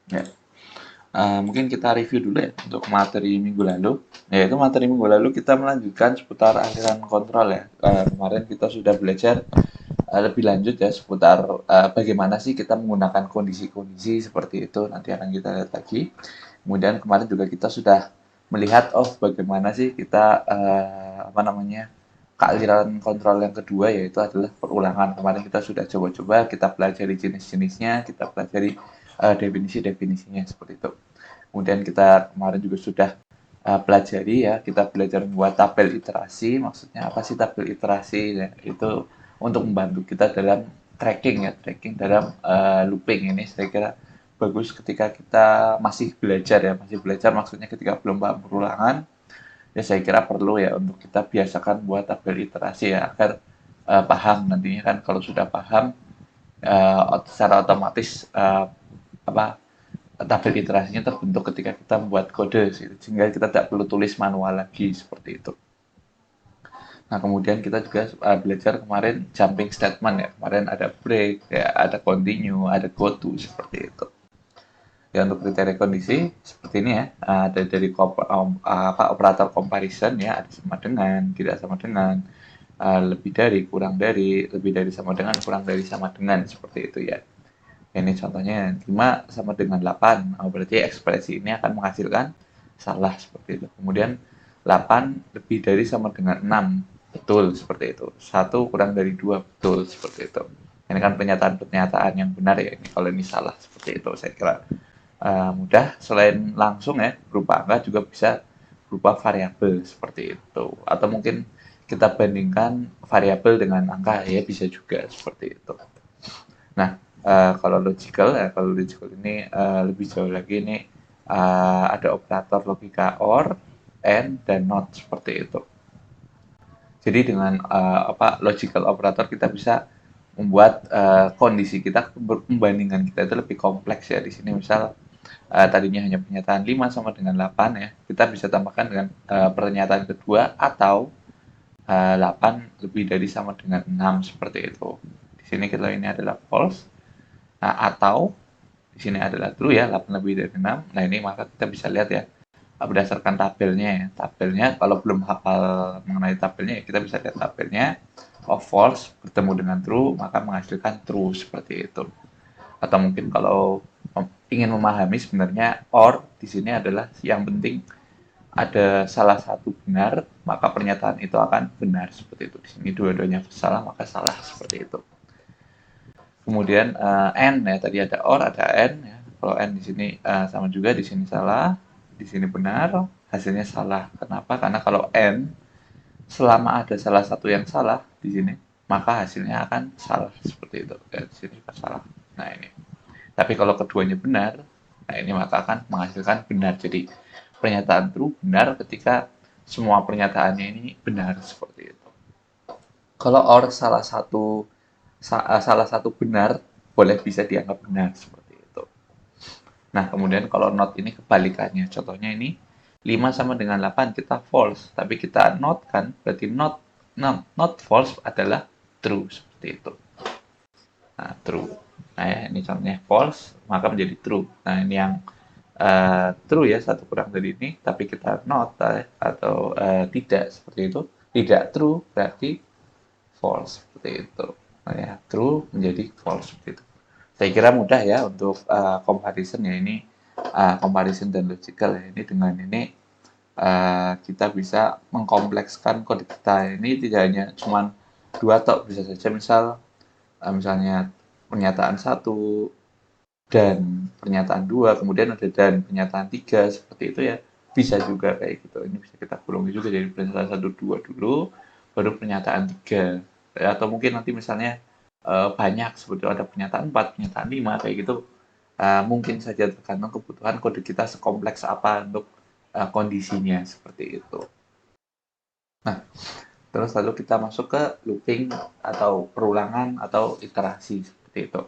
Ya. Mungkin kita review dulu ya untuk materi minggu lalu. Yaitu materi minggu lalu kita melanjutkan seputar aliran kontrol ya. Kemarin kita sudah belajar lebih lanjut ya seputar bagaimana sih kita menggunakan kondisi-kondisi seperti itu. Nanti akan kita lihat lagi. Kemudian kemarin juga kita sudah melihat bagaimana sih kita apa namanya kealiran kontrol yang kedua yaitu adalah perulangan. Kemarin kita sudah coba-coba, kita pelajari jenis-jenisnya, kita pelajari definisi-definisinya seperti itu. Kemudian kita kemarin juga sudah pelajari ya, kita belajar membuat tabel iterasi. Maksudnya apa sih tabel iterasi? Ya, itu untuk membantu kita dalam tracking ya, tracking dalam looping ini saya kira bagus ketika kita masih belajar ya, masih belajar maksudnya ketika belum paham perulangan, ya saya kira perlu ya untuk kita biasakan buat tabel iterasi ya agar paham nantinya kan kalau sudah paham secara otomatis apa tabel iterasinya terbentuk ketika kita membuat kode sehingga kita tidak perlu tulis manual lagi seperti itu. Nah, kemudian kita juga belajar kemarin jumping statement ya. Kemarin ada break, ya, ada continue, ada go to seperti itu. Ya untuk kriteria kondisi seperti ini ya. Ada dari operator comparison ya, ada sama dengan, tidak sama dengan, lebih dari, kurang dari, lebih dari sama dengan, kurang dari sama dengan seperti itu ya. Ini contohnya 5 sama dengan 8. Oh, berarti ekspresi ini akan menghasilkan salah seperti itu. Kemudian 8 lebih dari sama dengan 6. Betul seperti itu. 1 kurang dari 2. Betul seperti itu. Ini kan pernyataan-pernyataan yang benar ya. Ini kalau ini salah seperti itu saya kira mudah. Selain langsung ya berupa angka juga bisa berupa variabel seperti itu. Atau mungkin kita bandingkan variabel dengan angka ya bisa juga seperti itu. Nah, kalau logical ini lebih jauh lagi ini ada operator logika or, and, dan not seperti itu. Jadi dengan logical operator kita bisa membuat kondisi kita, membandingkan kita itu lebih kompleks ya. Di sini misal tadinya hanya pernyataan 5 sama dengan 8 ya, kita bisa tambahkan dengan pernyataan kedua atau 8 lebih dari sama dengan 6 seperti itu. Di sini kita ini adalah false. Nah, atau di sini adalah true ya, 8 lebih dari 6. Nah, ini maka kita bisa lihat ya, berdasarkan tabelnya ya. Tabelnya kalau belum hafal mengenai tabelnya ya kita bisa lihat tabelnya. Of false bertemu dengan true, maka menghasilkan true seperti itu. Atau mungkin kalau ingin memahami sebenarnya or di sini adalah yang penting ada salah satu benar, maka pernyataan itu akan benar seperti itu. Di sini dua-duanya salah, maka salah seperti itu. Kemudian n ya tadi ada or ada n ya. Kalau n di sini sama juga di sini salah, di sini benar, hasilnya salah. Kenapa? Karena kalau n selama ada salah satu yang salah di sini, maka hasilnya akan salah seperti itu. Ya, di sini salah. Nah ini. Tapi kalau keduanya benar, nah ini maka akan menghasilkan benar. Jadi pernyataan true benar ketika semua pernyataannya ini benar seperti itu. Kalau or salah satu benar boleh bisa dianggap benar seperti itu. Nah, kemudian kalau not ini kebalikannya. Contohnya ini 5 sama dengan 8 kita false, tapi kita not kan berarti not false adalah true seperti itu. Nah, true. Nah, ya, ini contohnya false maka menjadi true. Nah, ini yang true ya satu kurang dari ini, tapi kita not atau tidak seperti itu. Tidak true berarti false seperti itu. Nah, ya, true menjadi false seperti itu. Saya kira mudah ya untuk comparison ya ini comparison dan logical ya ini dengan ini kita bisa mengkomplekskan kode kita ini tidak hanya cuma dua atau bisa saja misalnya pernyataan satu dan pernyataan dua kemudian ada dan pernyataan tiga seperti itu ya bisa juga kayak gitu ini bisa kita gulungi juga jadi pernyataan satu dua dulu baru pernyataan tiga ya, atau mungkin nanti misalnya banyak sebetulnya ada pernyataan 4, pernyataan 5 kayak gitu. Mungkin saja tergantung kebutuhan kode kita sekompleks apa untuk kondisinya seperti itu. Nah, terus lalu kita masuk ke looping atau perulangan atau iterasi seperti itu.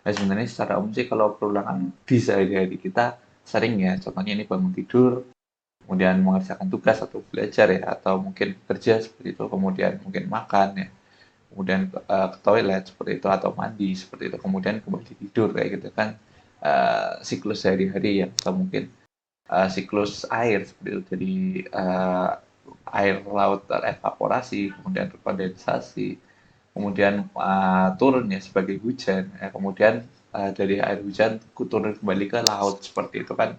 Nah, sebenarnya secara umum sih kalau perulangan di sehari-hari kita sering ya, contohnya ini bangun tidur, kemudian mengerjakan tugas atau belajar ya, atau mungkin kerja seperti itu, kemudian mungkin makan ya, kemudian ke toilet seperti itu atau mandi seperti itu kemudian kembali tidur kayak gitu kan siklus sehari-hari ya, atau mungkin siklus air seperti itu. Jadi air laut terevaporasi, kemudian terkondensasi, kemudian turun ya sebagai hujan, ya, kemudian dari air hujan turun kembali ke laut seperti itu kan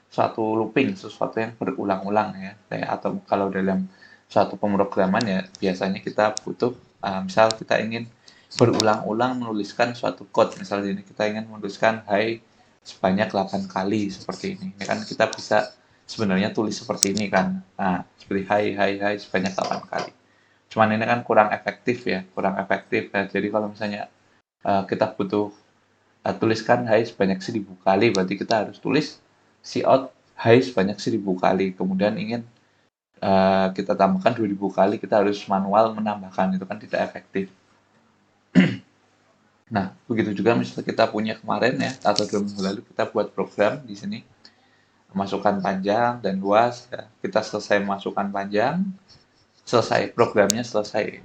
suatu looping, sesuatu yang berulang-ulang ya. Atau kalau dalam suatu pemrograman ya biasanya kita butuh misal kita ingin berulang-ulang menuliskan suatu code, misalnya ini kita ingin menuliskan hai sebanyak 8 kali seperti ini. Ya kan kita bisa sebenarnya tulis seperti ini kan. Nah, seperti hai hai hai sebanyak 8 kali. Cuman ini kan kurang efektif ya, kurang efektif. Nah, jadi kalau misalnya kita butuh tuliskan hai sebanyak 1000 kali, berarti kita harus tulis cout hai sebanyak 1000 kali. Kemudian ingin kita tambahkan 2000 kali, kita harus manual menambahkan, itu kan tidak efektif. Nah, begitu juga misalnya kita punya kemarin ya, atau 2 minggu lalu kita buat program di sini, masukkan panjang dan luas. Ya. Kita selesai masukkan panjang, selesai programnya selesai.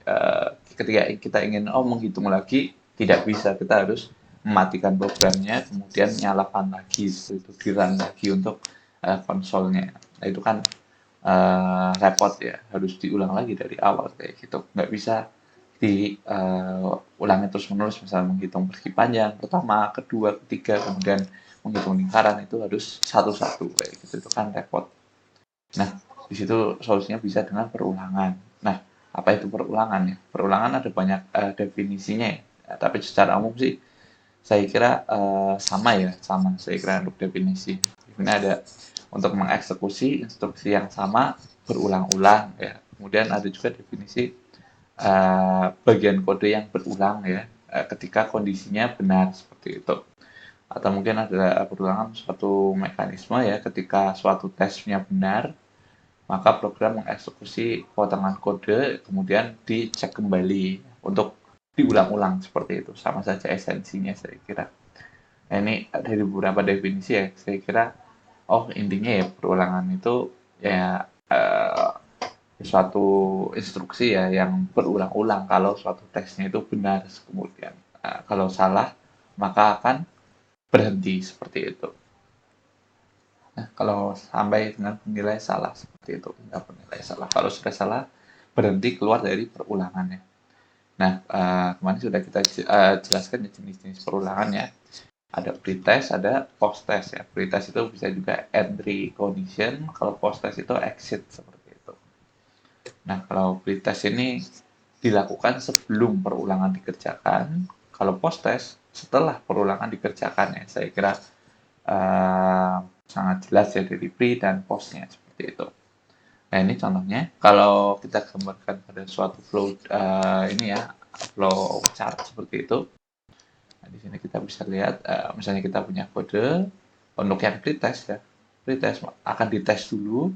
Ketika kita ingin menghitung lagi, tidak bisa. Kita harus mematikan programnya, kemudian nyalakan lagi, itu di-run lagi untuk konsolnya. Nah, itu kan repot ya, harus diulang lagi dari awal kayak gitu. Nggak bisa diulangnya terus-menerus, misalnya menghitung persegi panjang pertama, kedua, ketiga, kemudian menghitung lingkaran, itu harus satu-satu kayak gitu, itu kan repot. Nah, di situ solusinya bisa dengan perulangan. Nah, apa itu perulangan ya? Perulangan ada banyak definisinya ya. Tapi secara umum sih saya kira sama ya, sama saya kira untuk definisi. Ini ada untuk mengeksekusi instruksi yang sama berulang-ulang ya. Kemudian ada juga definisi bagian kode yang berulang ya, ketika kondisinya benar seperti itu. Atau mungkin ada perulangan suatu mekanisme ya, ketika suatu tesnya benar, maka program mengeksekusi potongan kode kemudian dicek kembali untuk diulang-ulang seperti itu. Sama saja esensinya saya kira. Nah, ini dari beberapa definisi ya, saya kira intinya ya perulangan itu ya suatu instruksi ya yang berulang-ulang kalau suatu teksnya itu benar, kemudian kalau salah maka akan berhenti seperti itu. Nah, kalau sampai dengan penilai salah seperti itu, enggak penilai salah. Kalau sudah salah, berhenti keluar dari perulangannya. Nah, kemarin sudah kita jelaskan jenis-jenis perulangan ya. Ada pretest, ada post-test ya. Pretest itu bisa juga entry condition, kalau post-test itu exit seperti itu. Nah, kalau pretest ini dilakukan sebelum perulangan dikerjakan, kalau post-test setelah perulangan dikerjakan ya. Saya kira sangat jelas ya dari pre dan postnya seperti itu. Nah, ini contohnya kalau kita gambarkan pada suatu flow ini ya, flow chart seperti itu. Nah, di sini kita bisa lihat misalnya kita punya kode untuk yang pretest ya. Pretest akan dites dulu,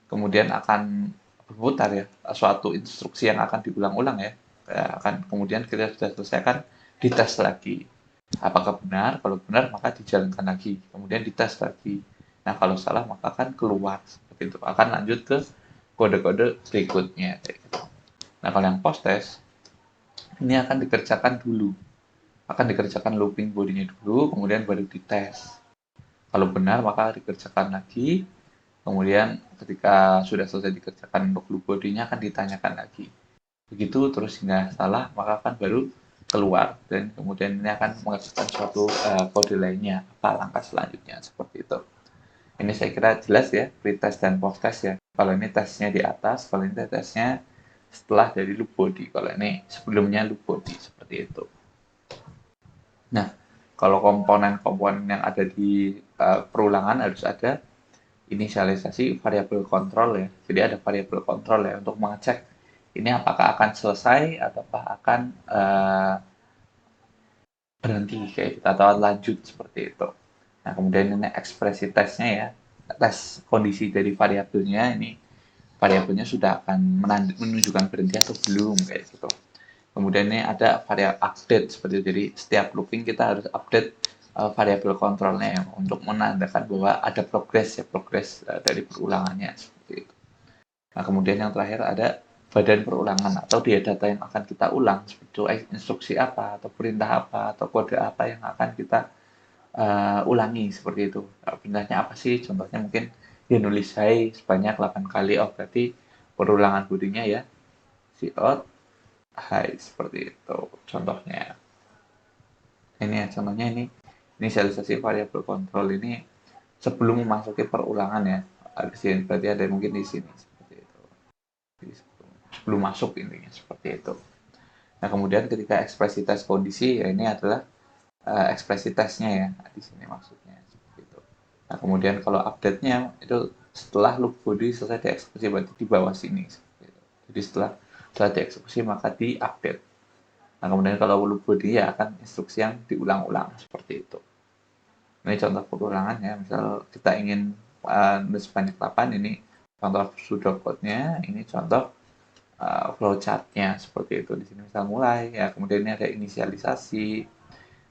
kemudian akan berputar ya, suatu instruksi yang akan diulang-ulang ya. Akan kemudian kita sudah selesaikan dites lagi. Apakah benar? Kalau benar maka dijalankan lagi, kemudian dites lagi. Nah, kalau salah maka akan keluar seperti itu. Akan lanjut ke kode-kode berikutnya kayak gitu. Nah, kalau yang post test ini akan dikerjakan dulu. Akan dikerjakan looping bodinya dulu, kemudian baru dites. Kalau benar maka dikerjakan lagi, kemudian ketika sudah selesai dikerjakan untuk loop bodinya akan ditanyakan lagi. Begitu terus hingga salah maka akan baru keluar, dan kemudian ini akan mengerjakan suatu kode lainnya, apa langkah selanjutnya seperti itu. Ini saya kira jelas ya, pretest dan posttest ya. Kalau ini tesnya di atas, kalau ini tesnya setelah dari loop body, kalau ini sebelumnya loop body seperti itu. Nah, kalau komponen-komponen yang ada di perulangan harus ada inisialisasi variabel kontrol ya. Jadi ada variabel kontrol ya untuk mengecek ini apakah akan selesai ataukah akan berhenti kayak gitu, atau lanjut seperti itu. Nah, kemudian ini ekspresi tesnya ya, tes kondisi dari variabelnya ini, variabelnya sudah akan menunjukkan berhenti atau belum kayak gitu. Kemudian ini ada variabel update seperti itu. Jadi setiap looping kita harus update variabel kontrolnya ya, untuk menandakan bahwa ada progres dari perulangannya seperti itu. Nah, kemudian yang terakhir ada badan perulangan atau dia data yang akan kita ulang, seperti instruksi apa atau perintah apa atau kode apa yang akan kita ulangi seperti itu. Perintahnya apa sih? Contohnya mungkin dia nulis hai sebanyak 8 kali. Oh, berarti perulangan bodinya ya cout hai seperti itu. Contohnya. Ini ya, contohnya ini inisialisasi variabel kontrol ini sebelum memasuki perulangan ya. Di sini berarti ada mungkin di sini seperti itu. Jadi sebelum masuk intinya seperti itu. Nah, kemudian ketika ekspresi tes kondisi ya ini adalah ekspresi tesnya ya di sini maksudnya seperti itu. Nah, kemudian kalau update-nya itu setelah loop body selesai dieksekusi berarti di bawah sini seperti itu. Jadi setelah dieksekusi maka di-update. Nah, kemudian kalau loop body ya akan instruksi yang diulang-ulang seperti itu. Ini contoh pengulangan ya, misal kita ingin nulis banyak 8, ini contoh pseudocode-nya, ini contoh flowchart-nya seperti itu. Di sini misal mulai ya, kemudian ini ada inisialisasi,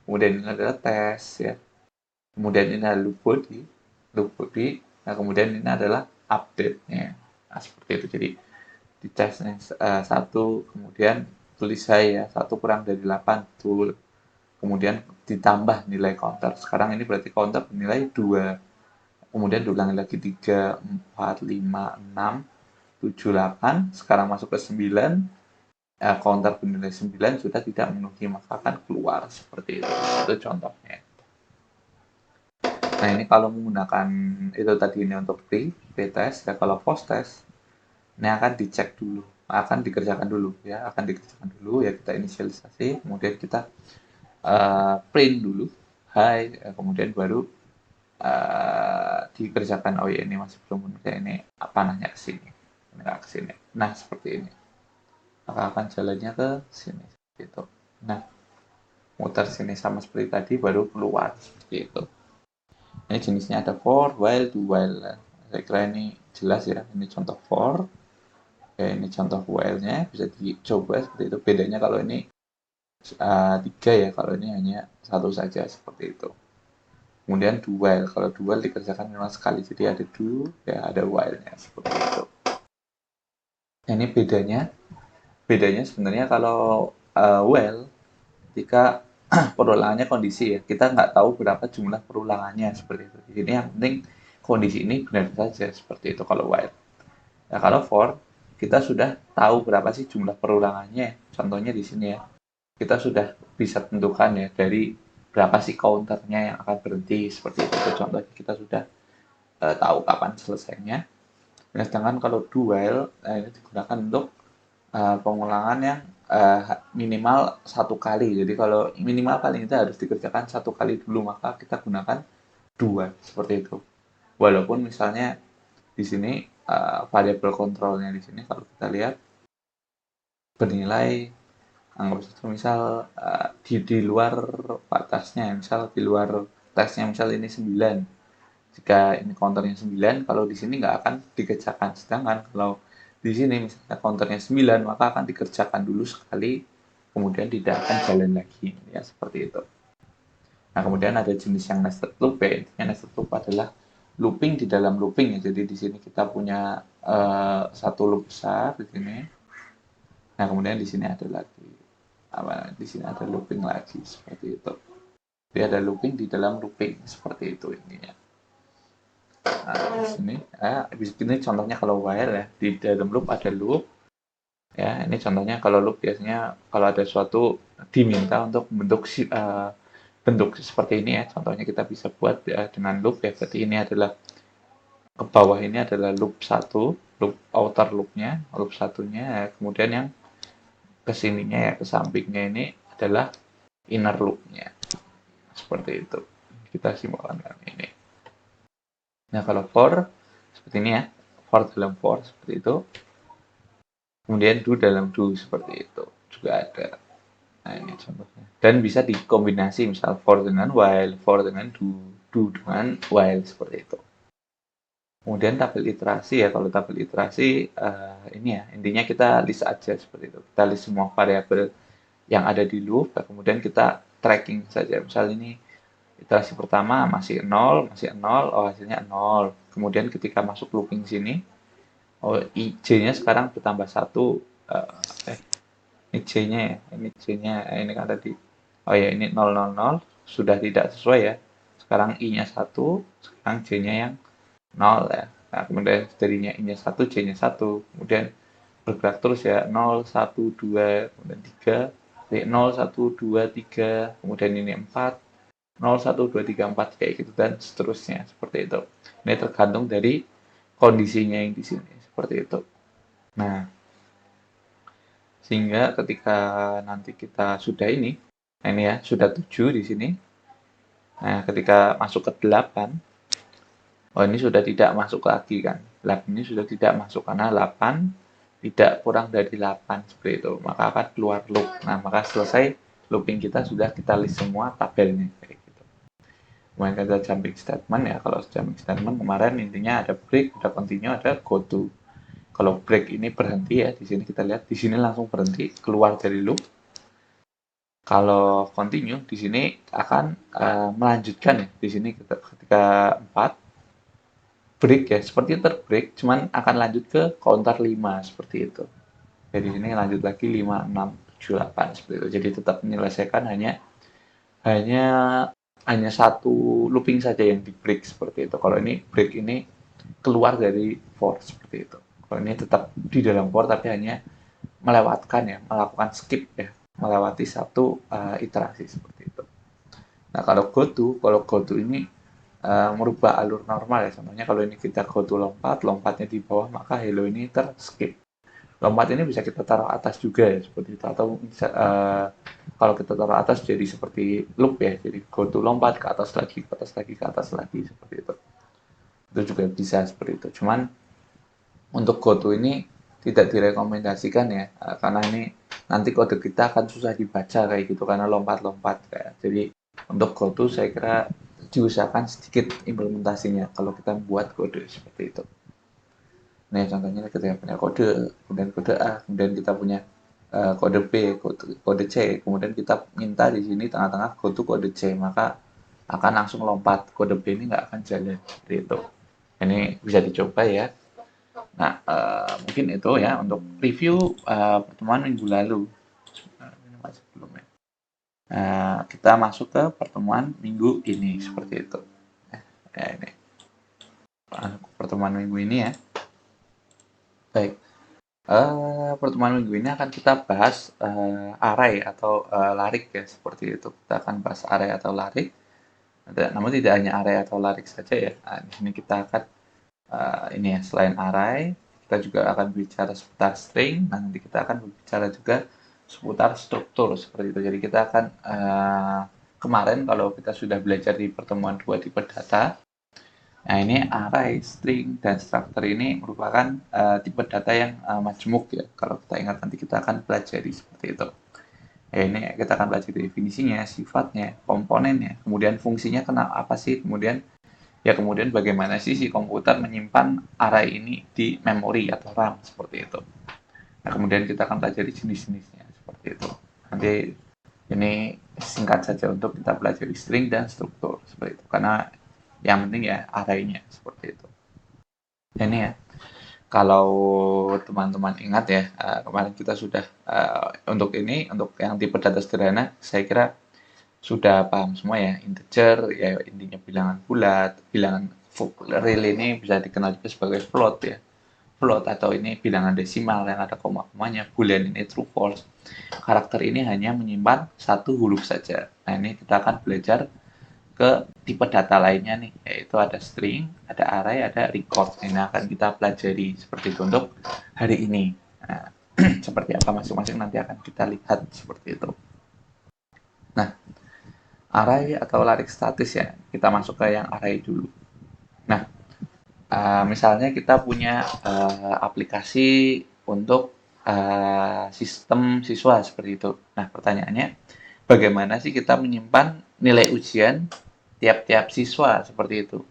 kemudian ini adalah tes ya, kemudian ini adalah loop body, nah kemudian ini adalah update-nya. Nah, seperti itu. Jadi di tesnya satu, kemudian tulis saya 1 kurang dari 8 betul. Kemudian ditambah nilai counter. Sekarang ini berarti counter bernilai 2. Kemudian diulangi lagi 3, 4, 5, 6, 7, 8. Sekarang masuk ke 9. Counter bernilai 9 sudah tidak memenuhi, maka akan keluar seperti itu. Itu contohnya. Nah, ini kalau menggunakan itu tadi ini untuk pre-test, ya kalau post-test, ini akan dicek dulu, akan dikerjakan dulu ya, ya kita inisialisasi, kemudian kita print dulu, hai, kemudian baru dikerjakan. Oh ya ini masih belum benar, ini panahnya ke sini, ini ke sini. Nah seperti ini, maka akan jalannya ke sini, gitu. Nah muter sini sama seperti tadi, baru keluar seperti itu. Ini jenisnya ada for, while, do while. Saya kira ini jelas ya. Ini contoh for, ya ini contoh while-nya, bisa dicoba seperti itu. Bedanya kalau ini 3 ya, kalau ini hanya 1 saja seperti itu. Kemudian do while, kalau do while dikerjakan memang sekali, jadi ada do, ya ada while-nya seperti itu. Nah, ini bedanya sebenarnya kalau while, ketika perulangannya kondisi ya, kita nggak tahu berapa jumlah perulangannya seperti itu. Jadi yang penting kondisi ini benar saja seperti itu kalau while. Nah, kalau for, kita sudah tahu berapa sih jumlah perulangannya. Contohnya di sini ya, kita sudah bisa tentukan ya dari berapa sih counternya yang akan berhenti seperti itu. Contohnya kita sudah tahu kapan selesainya. Nah, sedangkan kalau do while ini digunakan untuk pengulangan yang minimal 1 kali. Jadi kalau minimal paling itu harus dikerjakan 1 kali dulu, maka kita gunakan 2 seperti itu. Walaupun misalnya di sini variabel kontrolnya di sini kalau kita lihat bernilai anggap saja misal di luar batasnya, misal di luar tesnya misal ini 9. Jika ini counternya 9, kalau di sini nggak akan dikerjakan. Sedangkan kalau di sini misalnya counternya 9, maka akan dikerjakan dulu sekali, kemudian tidak akan jalan lagi. Ya, seperti itu. Nah, kemudian ada jenis yang nested loop ya. Intinya nested loop adalah looping di dalam looping ya. Jadi di sini kita punya satu loop besar di sini. Nah, kemudian di sini ada lagi di sini ada looping lagi seperti itu. Jadi ada looping di dalam looping seperti itu intinya. Nah, di sini contohnya kalau while ya, di dalam loop ada loop. Ya, ini contohnya kalau loop biasanya kalau ada suatu diminta untuk bentuk seperti ini ya. Contohnya kita bisa buat dengan loop ya. Berarti ini adalah ke bawah ini adalah loop 1, loop outer loopnya, loop satunya. Ya. Kemudian yang kesininya ya, ke sampingnya ini adalah inner loopnya. Seperti itu. Kita simbolkan ini. Nah, kalau for seperti ini ya, for dalam for seperti itu. Kemudian do dalam do seperti itu juga ada. Nah, ini contohnya. Dan bisa dikombinasi misal for dengan while, for dengan do dengan while seperti itu. Kemudian tabel iterasi ya, kalau tabel iterasi ini ya, intinya kita list aja seperti itu. Kita list semua variabel yang ada di loop, kemudian kita tracking saja. Misal ini iterasi pertama masih 0, oh hasilnya 0. Kemudian ketika masuk looping sini, oh ij-nya sekarang bertambah 1. Ini j-nya ya, ini j-nya ini kan tadi. Oh ya, ini 000 sudah tidak sesuai ya. Sekarang I-nya 1, sekarang J-nya yang 0 ya. Nah, kemudian jadinya I-nya 1, J-nya 1. Kemudian bergerak terus ya, 0, 1, 2, kemudian 3. Jadi 0, 1, 2, 3, kemudian ini 4. 0, 1, 2, 3, 4, kayak gitu, dan seterusnya. Seperti itu. Ini tergantung dari kondisinya yang di sini. Seperti itu. Nah, sehingga ketika nanti kita sudah ini, nah ini ya, sudah 7 di sini. Nah, ketika masuk ke 8, oh ini sudah tidak masuk lagi kan. 8 ini sudah tidak masuk karena 8 tidak kurang dari 8 seperti itu. Maka akan keluar loop. Nah, maka selesai looping kita, sudah kita list semua tabelnya kayak gitu. Kemudian ada jumping statement ya. Kalau jumping statement kemarin intinya ada break, ada continue, ada go to. Kalau break ini berhenti ya, di sini kita lihat, di sini langsung berhenti, keluar dari loop. Kalau continue di sini akan melanjutkan ya. Di sini ketika 4 break ya, seperti terbreak, cuman akan lanjut ke counter 5 seperti itu. Jadi sini lanjut lagi 5, 6, 7, 8 seperti itu. Jadi tetap menyelesaikan hanya hanya hanya satu looping saja yang di break seperti itu. Kalau ini break ini keluar dari for seperti itu. Kalau ini tetap di dalam for tapi hanya melewatkan ya, melakukan skip ya, melewati satu iterasi seperti itu. Nah, kalau go to ini merubah alur normal ya. Contohnya kalau ini kita go to lompat, lompatnya di bawah, maka hello ini terskip. Lompat ini bisa kita taruh atas juga ya, seperti itu. Atau bisa, kalau kita taruh atas jadi seperti loop ya, jadi go to lompat ke atas lagi, ke atas lagi, ke atas lagi, seperti itu. Itu juga bisa seperti itu. Cuman untuk go to ini tidak direkomendasikan ya, karena ini nanti kode kita akan susah dibaca kayak gitu karena lompat-lompat kayak. Jadi untuk go to saya kira diusahakan sedikit implementasinya kalau kita buat kode seperti itu. Nah, contohnya kita punya kode, kemudian kode A, kemudian kita punya kode B, kode C, kemudian kita minta di sini tengah-tengah kode C, maka akan langsung lompat, kode B ini nggak akan jalan seperti itu. Ini bisa dicoba ya. Nah, mungkin itu ya untuk review pertemuan minggu lalu. Ini masih belum ya. Kita masuk ke pertemuan minggu ini seperti itu. Ya, ini pertemuan minggu ini ya. Baik. Pertemuan minggu ini akan kita bahas array atau larik ya, seperti itu. Kita akan bahas array atau larik. Namun tidak hanya array atau larik saja ya. Nah, di sini kita akan ini ya, selain array, kita juga akan bicara seputar string. Nah, nanti kita akan berbicara juga seputar struktur seperti itu. Jadi kita akan kemarin kalau kita sudah belajar di pertemuan 2 tipe data. Nah, ini array, string, dan structure ini merupakan tipe data yang majemuk ya. Kalau kita ingat nanti kita akan pelajari seperti itu. Ya, ini kita akan pelajari definisinya, sifatnya, komponennya, kemudian fungsinya kenapa apa sih, kemudian bagaimana sih si komputer menyimpan array ini di memori atau RAM seperti itu. Nah, kemudian kita akan pelajari jenis-jenisnya seperti itu. Nanti ini singkat saja untuk kita pelajari string dan struktur seperti itu. Karena yang penting ya array-nya seperti itu. Ini ya, kalau teman-teman ingat ya, kemarin kita sudah untuk yang tipe data sederhana, saya kira sudah paham semua ya. Integer ya intinya bilangan bulat, bilangan real ini bisa dikenal juga sebagai float ya. Float atau ini bilangan desimal yang ada koma-komanya, boolean ini true false. Karakter ini hanya menyimpan satu huruf saja. Nah, ini kita akan belajar ke tipe data lainnya nih, yaitu ada string, ada array, ada record. Ini akan kita pelajari seperti itu untuk hari ini. Nah, seperti apa masing-masing nanti akan kita lihat seperti itu. Nah, array atau larik statis ya, kita masuk ke yang array dulu. Nah, misalnya kita punya aplikasi untuk sistem siswa seperti itu. Nah, pertanyaannya, bagaimana sih kita menyimpan nilai ujian tiap-tiap siswa seperti itu.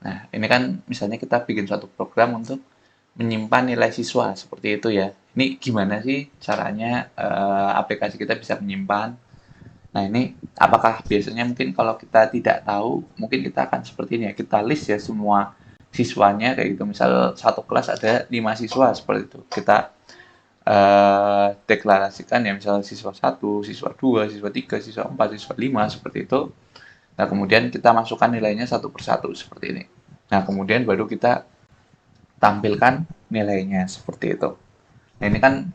Nah, ini kan misalnya kita bikin suatu program untuk menyimpan nilai siswa seperti itu ya. Ini gimana sih caranya aplikasi kita bisa menyimpan? Nah, ini apakah biasanya mungkin kalau kita tidak tahu, mungkin kita akan seperti ini ya, kita list ya semua siswanya kayak gitu. Misal satu kelas ada 5 siswa seperti itu. Kita deklarasikan ya, misalnya siswa 1, siswa 2, siswa 3, siswa 4, siswa 5 seperti itu. Nah, kemudian kita masukkan nilainya satu persatu seperti ini. Nah, kemudian baru kita tampilkan nilainya seperti itu. Nah, ini kan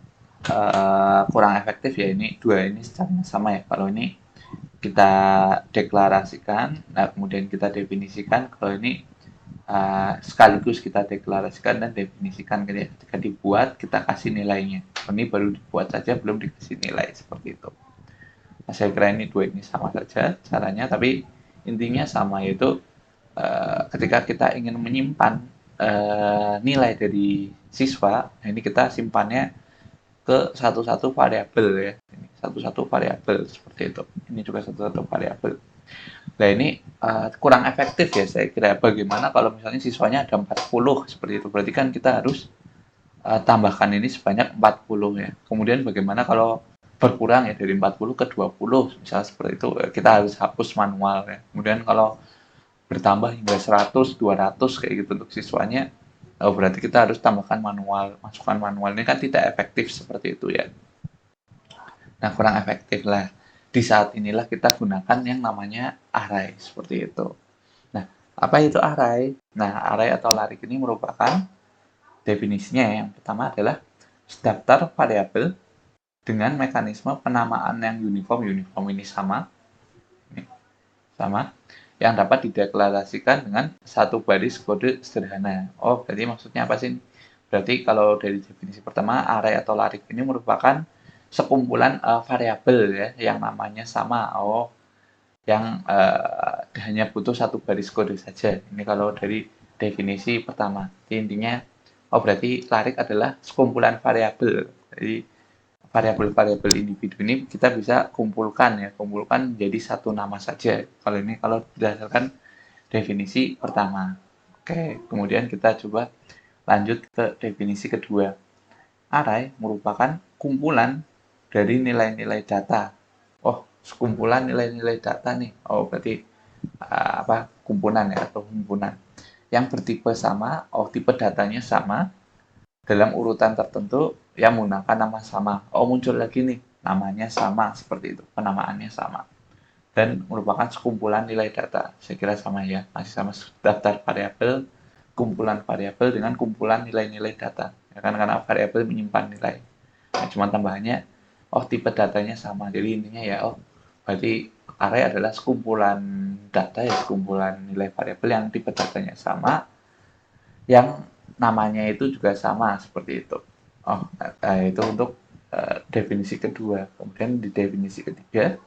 kurang efektif ya, ini dua ini secara sama ya. Kalau ini kita deklarasikan, nah kemudian kita definisikan, kalau ini sekaligus kita deklarasikan dan definisikan gitu ya. Ketika dibuat, kita kasih nilainya. Ini baru dibuat saja, belum dikasih nilai seperti itu. Nah, saya kira ini dua ini sama saja caranya, tapi intinya sama, yaitu ketika kita ingin menyimpan nilai dari siswa, nah ini kita simpannya ke satu-satu variabel ya. Ini satu-satu variabel seperti itu. Ini juga satu-satu variabel. Nah, ini kurang efektif ya saya kira. Bagaimana kalau misalnya siswanya ada 40 seperti itu. Berarti kan kita harus tambahkan ini sebanyak 40 ya. Kemudian bagaimana kalau berkurang ya dari 40 ke 20 misalnya seperti itu. Kita harus hapus manual ya. Kemudian kalau bertambah hingga 100, 200 kayak gitu untuk siswanya, berarti kita harus tambahkan manual. Masukkan manual ini kan tidak efektif seperti itu ya. Nah, kurang efektif lah. Di saat inilah kita gunakan yang namanya array seperti itu. Nah, apa itu array? Nah, array atau larik ini merupakan definisinya yang pertama adalah daftar variabel dengan mekanisme penamaan yang uniform. Uniform ini sama, yang dapat dideklarasikan dengan satu baris kode sederhana. Oh, berarti maksudnya apa sih? Berarti kalau dari definisi pertama, array atau larik ini merupakan sekumpulan variabel ya yang namanya sama. Oh, yang hanya butuh satu baris kode saja. Ini kalau dari definisi pertama. Jadi intinya, oh berarti larik adalah sekumpulan variabel. Jadi variabel-variabel individu ini kita bisa kumpulkan ya, kumpulkan jadi satu nama saja. Kalau ini kalau berdasarkan definisi pertama. Oke, kemudian kita coba lanjut ke definisi kedua. Array merupakan kumpulan dari nilai-nilai data. Oh, sekumpulan nilai-nilai data nih. Oh, berarti kumpulan ya atau himpunan yang bertipe sama. Oh, tipe datanya sama dalam urutan tertentu yang menggunakan nama sama. Oh, muncul lagi nih namanya sama seperti itu, penamaannya sama dan merupakan sekumpulan nilai data. Saya kira sama ya, masih sama daftar variabel, kumpulan variabel dengan kumpulan nilai-nilai data. Ya kan karena variabel menyimpan nilai. Nah, cuma tambahannya, oh tipe datanya sama. Jadi intinya ya, oh berarti array adalah sekumpulan data ya, sekumpulan nilai variabel yang tipe datanya sama, yang namanya itu juga sama seperti itu. Oh, itu untuk definisi kedua. Kemudian di definisi ketiga,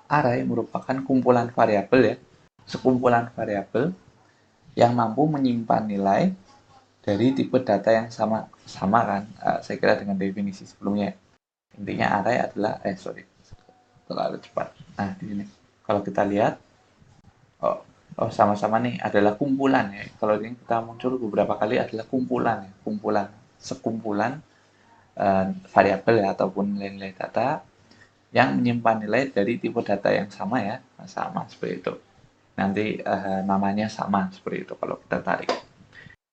array merupakan kumpulan variabel ya, sekumpulan variabel yang mampu menyimpan nilai dari tipe data yang sama kan, saya kira dengan definisi sebelumnya. Intinya array adalah terlalu cepat. Nah, di sini kalau kita lihat, sama-sama nih adalah kumpulan ya. Kalau ini kita muncul beberapa kali adalah kumpulan ya, sekumpulan variabel ya ataupun nilai-nilai data yang menyimpan nilai dari tipe data yang sama ya, sama seperti itu. Nanti namanya sama seperti itu kalau kita tarik.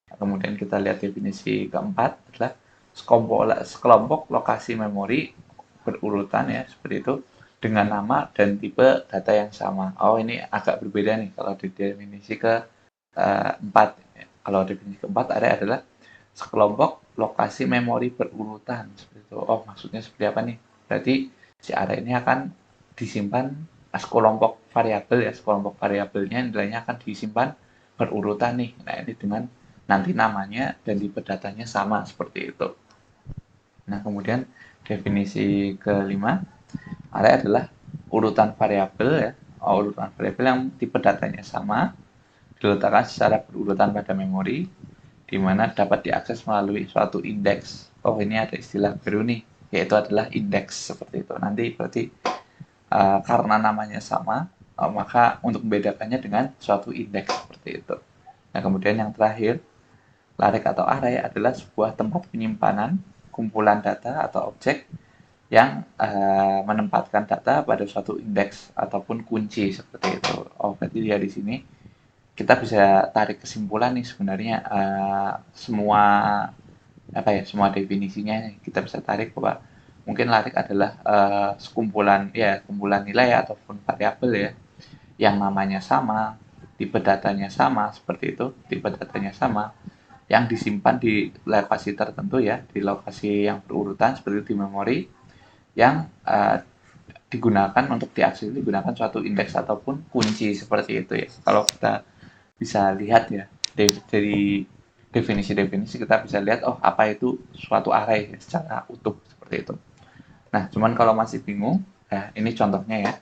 Kemudian kita lihat definisi keempat adalah sekelompok lokasi memori berurutan ya seperti itu dengan nama dan tipe data yang sama. Oh, ini agak berbeda nih kalau di definisi keempat. Kalau definisi keempat adalah sekelompok lokasi memori berurutan seperti itu. Oh, maksudnya seperti apa nih? Berarti si array ini akan disimpan sekelompok variabel ya, sekelompok variabelnya nilainya akan disimpan berurutan nih. Nah, ini dengan nanti namanya dan tipe datanya sama seperti itu. Nah, kemudian definisi kelima, array adalah urutan variabel ya, urutan variabel yang tipe datanya sama, diletakkan secara berurutan pada memori, di mana dapat diakses melalui suatu indeks. Oh, ini ada istilah baru nih, yaitu adalah indeks seperti itu. Nanti berarti karena namanya sama, maka untuk membedakannya dengan suatu indeks seperti itu. Nah, kemudian yang terakhir, larik atau array adalah sebuah tempat penyimpanan kumpulan data atau objek yang menempatkan data pada suatu indeks ataupun kunci seperti itu. Oh, berarti dia di sini kita bisa tarik kesimpulan nih sebenarnya semua definisinya kita bisa tarik bahwa mungkin larik adalah kumpulan nilai ataupun variabel ya yang namanya sama, tipe datanya sama, seperti itu, tipe datanya sama, yang disimpan di lokasi tertentu ya, di lokasi yang berurutan seperti itu di memori, yang digunakan untuk diakses digunakan suatu indeks ataupun kunci seperti itu ya. Kalau kita bisa lihat ya dari definisi-definisi kita bisa lihat oh apa itu suatu array ya, secara utuh seperti itu. Nah, cuman kalau masih bingung, nah ini contohnya ya.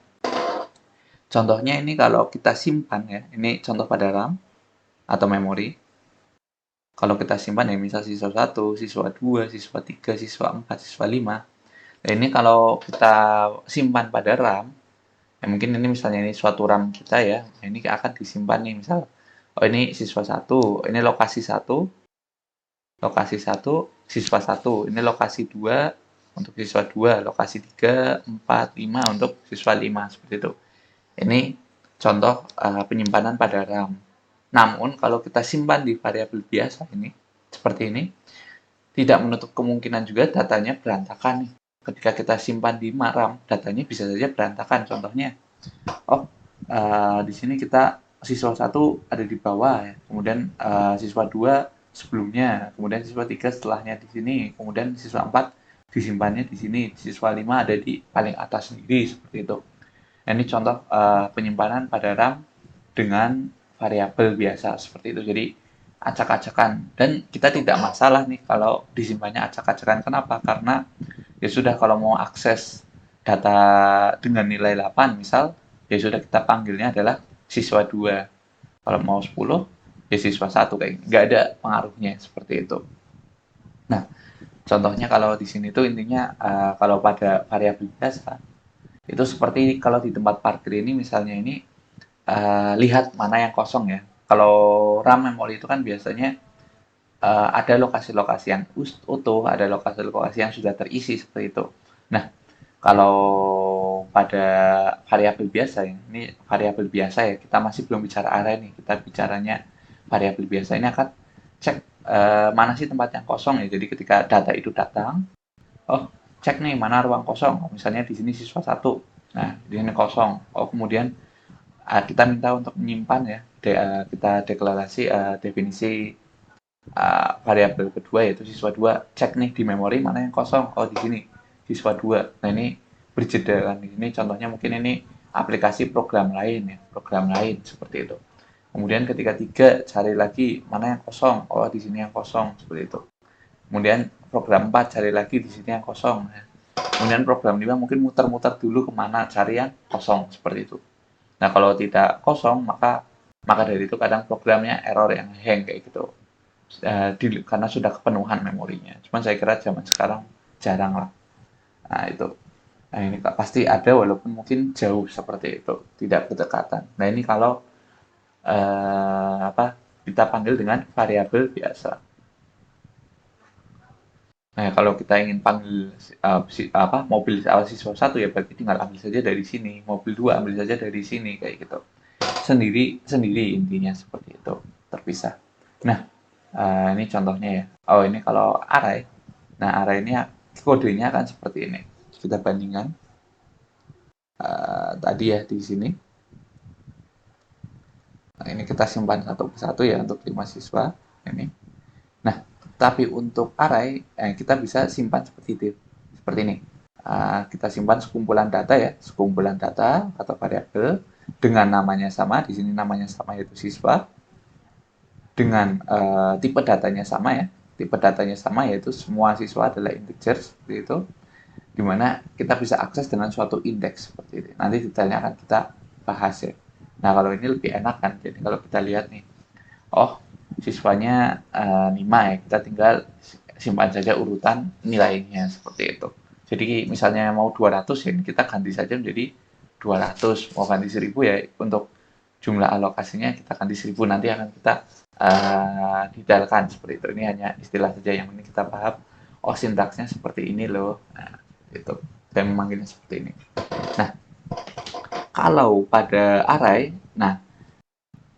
Contohnya ini kalau kita simpan ya, ini contoh pada RAM atau memori. Kalau kita simpan ya misal siswa 1, siswa 2, siswa 3, siswa 4, siswa 5. Nah, ini kalau kita simpan pada RAM, ya mungkin ini misalnya ini suatu RAM kita ya, nah ini akan disimpan nih misal, oh ini siswa 1, ini lokasi satu siswa 1, ini lokasi 2 untuk siswa 2, lokasi 3, 4, 5 untuk siswa 5, seperti itu. Ini contoh penyimpanan pada RAM. Namun kalau kita simpan di variabel biasa ini, seperti ini, tidak menutup kemungkinan juga datanya berantakan nih. Ketika kita simpan di RAM, datanya bisa saja berantakan. Contohnya, oh di sini kita siswa 1 ada di bawah ya, kemudian siswa 2 sebelumnya, kemudian siswa 3 setelahnya di sini, kemudian siswa 4 disimpannya di sini, siswa 5 ada di paling atas sendiri, seperti itu. Nah, ini contoh penyimpanan pada RAM dengan variabel biasa seperti itu. Jadi acak-acakan dan kita tidak masalah nih kalau disimpannya acak-acakan. Kenapa? Karena ya sudah kalau mau akses data dengan nilai 8 misal, ya sudah kita panggilnya adalah siswa 2. Kalau mau 10, ya siswa 1 kayak nggak ada pengaruhnya seperti itu. Nah, contohnya kalau di sini tuh intinya kalau pada variabel biasa itu seperti kalau di tempat parkir ini misalnya ini lihat mana yang kosong ya. Kalau RAM memori itu kan biasanya ada lokasi-lokasi yang utuh, ada lokasi-lokasi yang sudah terisi seperti itu. Nah, kalau pada variabel biasa ya, ini variabel biasa ya, kita masih belum bicara array nih, kita bicaranya variabel biasa ini akan cek mana sih tempat yang kosong ya. Jadi ketika data itu datang, oh cek nih mana ruang kosong. Oh, misalnya di sini siswa 1, nah di sini kosong. Oh kemudian kita minta untuk menyimpan ya, kita deklarasi definisi variabel kedua yaitu siswa 2, cek nih di memori mana yang kosong, oh di sini siswa 2. Nah ini berjeda kan, ini contohnya mungkin ini aplikasi program lain ya, program lain seperti itu. Kemudian ketika 3 cari lagi mana yang kosong, oh di sini yang kosong seperti itu. Kemudian program 4 cari lagi di sini yang kosong. Kemudian program 5 mungkin muter-muter dulu kemana cari yang kosong seperti itu. Nah kalau tidak kosong maka dari itu kadang programnya error yang hang kayak gitu. Karena sudah kepenuhan memorinya. Cuman saya kira zaman sekarang jarang lah. Nah itu. Nah ini pasti ada walaupun mungkin jauh seperti itu, tidak berdekatan. Nah ini kalau apa kita panggil dengan variabel biasa. Nah kalau kita ingin panggil apa mobil siswa 1 ya berarti tinggal ambil saja dari sini, mobil 2 ambil saja dari sini kayak gitu. Sendiri sendiri intinya seperti itu, terpisah. Nah, ini contohnya ya. Oh, ini kalau array. Nah, array ini kodenya akan seperti ini. Kita bandingkan tadi ya di sini. Nah, ini kita simpan satu persatu ya untuk 5 siswa. Ini. Nah, tapi untuk array kita bisa simpan seperti itu. Seperti ini. Kita simpan sekumpulan data ya, sekumpulan data atau variabel dengan namanya sama. Di sini namanya sama yaitu siswa. Dengan tipe datanya sama ya. Tipe datanya sama yaitu semua siswa adalah integer seperti itu. Di mana kita bisa akses dengan suatu indeks seperti ini. Nanti detailnya akan kita bahas ya. Nah, kalau ini lebih enak kan. Jadi kalau kita lihat nih, oh siswanya 5 ya, kita tinggal simpan saja urutan nilainya seperti itu. Jadi misalnya mau 200 ya, kita ganti saja menjadi 200. Mau ganti 1000 ya, untuk jumlah alokasinya kita ganti 1000. Nanti akan kita detailkan seperti itu. Ini hanya istilah saja yang ini kita paham. Oh sintaksnya seperti ini loh. Nah, itu. Saya memanggilnya seperti ini. Nah, kalau pada array, nah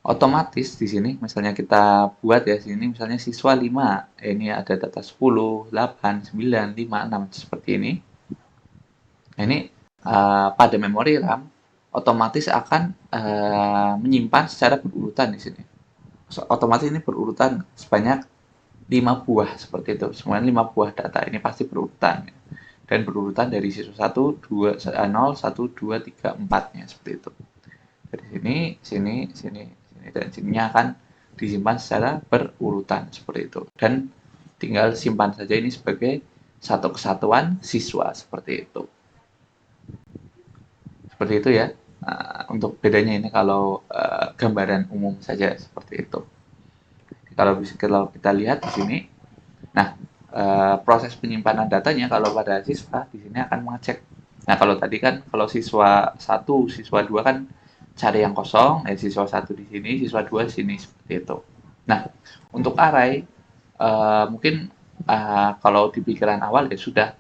otomatis di sini misalnya kita buat ya sini misalnya siswa 5. Ini ada data 10, 8, 9, 5, 6 seperti ini. Nah, ini pada memori RAM otomatis akan menyimpan secara berurutan di sini. Otomatis ini berurutan sebanyak 5 buah seperti itu. Semuanya 5 buah data ini pasti berurutan. Dan berurutan dari siswa 1, 2, 0, 1, 2, 3, 4-nya seperti itu. Dari sini, sini, sini, sini, dan sininya akan disimpan secara berurutan seperti itu. Dan tinggal simpan saja ini sebagai satu kesatuan siswa seperti itu. Seperti itu ya. Untuk bedanya ini kalau gambaran umum saja seperti itu. Kalau kita lihat di sini, nah proses penyimpanan datanya kalau pada siswa di sini akan mengecek. Nah kalau tadi kan kalau siswa 1, siswa 2 kan cari yang kosong, siswa 1 di sini, siswa 2 di sini seperti itu. Nah untuk array mungkin kalau di pikiran awal ya sudah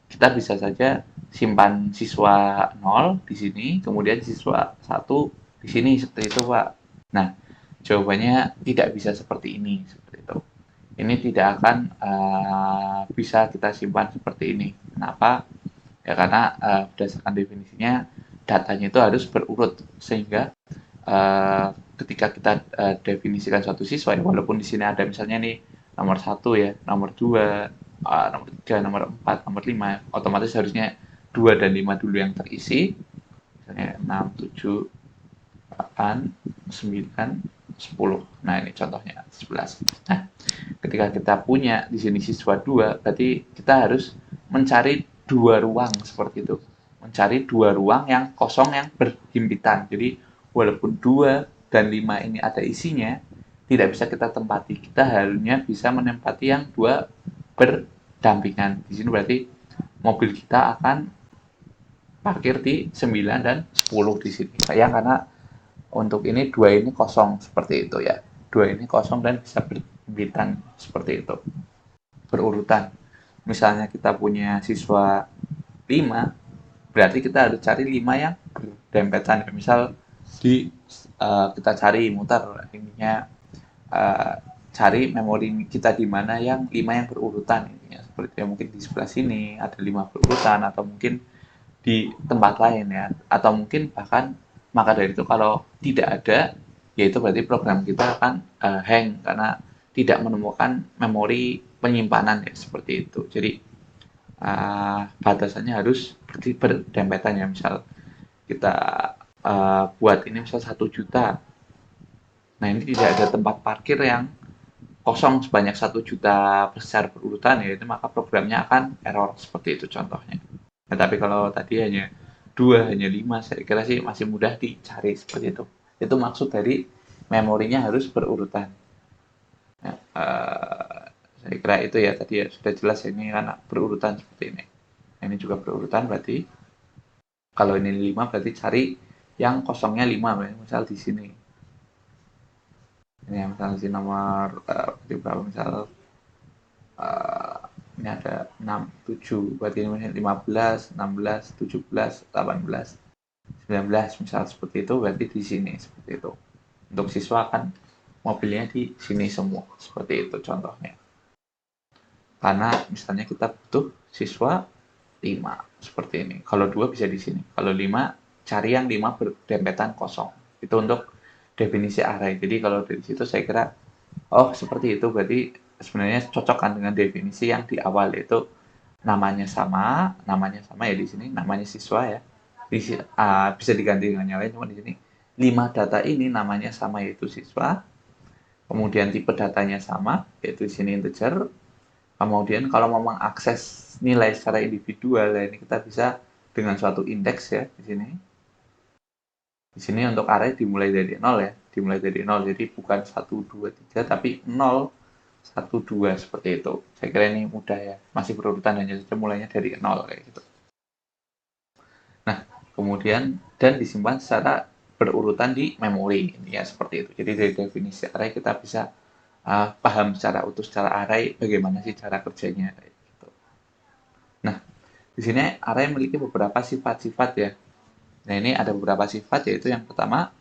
kita bisa saja simpan siswa 0 di sini, kemudian siswa 1 di sini seperti itu Pak. Nah jawabannya tidak bisa seperti ini seperti itu. Ini tidak akan bisa kita simpan seperti ini. Kenapa? Ya karena berdasarkan definisinya datanya itu harus berurut sehingga ketika kita definisikan suatu siswa ya, walaupun di sini ada misalnya nih nomor 1 ya, nomor 2, nomor 3, nomor 4, nomor 5, otomatis harusnya 2 dan 5 dulu yang terisi. Misalnya 6, 7, 8, 9, 10. Nah, ini contohnya 11. Nah, ketika kita punya di sini siswa 2, berarti kita harus mencari 2 ruang seperti itu. Mencari 2 ruang yang kosong yang berhimpitan. Jadi, walaupun 2 dan 5 ini ada isinya, tidak bisa kita tempati. Kita hanya bisa menempati yang 2 berdampingan. Di sini berarti mobil kita akan parkir di 9 dan 10 di sini. Ya, karena untuk ini 2 ini kosong seperti itu ya. 2 ini kosong dan bisa berhimpitan seperti itu. Berurutan. Misalnya kita punya siswa 5, berarti kita harus cari 5 yang berdempetan. Misal kita cari muter ininya cari memori kita di mana yang 5 yang berurutan intinya. Seperti mungkin di sebelah sini ada 5 berurutan atau mungkin di tempat lain ya, atau mungkin bahkan maka dari itu kalau tidak ada, yaitu berarti program kita akan hang karena tidak menemukan memori penyimpanan ya seperti itu. Jadi batasannya harus berdempetan ya. Misal kita buat ini misal 1 juta. Nah ini tidak ada tempat parkir yang kosong sebanyak 1 juta secara berurutan ya, itu maka programnya akan error seperti itu contohnya. Nah, tapi kalau tadi hanya 2, hanya 5, saya kira sih masih mudah dicari seperti itu. Itu maksud dari memorinya harus berurutan. Nah, saya kira itu ya tadi ya sudah jelas ini kan berurutan seperti ini. Nah, ini juga berurutan berarti kalau ini 5 berarti cari yang kosongnya 5, misal di sini. Ini misal di nomor berapa misal ini ada 6, 7, berarti ini 15, 16, 17, 18, 19 misal seperti itu, berarti di sini seperti itu. Untuk siswa kan mobilnya di sini semua, seperti itu contohnya. Karena misalnya kita butuh siswa 5, seperti ini. Kalau 2 bisa di sini. Kalau 5, cari yang 5 berdempetan kosong. Itu untuk definisi array. Jadi kalau dari situ saya kira, oh seperti itu, berarti sebenarnya cocok kan dengan definisi yang di awal, yaitu namanya sama ya di sini, namanya siswa ya. Bisa diganti dengan yang lain, cuma di sini 5 data ini namanya sama yaitu siswa. Kemudian tipe datanya sama yaitu di sini integer. Kemudian kalau mau mengakses nilai secara individual, ya ini kita bisa dengan suatu indeks ya di sini. Di sini untuk array dimulai dari 0 ya, dimulai dari 0. Jadi bukan 1, 2, 3 tapi 0, 1, 2 seperti itu. Saya kira ini mudah ya, masih berurutan hanya saja mulainya dari 0 kayak gitu. Nah, kemudian dan disimpan secara berurutan di memori ini ya seperti itu. Jadi dari definisi array kita bisa paham secara utuh secara array bagaimana sih cara kerjanya kayak gitu. Nah, di sini array memiliki beberapa sifat-sifat ya. Nah, ini ada beberapa sifat yaitu yang pertama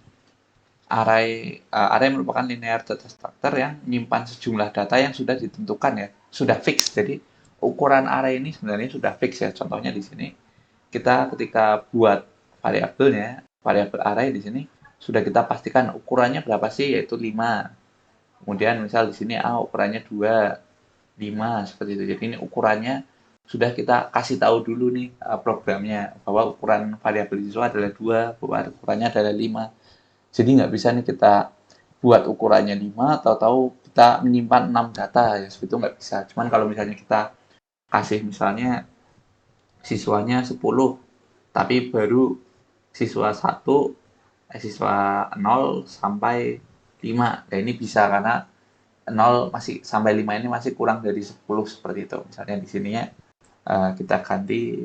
array merupakan linear data structure yang menyimpan sejumlah data yang sudah ditentukan ya, sudah fix. Jadi ukuran array ini sebenarnya sudah fix ya. Contohnya di sini kita ketika buat variabelnya variabel array di sini sudah kita pastikan ukurannya berapa sih, yaitu 5. Kemudian misal di sini ukurannya 2, 5 seperti itu. Jadi ini ukurannya sudah kita kasih tahu dulu nih programnya bahwa ukuran variabel siswa adalah 2, bahwa ukurannya adalah 5. Jadi nggak bisa nih kita buat ukurannya 5, tahu-tahu kita menyimpan 6 data, ya seperti itu nggak bisa. Cuman kalau misalnya kita kasih misalnya siswanya 10, tapi baru siswa 0 sampai 5. Nah, ini bisa karena 0 masih sampai 5 ini masih kurang dari 10 seperti itu. Misalnya di sininya kita ganti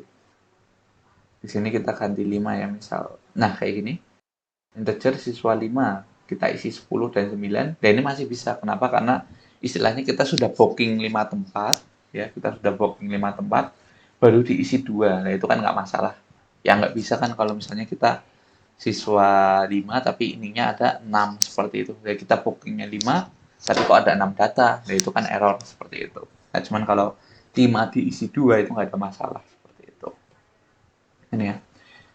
di sini kita ganti 5 ya misal. Nah, kayak gini. Integer siswa 5, kita isi 10 dan 9. Dan ini masih bisa. Kenapa? Karena istilahnya kita sudah booking 5 tempat, ya, kita sudah booking 5 tempat baru diisi 2. Nah, itu kan nggak masalah. Ya nggak bisa kan kalau misalnya kita siswa 5 tapi ininya ada 6 seperti itu. Jadi kita bookingnya 5 tapi kok ada 6 data. Nah, itu kan error seperti itu. Nah, cuman kalau 5 diisi 2 itu nggak ada masalah seperti itu. Ini ya.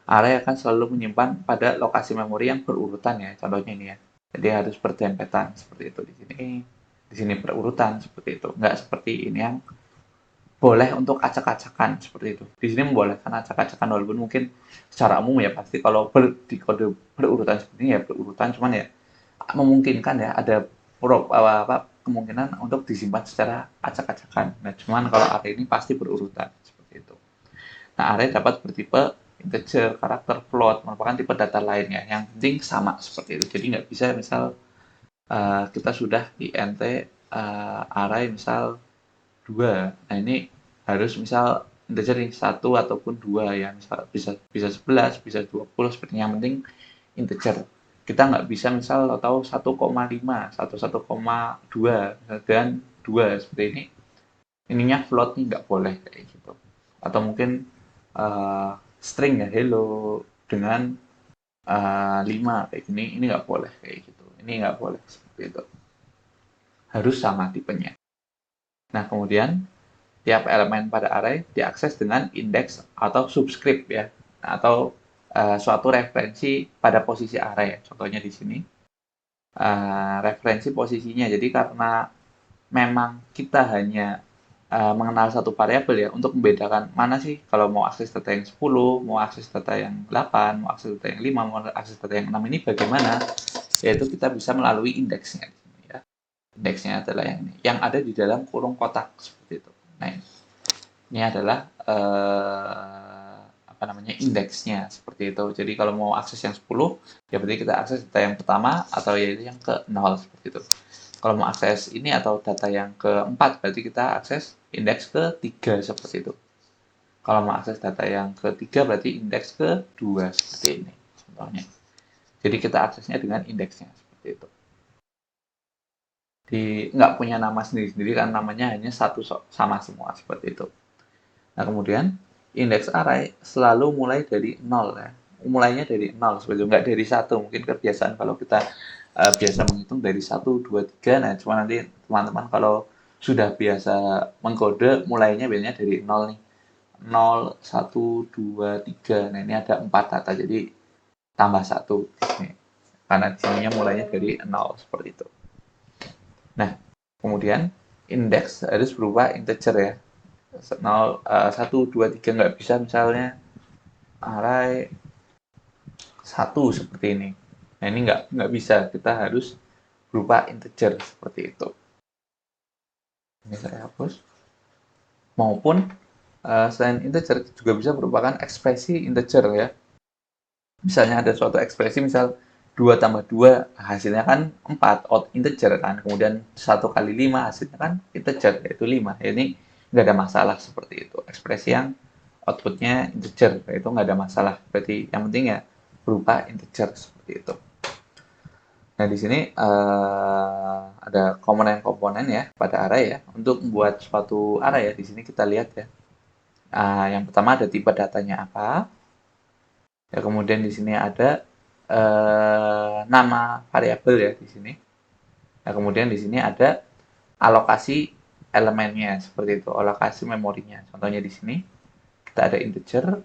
Array akan selalu menyimpan pada lokasi memori yang berurutan ya. Contohnya ini ya. Jadi harus berdempetan seperti itu di sini. Di sini berurutan seperti itu. Nggak seperti ini yang boleh untuk acak-acakan seperti itu. Di sini membolehkan acak-acakan walaupun mungkin secara umum ya pasti kalau di kode berurutan seperti ini ya berurutan, cuman ya memungkinkan ya ada kemungkinan untuk disimpan secara acak-acakan. Nah, cuman kalau array ini pasti berurutan seperti itu. Nah, array dapat bertipe integer, karakter, float, merupakan tipe data lainnya. Yang penting sama seperti itu. Jadi nggak bisa misal kita sudah di int array misal 2. Nah, ini harus misal integer yang 1 ataupun 2 ya. Misal bisa 11, bisa 20 seperti yang penting integer. Kita nggak bisa misal atau 1,5, 1,2 dan 2 seperti ini. Ininya float nih nggak boleh kayak gitu. Atau mungkin string ya hello dengan 5 kayak gini, ini nggak boleh kayak gitu. Ini nggak boleh seperti itu. Harus sama tipenya. Nah, kemudian tiap elemen pada array diakses dengan indeks atau subscript ya, atau suatu referensi pada posisi array. Contohnya di sini referensi posisinya. Jadi karena memang kita hanya mengenal satu variabel ya untuk membedakan mana sih kalau mau akses data yang 10, mau akses data yang 8, mau akses data yang 5, mau akses data yang 6 ini bagaimana? Yaitu kita bisa melalui indeksnya di sini ya. Indeksnya adalah yang ini, yang ada di dalam kurung kotak seperti itu. Nah, ini adalah apa namanya indeksnya seperti itu. Jadi kalau mau akses yang 10, ya berarti kita akses data yang pertama atau yaitu yang ke 0 seperti itu. Kalau mau akses ini atau data yang keempat, berarti kita akses indeks ke-3 seperti itu. Kalau mau akses data yang ketiga, berarti indeks ke-2 seperti ini contohnya. Jadi kita aksesnya dengan indeksnya seperti itu. Nggak punya nama sendiri-sendiri kan namanya hanya satu sama semua seperti itu. Nah, kemudian indeks array selalu mulai dari 0 ya. Mulainya dari 0 seperti itu, nggak dari 1. Mungkin kebiasaan kalau kita biasa menghitung dari 1, 2, 3. Nah, cuma nanti teman-teman kalau sudah biasa mengkode, mulainya biasanya dari 0 nih. 0, 1, 2, 3. Nah, ini ada 4 data, jadi tambah 1. Nih. Karena di sininya mulainya dari 0, seperti itu. Nah, kemudian indeks harus berupa integer ya. 0, 1, 2, 3 nggak bisa misalnya array 1 seperti ini. Nah, ini nggak bisa, kita harus berupa integer seperti itu. Ini saya hapus. Maupun selain integer juga bisa merupakan ekspresi integer ya. Misalnya ada suatu ekspresi misal 2 tambah 2 hasilnya kan 4, out integer kan. Kemudian 1 kali 5 hasilnya kan integer yaitu 5. Ini nggak ada masalah seperti itu. Ekspresi yang outputnya integer itu nggak ada masalah. Berarti yang penting ya berupa integer seperti itu. Nah, di sini ada komponen-komponen ya pada array ya. Untuk membuat suatu array ya, di sini kita lihat ya. Yang pertama ada tipe datanya apa. Ya, kemudian di sini ada nama variabel ya di sini. Nah, kemudian di sini ada alokasi elemennya seperti itu, alokasi memorinya. Contohnya di sini kita ada integer,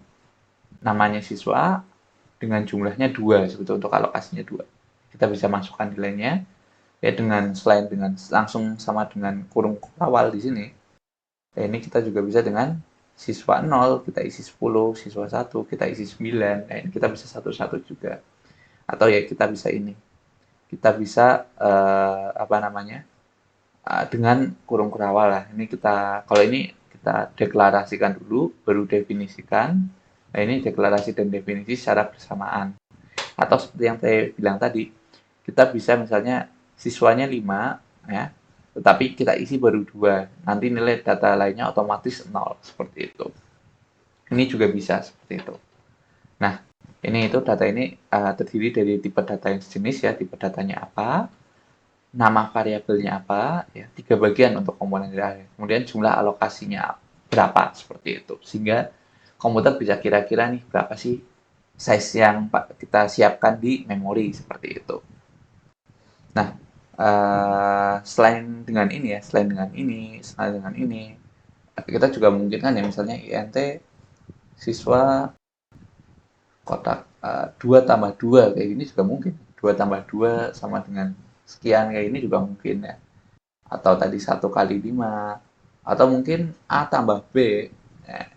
namanya siswa, dengan jumlahnya 2 sebetulnya untuk alokasinya 2. Kita bisa masukkan nilainya ya dengan selain dengan langsung sama dengan kurung awal di sini. Ya, ini kita juga bisa dengan siswa 0 kita isi 10, siswa 1 kita isi 9. Nah, ini kita bisa satu-satu juga. Atau ya kita bisa ini. Kita bisa apa namanya? Dengan kurung awal lah. Ini kita kalau ini kita deklarasikan dulu baru definisikan. Nah, ini deklarasi dan definisi secara bersamaan. Atau seperti yang saya bilang tadi, kita bisa misalnya siswanya 5 ya, tetapi kita isi baru 2. Nanti nilai data lainnya otomatis 0 seperti itu. Ini juga bisa seperti itu. Nah, ini itu data ini terdiri dari tipe data yang sejenis ya, tipe datanya apa, nama variabelnya apa, ya 3 bagian untuk komponen data. Kemudian jumlah alokasinya berapa seperti itu. Sehingga komputer bisa kira-kira nih berapa sih size yang kita siapkan di memori seperti itu. Nah, selain dengan ini, kita juga memungkinkan ya misalnya INT siswa kotak 2 tambah 2 kayak gini juga mungkin. 2 tambah 2 sama dengan sekian kayak ini juga mungkin ya. Atau tadi 1 kali 5. Atau mungkin A tambah B.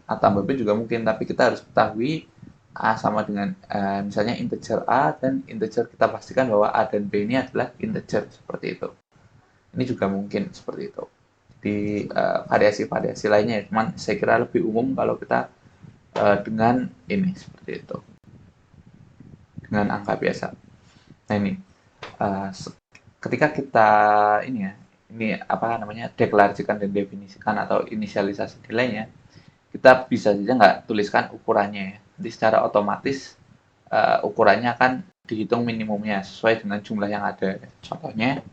A tambah B juga mungkin, tapi kita harus ketahui A sama dengan misalnya integer A dan integer kita pastikan bahwa A dan B ini adalah integer seperti itu. Ini juga mungkin seperti itu. Di variasi-variasi lainnya, cuman saya kira lebih umum kalau kita dengan ini seperti itu. Dengan angka biasa. Nah ini ketika kita ini apa namanya deklarasikan dan definisikan atau inisialisasi nilainya, kita bisa saja nggak tuliskan ukurannya ya. Jadi secara otomatis ukurannya akan dihitung minimumnya sesuai dengan jumlah yang ada. Contohnya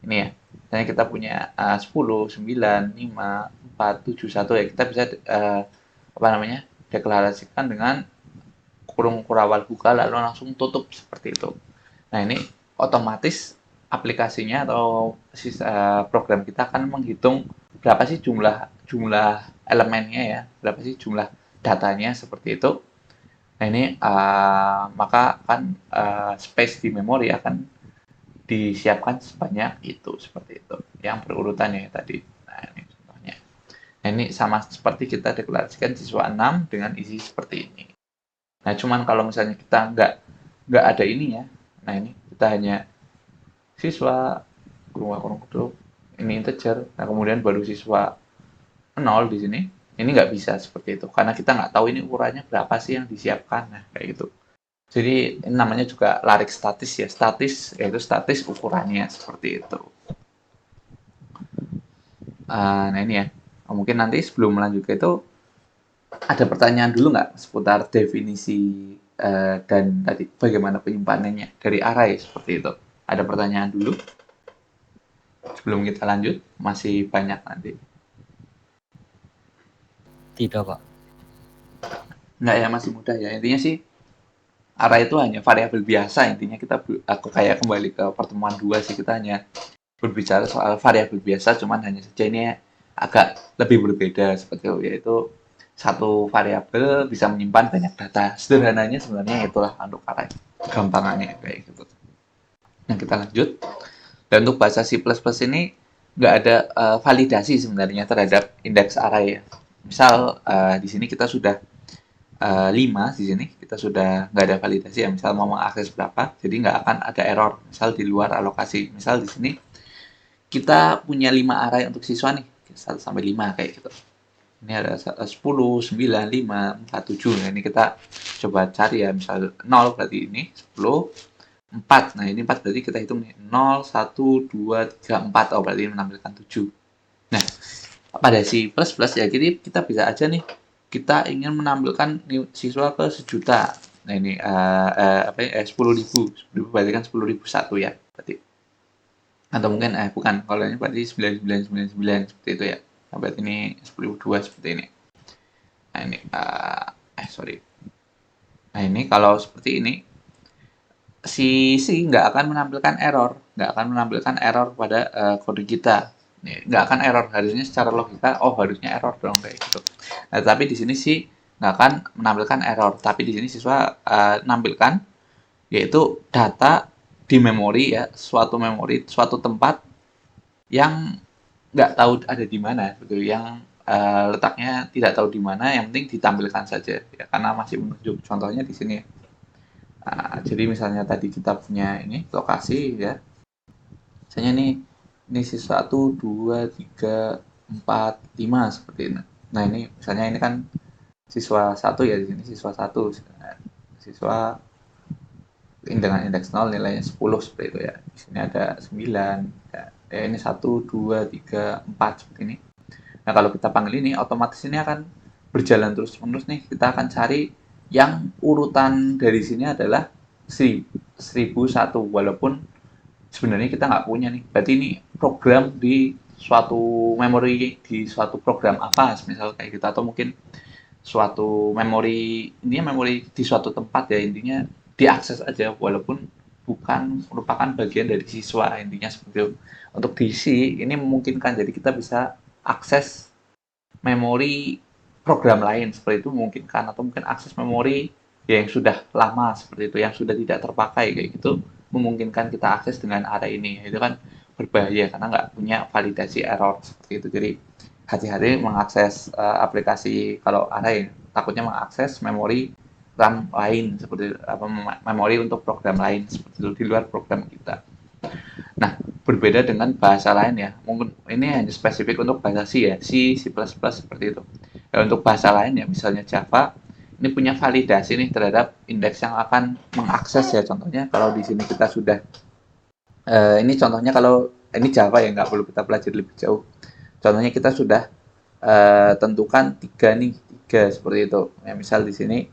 ini ya, misalnya kita punya 10, 9, 5, 4, 7, 1 ya, kita bisa apa namanya deklarasikan dengan kurung awal buka lalu langsung tutup seperti itu. Nah ini otomatis aplikasinya atau program kita akan menghitung berapa sih jumlah elemennya ya, berapa sih jumlah datanya seperti itu. Nah ini maka akan space di memori akan disiapkan sebanyak itu seperti itu. Yang berurutannya ya tadi. Nah ini contohnya. Nah ini sama seperti kita deklarasikan siswa 6 dengan isi seperti ini. Nah, cuman kalau misalnya kita nggak ada ininya, nah ini kita hanya siswa kurung kutu ini integer, nah kemudian baru siswa 0 di sini, ini nggak bisa seperti itu karena kita nggak tahu ini ukurannya berapa sih yang disiapkan, nah kayak gitu. Jadi ini namanya juga larik statis ya, statis yaitu statis ukurannya seperti itu. Nah ini ya, mungkin nanti sebelum melanjutkan itu ada pertanyaan dulu nggak seputar definisi dan tadi bagaimana penyimpanannya dari array seperti itu? Ada pertanyaan dulu sebelum kita lanjut? Masih banyak nanti. Tidak, Pak. Nggak ya, masih mudah ya. Intinya sih array itu hanya variabel biasa. Intinya aku kayak kembali ke pertemuan 2 sih, kita hanya berbicara soal variabel biasa, cuman hanya saja ini agak lebih berbeda seperti itu, yaitu satu variabel bisa menyimpan banyak data. Sederhananya sebenarnya itulah untuk array. Gampangannya kayak gitu. Nah, kita lanjut. Dan untuk bahasa C++ ini nggak ada validasi sebenarnya terhadap indeks array ya. Misal di sini kita sudah 5 di sini kita sudah nggak ada validasi ya. Misal mau mengakses berapa, jadi nggak akan ada error. Misal di luar alokasi. Misal di sini kita punya 5 array untuk siswa nih, 1 sampai 5 kayak gitu. Ini ada 10, 9, 5, 4, 7. Nah, ini kita coba cari ya. Misal 0 berarti ini 10, 4. Nah, ini 4 berarti kita hitung nih. 0, 1, 2, 3, 4. Oh, berarti menampilkan 7. Nah, pada C++ ya, kita bisa aja nih. Kita ingin menampilkan siswa ke 1.000.000. Nah, ini 10.000. 10.000 berarti kan 10.001 ya. Berarti. Atau mungkin, bukan. Kalau ini berarti 9999 seperti itu ya. Nah, berarti ini 10.002 seperti ini. Nah, ini, sorry. Nah, ini kalau seperti ini, si nggak akan menampilkan error pada kode kita. Nggak akan error, harusnya secara logika, harusnya error dong kayak gitu. Nah, tapi di sini sih nggak akan menampilkan error. Tapi di sini siswa menampilkan yaitu data di memori ya, suatu tempat yang nggak tahu ada di mana, gitu, yang letaknya tidak tahu di mana, yang penting ditampilkan saja, ya, karena masih menunjuk. Contohnya di sini. Jadi misalnya tadi kita punya ini lokasi ya, misalnya ini siswa 1, 2, 3, 4, 5 seperti ini. Nah ini misalnya ini kan siswa 1 ya, di sini siswa 1, siswa dengan indeks 0 nilainya 10 seperti itu ya. Di sini ada 9, ya, ini 1, 2, 3, 4 seperti ini. Nah kalau kita panggil ini, otomatis ini akan berjalan terus-menerus nih. Kita akan cari yang urutan dari sini adalah 1001, walaupun sebenarnya kita nggak punya nih. Berarti ini program di suatu memori, di suatu program apa, misal kayak gitu, atau mungkin suatu memori, ini memori di suatu tempat ya, intinya diakses aja walaupun bukan merupakan bagian dari siswa, intinya seperti itu. Untuk diisi ini memungkinkan, jadi kita bisa akses memori program lain seperti itu memungkinkan, atau mungkin akses memori yang sudah lama seperti itu, yang sudah tidak terpakai kayak gitu, memungkinkan kita akses dengan array ini. Itu kan berbahaya karena nggak punya validasi error seperti itu. Jadi hati-hati mengakses aplikasi kalau array, takutnya mengakses memori RAM lain seperti apa, memori untuk program lain seperti itu di luar program kita. Nah, berbeda dengan bahasa lain ya. Mungkin ini hanya spesifik untuk bahasa C ya, C, C++ seperti itu. Ya, untuk bahasa lain ya, misalnya Java, ini punya validasi nih terhadap indeks yang akan mengakses ya. Contohnya kalau di sini kita sudah, ini contohnya kalau ini Java ya, nggak perlu kita pelajari lebih jauh. Contohnya kita sudah tentukan 3 nih, 3 seperti itu. Ya, misal di sini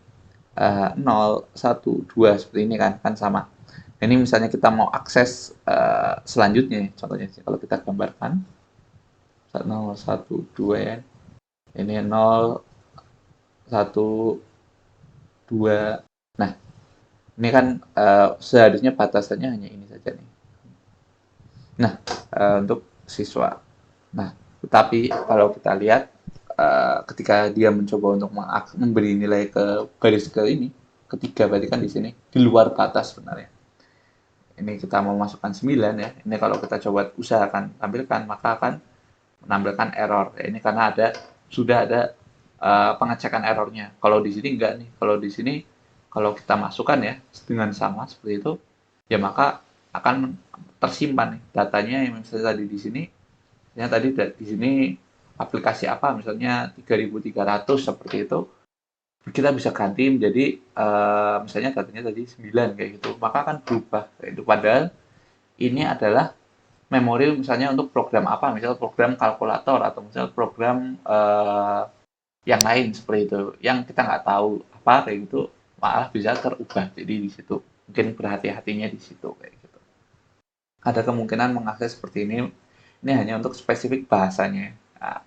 0, 1, 2 seperti ini kan sama. Ini misalnya kita mau akses selanjutnya, contohnya kalau kita gambarkan 0, 1, 2 ya. Ini 0, 1, 2. Nah, ini kan seharusnya batasannya hanya ini saja nih. Nah, untuk siswa. Nah, tetapi kalau kita lihat ketika dia mencoba untuk memberi nilai ke baris ke ini, ketiga berarti kan di sini di luar batas sebenarnya. Ini kita mau masukkan 9 ya. Ini kalau kita coba usahakan tampilkan, maka akan menampilkan error. Ya, ini karena sudah ada pengecekan errornya. Kalau di sini enggak nih. Kalau di sini kalau kita masukkan ya dengan sama seperti itu, ya maka akan tersimpan nih datanya yang misalnya tadi di sini. Ya tadi di sini aplikasi apa misalnya 3300 seperti itu, kita bisa ganti menjadi misalnya datanya tadi 9 kayak gitu, maka akan berubah kayak itu. Padahal ini adalah memori misalnya untuk program apa, misal program kalkulator atau misal program yang lain seperti itu, yang kita nggak tahu apa kayak gitu, malah bisa terubah. Jadi di situ mungkin berhati-hatinya di situ kayak gitu. Ada kemungkinan mengakses seperti ini hanya untuk spesifik bahasanya. Nah,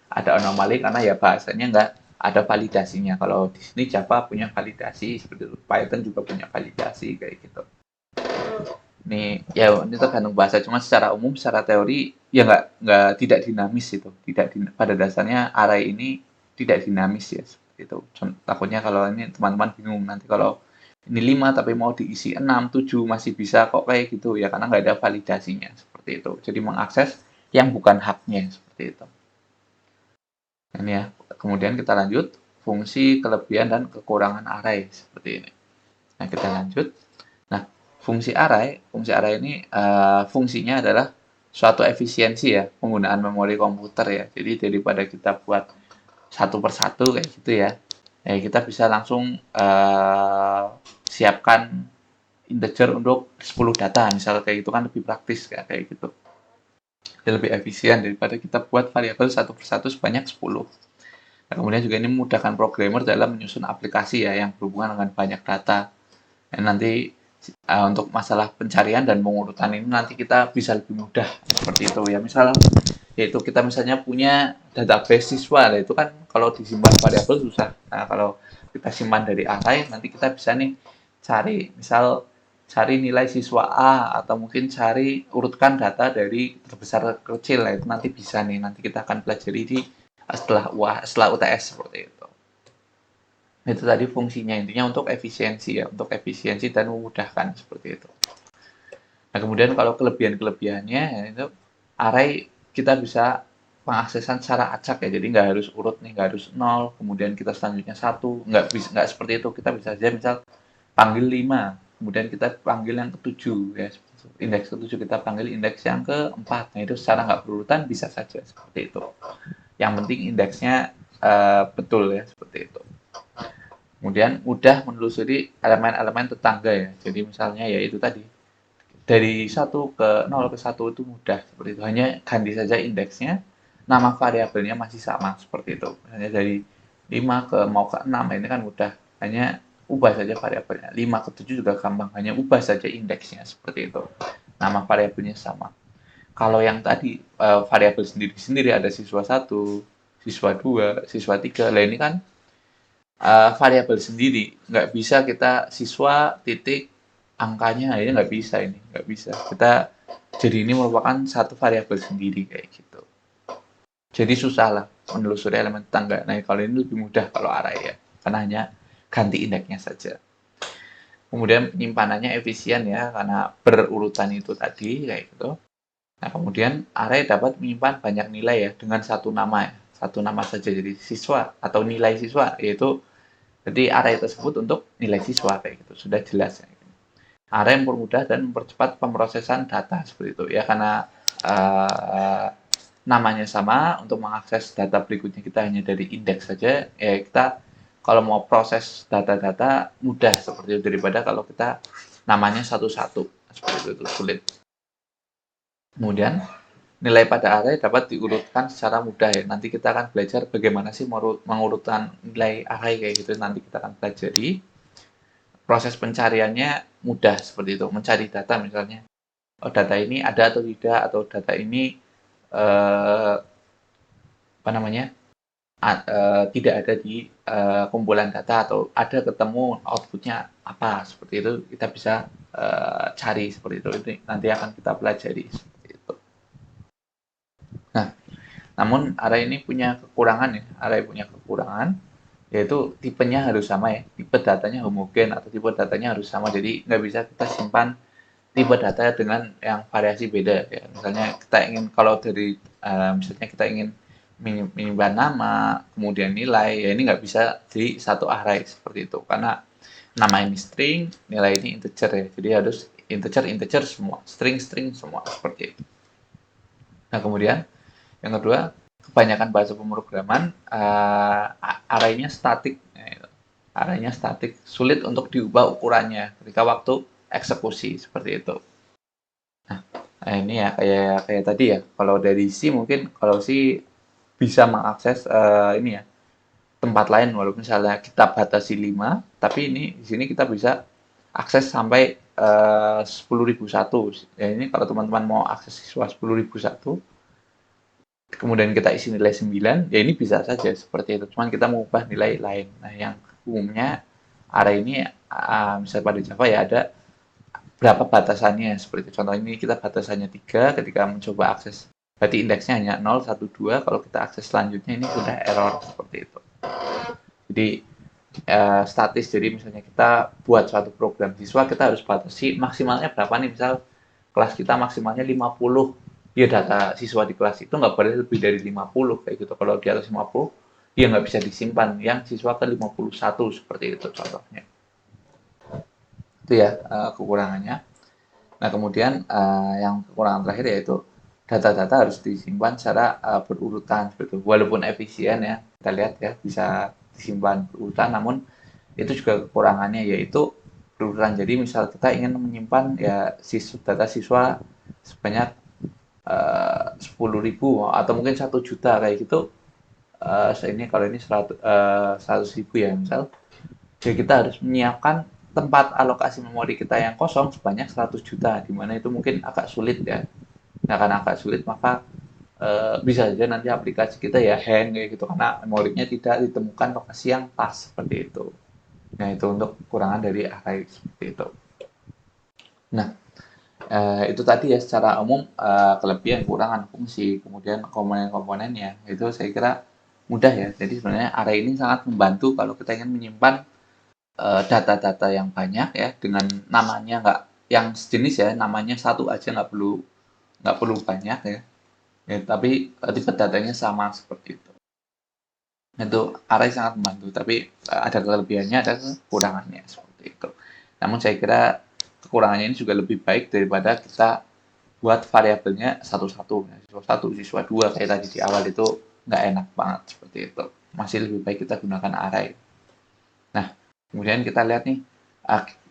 ada anomali karena ya bahasanya nggak ada validasinya. Kalau di sini Java punya validasi seperti itu, Python juga punya validasi kayak gitu. Ini tergantung bahasa, cuma secara umum, secara teori ya nggak tidak dinamis itu, pada dasarnya array ini tidak dinamis ya seperti itu. Takutnya kalau ini teman-teman bingung nanti kalau ini 5 tapi mau diisi 6, 7 masih bisa kok kayak gitu ya, karena nggak ada validasinya seperti itu. Jadi mengakses yang bukan haknya seperti itu. Ini ya. Kemudian kita lanjut fungsi kelebihan dan kekurangan array seperti ini. Nah, kita lanjut. Nah, fungsi array ini fungsinya adalah suatu efisiensi ya penggunaan memori komputer ya. Jadi daripada kita buat satu persatu kayak gitu ya, kita bisa langsung siapkan integer untuk 10 data misalnya kayak gitu, kan lebih praktis kayak gitu. Dan lebih efisien daripada kita buat variabel satu persatu sebanyak 10. Nah, kemudian juga ini memudahkan programmer dalam menyusun aplikasi ya yang berhubungan dengan banyak data. Dan nanti untuk masalah pencarian dan pengurutan ini nanti kita bisa lebih mudah seperti itu ya. Misal yaitu kita misalnya punya database siswa, itu kan kalau disimpan variabel susah. Nah, kalau kita simpan dari array, nanti kita bisa nih cari nilai siswa A, atau mungkin urutkan data dari terbesar ke kecil lah, itu nanti bisa nih, nanti kita akan pelajari setelah UTS seperti itu. Itu tadi fungsinya, intinya untuk efisiensi ya, untuk efisiensi dan memudahkan seperti itu. Nah, kemudian kalau kelebihan-kelebihannya ya itu array kita bisa pengaksesan secara acak ya, jadi nggak harus urut nih, nggak harus 0, kemudian kita selanjutnya 1, nggak seperti itu. Kita bisa aja misal panggil 5, kemudian kita panggil yang ketujuh ya, indeks ketujuh kita panggil indeks yang keempat. Nah, itu secara nggak berurutan bisa saja seperti itu. Yang penting indeksnya betul ya, seperti itu. Kemudian mudah menelusuri elemen-elemen tetangga ya. Jadi misalnya ya itu tadi, dari 1 ke 0 ke 1 itu mudah seperti itu. Hanya ganti saja indeksnya, nama variabelnya masih sama seperti itu. Misalnya dari 5 ke mau ke 6 ini kan mudah. Hanya ubah saja variabelnya. 5 ke 7 juga gampang, hanya ubah saja indeksnya seperti itu. Nama variabelnya sama. Kalau yang tadi variabel sendiri-sendiri ada siswa 1, siswa 2, siswa 3. Lah ini kan variabel sendiri, nggak bisa kita siswa titik angkanya, ini nggak bisa, ini nggak bisa. Kita jadi ini merupakan satu variabel sendiri kayak gitu. Jadi susah lah menelusuri elemen tetangga. Nah, kalau ini lebih mudah kalau array ya, karena hanya ganti indeksnya saja. Kemudian penyimpanannya efisien ya, karena berurutan itu tadi kayak gitu. Nah, kemudian array dapat menyimpan banyak nilai ya dengan satu nama ya, satu nama saja, jadi siswa atau nilai siswa, yaitu jadi array tersebut untuk nilai siswa kayak gitu, sudah jelas ya. Array mempermudah dan mempercepat pemrosesan data seperti itu ya, karena namanya sama. Untuk mengakses data berikutnya kita hanya dari indeks saja ya, kita kalau mau proses data-data mudah seperti itu, daripada kalau kita namanya satu-satu seperti itu sulit. Kemudian nilai pada array dapat diurutkan secara mudah ya. Nanti kita akan belajar bagaimana sih mengurutkan nilai array kayak gitu. Nanti kita akan pelajari. Proses pencariannya mudah seperti itu. Mencari data misalnya, oh, data ini ada atau tidak, atau data ini apa namanya tidak ada di kumpulan data, atau ada ketemu outputnya apa seperti itu, kita bisa cari seperti itu. Itu nanti akan kita pelajari seperti itu. Nah, namun array ini punya kekurangan ya. Array punya kekurangan, yaitu tipenya harus sama ya. Tipe datanya homogen atau tipe datanya harus sama. Jadi nggak bisa kita simpan tipe data dengan yang variasi beda ya. Misalnya kita ingin, kalau dari misalnya kita ingin menyimpan nama, kemudian nilai, ya ini nggak bisa di satu array seperti itu. Karena nama ini string, nilai ini integer ya. Jadi harus integer semua, string semua seperti itu. Nah, kemudian yang kedua, kebanyakan bahasa pemrograman array-nya statik. Array-nya statik, sulit untuk diubah ukurannya ketika waktu eksekusi seperti itu. Nah, ini ya kayak tadi ya. Kalau dari C mungkin, kalau C bisa mengakses ini ya, tempat lain, walaupun misalnya kita batasi 5, tapi ini di sini kita bisa akses sampai 10.001. Ya, ini kalau teman-teman mau akses siswa 10.001, kemudian kita isi nilai 9, ya ini bisa saja seperti itu. Cuman kita mengubah nilai lain. Nah, yang umumnya array ini misalnya pada Java ya ada berapa batasannya seperti itu. Contoh ini kita batasannya 3, ketika mencoba akses berarti indeksnya hanya 0, 1, 2. Kalau kita akses selanjutnya ini sudah error seperti itu. Jadi statis, jadi misalnya kita buat suatu program siswa, kita harus batasi maksimalnya berapa nih. Misal kelas kita maksimalnya 50, ya data siswa di kelas itu nggak boleh lebih dari 50 kayak gitu. Kalau di atas 50 ya nggak bisa disimpan yang siswa ke 51 seperti itu contohnya. Itu ya kekurangannya. Nah, kemudian yang kekurangan terakhir yaitu data-data harus disimpan secara berurutan seperti itu. Walaupun efisien ya, kita lihat ya bisa disimpan berurutan, namun itu juga kekurangannya, yaitu berurutan. Jadi misal kita ingin menyimpan ya data siswa sebanyak 10.000 atau mungkin 1 juta kayak gitu, ini kalau ini 100.000 ya misal, jadi kita harus menyiapkan tempat alokasi memori kita yang kosong sebanyak 100 juta, di mana itu mungkin agak sulit ya. Nah, karena agak sulit, maka bisa saja nanti aplikasi kita ya hang kayak gitu, karena memorinya tidak ditemukan lokasi yang pas seperti itu. Nah, itu untuk kekurangan dari array seperti itu. Nah, itu tadi ya secara umum kelebihan, kekurangan fungsi, kemudian komponen-komponennya. Itu saya kira mudah ya. Jadi sebenarnya array ini sangat membantu kalau kita ingin menyimpan data-data yang banyak ya dengan namanya nggak yang sejenis ya, namanya satu aja nggak perlu banyak ya. Ya, tapi tipe datanya sama seperti itu. Itu array sangat membantu, tapi ada kelebihannya, ada kekurangannya seperti itu. Namun saya kira kekurangannya ini juga lebih baik daripada kita buat variabelnya satu-satu, siswa satu, siswa dua kayak tadi di awal itu nggak enak banget seperti itu. Masih lebih baik kita gunakan array. Nah, kemudian kita lihat nih,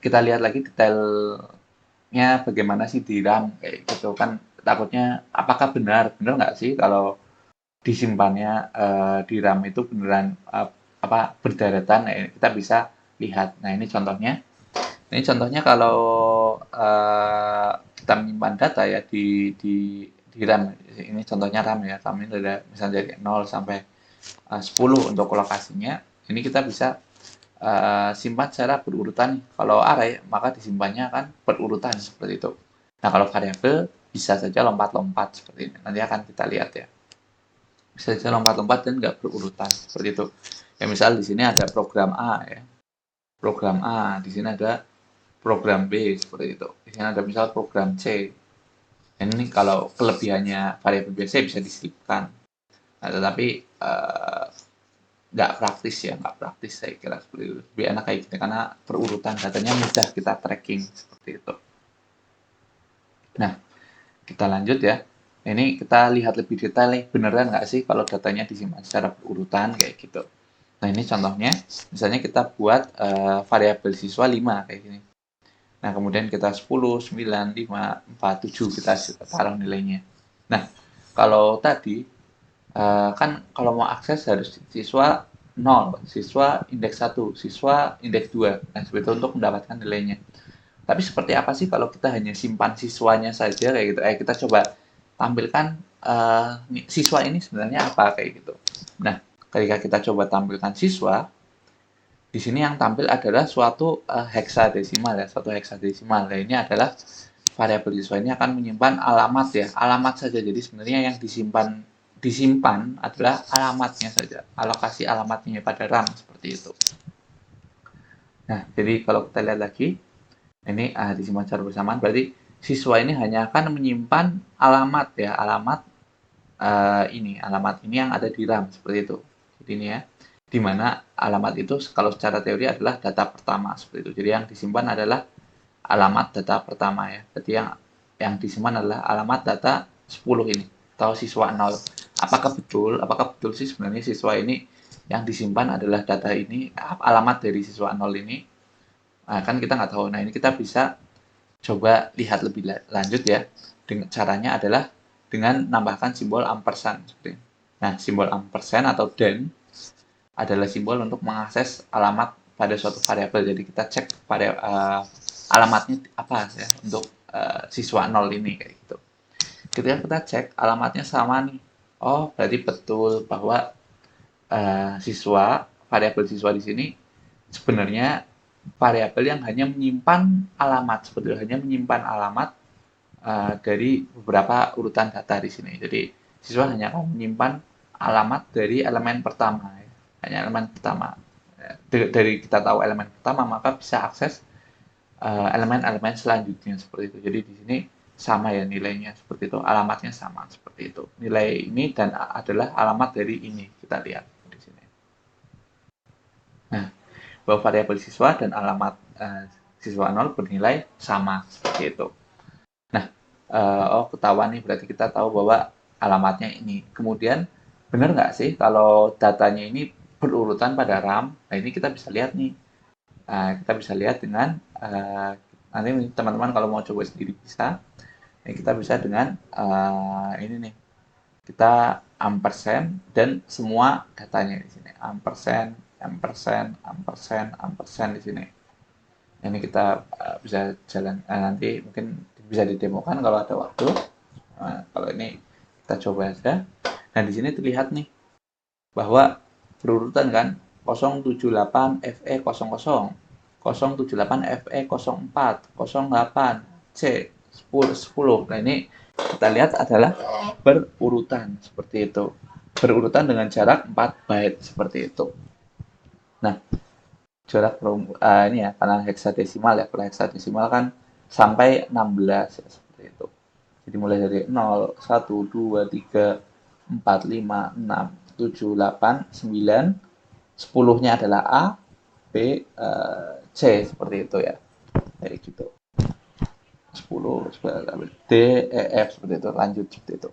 kita lihat lagi detailnya bagaimana sih di RAM kayak gitu kan takutnya apakah benar nggak sih kalau disimpannya di RAM itu beneran berdaratan. Nah, kita bisa lihat. Nah, ini contohnya. Ini contohnya kalau kita menyimpan data ya di RAM. Ini contohnya RAM ya. RAM ini ada misalnya dari 0 sampai 10 untuk lokasinya. Ini kita bisa simpan secara berurutan. Kalau array maka disimpannya kan berurutan seperti itu. Nah, kalau variabel bisa saja lompat-lompat seperti ini. Nanti akan kita lihat ya. Bisa saja lompat-lompat dan nggak berurutan seperti itu. Ya misal di sini ada program A ya. Program A, di sini ada program B seperti itu. Di sini ada misal program C. Dan ini kalau kelebihannya variabel biasa bisa diselipkan. Nah, tetapi nggak praktis ya, nggak praktis saya kira seperti itu. Lebih enak kayak gini karena perurutan datanya mudah kita tracking seperti itu. Nah, kita lanjut ya. Ini kita lihat lebih detail nih, beneran nggak sih kalau datanya disimpan secara berurutan kayak gitu. Nah, ini contohnya, misalnya kita buat variabel siswa 5 kayak gini. Nah, kemudian kita 10, 9, 5, 4, 7 kita taruh nilainya. Nah, kalau tadi kan kalau mau akses harus siswa 0, siswa indeks 1, siswa indeks 2. Nah, seperti itu untuk mendapatkan nilainya. Tapi seperti apa sih kalau kita hanya simpan siswanya saja kayak gitu? Kita coba tampilkan siswa ini sebenarnya apa kayak gitu. Nah, ketika kita coba tampilkan siswa, di sini yang tampil adalah suatu heksadesimal ya, suatu heksadesimal. Nah, ini adalah variabel siswa ini akan menyimpan alamat ya, alamat saja. Jadi sebenarnya yang disimpan adalah alamatnya saja, alokasi alamatnya pada RAM seperti itu. Nah, jadi kalau kita lihat lagi, ini disimpan secara bersamaan berarti siswa ini hanya akan menyimpan alamat ya, alamat ini yang ada di RAM seperti itu. Jadi ini ya, di mana alamat itu kalau secara teori adalah data pertama seperti itu. Jadi yang disimpan adalah alamat data pertama ya. Jadi yang disimpan adalah alamat data 10 ini atau siswa 0. Apakah betul sih sebenarnya siswa ini yang disimpan adalah data ini, alamat dari siswa 0 ini? Nah, kan kita nggak tahu. Nah, ini kita bisa coba lihat lebih lanjut ya. Dengan caranya adalah dengan menambahkan simbol ampersand. Nah, simbol ampersand atau dan adalah simbol untuk mengakses alamat pada suatu variabel. Jadi kita cek pada alamatnya apa ya untuk siswa 0 ini kayak gitu. Ketika kita cek alamatnya sama nih. Oh, berarti betul bahwa variabel siswa di sini sebenarnya variabel yang hanya menyimpan alamat, sebetulnya hanya menyimpan alamat dari beberapa urutan data di sini. Jadi siswa hanya akan menyimpan alamat dari elemen pertama, ya. Hanya elemen pertama. Dari kita tahu elemen pertama, maka bisa akses elemen-elemen selanjutnya seperti itu. Jadi di sini sama ya nilainya seperti itu, alamatnya sama seperti itu. Nilai ini dan adalah alamat dari ini kita lihat di sini. Nah, bahwa variabel siswa dan alamat siswa 0 bernilai sama seperti itu. Nah, ketahuan nih berarti kita tahu bahwa alamatnya ini. Kemudian benar nggak sih kalau datanya ini berurutan pada RAM? Nah, ini kita bisa lihat nih. Kita bisa lihat dengan nanti teman-teman kalau mau coba sendiri bisa. Nah, kita bisa dengan ini nih. Kita ampersand dan semua datanya di sini. Ampersand, ampersand, ampersand, ampersand di sini. Ini kita bisa jalan nanti mungkin bisa didemokan kalau ada waktu. Nah, kalau ini kita coba aja. Nah, di sini terlihat nih bahwa berurutan kan 078 FE00, 078 FE04, 08 C 10. Nah, ini kita lihat adalah berurutan seperti itu. berurutan dengan jarak 4 byte seperti itu. Nah, jarak ini ya karena heksadesimal ya, kalau heksadesimal kan sampai 16 ya, seperti itu. Jadi mulai dari 0, 1, 2, 3, 4, 5, 6, 7, 8, 9, 10-nya adalah A, B, C seperti itu ya. Kayak gitu. 10, D, E, F seperti itu, lanjut seperti itu.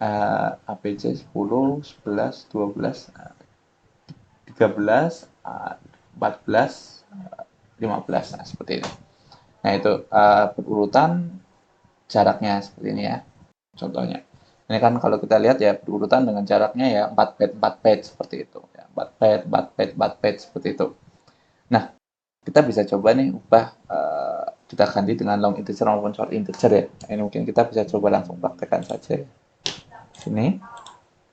A, B, C 10, 11, 12, 13, 14, 15, nah seperti ini. Nah itu berurutan jaraknya seperti ini ya, contohnya. Ini kan kalau kita lihat ya berurutan dengan jaraknya ya 4 byte 4 byte seperti itu. Ya, 4 byte 4 byte 4 byte seperti itu. Nah, kita bisa coba nih ubah kita ganti dengan long integer maupun short integer ya. Ini mungkin kita bisa coba langsung praktekkan saja. Sini,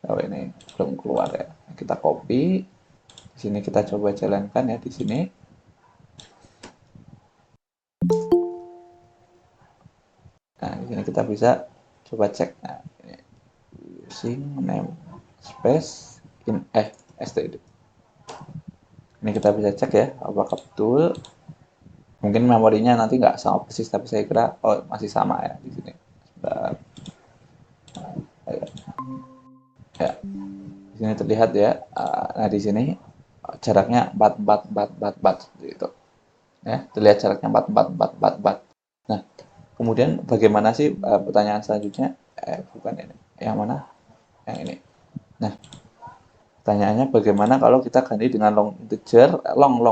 oh ini belum keluar ya. Kita copy. Di sini kita coba jalankan ya di sini. Nah, di sini kita bisa coba cek. Nah, ini using name space in std. Ini kita bisa cek ya apakah betul. Mungkin memorinya nanti nggak sama persis, tapi saya kira masih sama ya di sini. Ya, di sini terlihat ya. Nah di sini jaraknya 4 seperti itu. Ya, terlihat jaraknya 4. Nah, kemudian bagaimana sih pertanyaan selanjutnya? Bukan ini. Yang mana? Yang ini. Nah, pertanyaannya bagaimana kalau kita ganti dengan long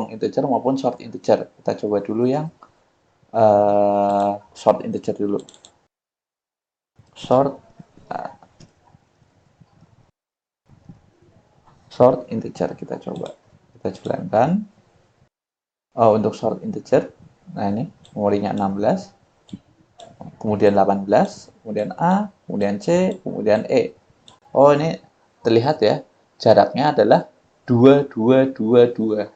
integer maupun short integer. Kita coba dulu yang short integer dulu. Short integer kita coba. Kita jalankan. Untuk short integer, nah ini memorinya 16, kemudian 18, kemudian A, kemudian C, kemudian E. Oh ini terlihat ya, jaraknya adalah 2, 2, 2, 2.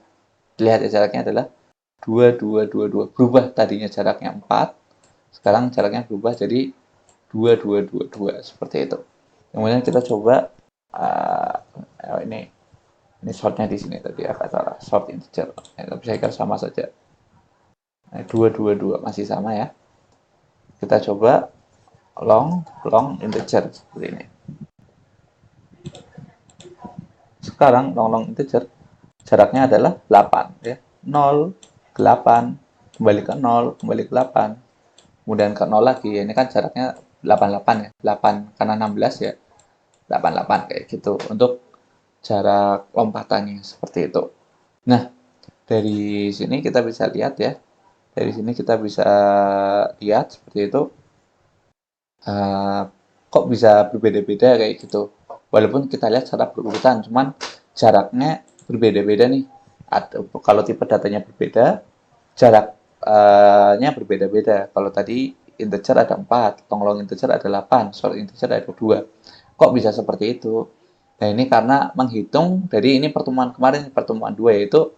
Terlihat ya jaraknya adalah 2, 2, 2, 2. Berubah tadinya jaraknya 4, sekarang jaraknya berubah jadi 2, 2, 2, 2. Seperti itu. Kemudian kita coba, ini shortnya di sini tadi agak salah, short integer. Tapi saya kira sama saja. 2, 2, 2 masih sama ya. Kita coba long integer seperti ini. Sekarang long integer jaraknya adalah 8 ya. 0, 8, kembali ke 0, kembali ke 8. Kemudian ke 0 lagi. Ini kan jaraknya 88 ya. 8 karena 16 ya. 88 kayak gitu untuk jarak lompatannya seperti itu. Nah, dari sini kita bisa lihat ya. Dari sini kita bisa lihat seperti itu. Kok bisa berbeda-beda kayak gitu. Walaupun kita lihat secara berurutan, cuman jaraknya berbeda-beda nih. Kalau tipe datanya berbeda, jaraknya berbeda-beda. Kalau tadi integer ada 4, long integer ada 8, short integer ada 2. Kok bisa seperti itu? Nah ini karena menghitung dari ini pertemuan kemarin, pertemuan 2 yaitu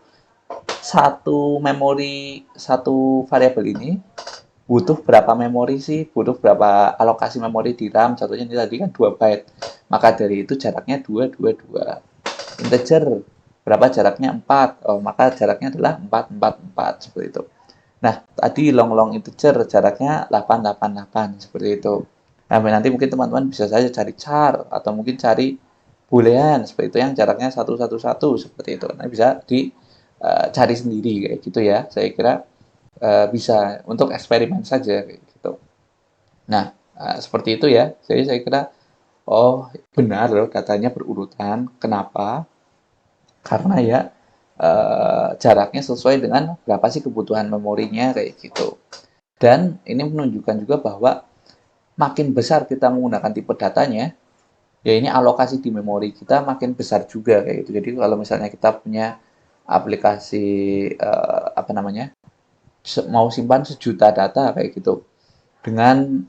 satu memori, satu variabel ini butuh berapa memori sih, butuh berapa alokasi memori di RAM, contohnya ini tadi kan 2 byte, maka dari itu jaraknya 2, 2, 2. Integer, berapa jaraknya 4, maka jaraknya adalah 4, 4, 4, seperti itu. Nah, tadi long integer jaraknya 8, 8, 8, seperti itu. Nah, nanti mungkin teman-teman bisa saja cari char, atau mungkin cari boolean, seperti itu yang jaraknya 1, 1, 1, seperti itu. Nah, bisa dicari sendiri, kayak gitu ya. Saya kira bisa untuk eksperimen saja kayak gitu. Nah, seperti itu ya. Jadi saya kira benar loh datanya berurutan. Kenapa? Karena ya jaraknya sesuai dengan berapa sih kebutuhan memorinya kayak gitu. Dan ini menunjukkan juga bahwa makin besar kita menggunakan tipe datanya, ya ini alokasi di memori kita makin besar juga kayak gitu. Jadi kalau misalnya kita punya aplikasi apa namanya, mau simpan 1.000.000 data kayak gitu dengan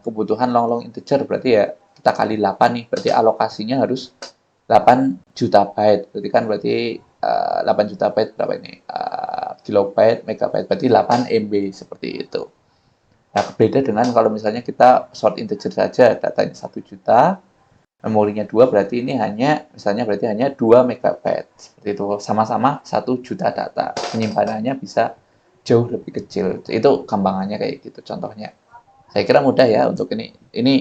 kebutuhan long integer, berarti ya kita kali 8 nih, berarti alokasinya harus 8 juta byte, berarti 8 juta byte berapa ini, kilobyte, megabyte, berarti 8 MB seperti itu. Nah, beda dengan kalau misalnya kita short integer saja, datanya 1 juta, memorinya 2 berarti ini hanya 2 megabyte seperti itu, sama-sama 1 juta data, penyimpanannya bisa jauh lebih kecil. Itu gampangannya kayak gitu contohnya. Saya kira mudah ya untuk ini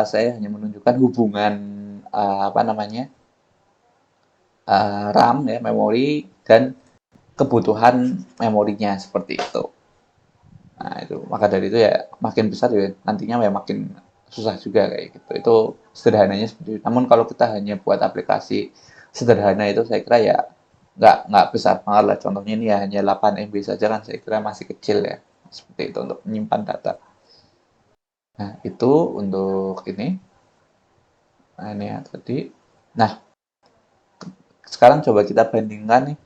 saya hanya menunjukkan hubungan apa namanya RAM ya, memori dan kebutuhan memorinya seperti itu. Nah, itu maka dari itu ya makin besar ya nantinya ya makin susah juga kayak gitu. Itu sederhananya seperti itu. Namun kalau kita hanya buat aplikasi sederhana itu saya kira ya nggak besar banget lah. Contohnya ini ya hanya 8 MB saja kan saya kira masih kecil ya. Seperti itu untuk menyimpan data. Nah, itu untuk ini. Nah, ini ya tadi. Nah, sekarang coba kita bandingkan nih.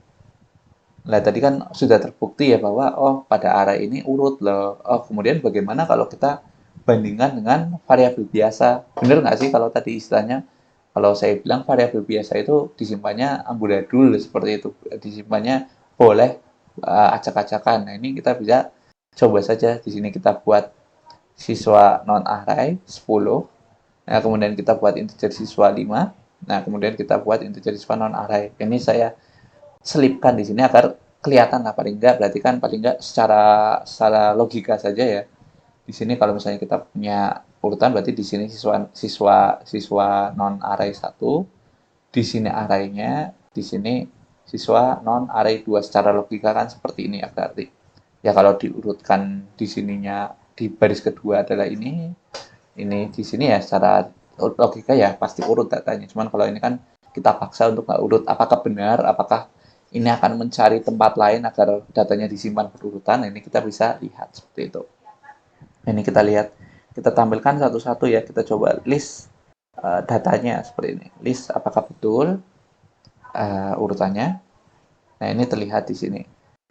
Nah, tadi kan sudah terbukti ya bahwa oh pada arah ini urut loh. Oh, kemudian bagaimana kalau kita bandingkan dengan variabel biasa? Bener nggak sih kalau tadi istilahnya kalau saya bilang variabel biasa itu disimpannya amburadul seperti itu. Disimpannya boleh acak-acakan. Nah, ini kita bisa coba saja di sini kita buat siswa non array 10. Nah, kemudian kita buat integer siswa 5. Nah, kemudian kita buat integer siswa non array. Ini saya selipkan di sini agar kelihatan lah paling enggak, berarti kan paling enggak secara logika saja ya. Di sini kalau misalnya kita punya urutan berarti di sini siswa non array 1, di sini arraynya, di sini siswa non array 2 secara logika kan seperti ini ya berarti. Ya kalau diurutkan di sininya di baris kedua adalah ini di sini ya secara logika ya pasti urut datanya. Cuman kalau ini kan kita paksa untuk nggak urut. Apakah benar? Apakah ini akan mencari tempat lain agar datanya disimpan berurutan? Ini kita bisa lihat seperti itu. Ini kita lihat, kita tampilkan satu-satu ya. Kita coba list datanya seperti ini. List apakah betul urutannya. Nah ini terlihat di sini.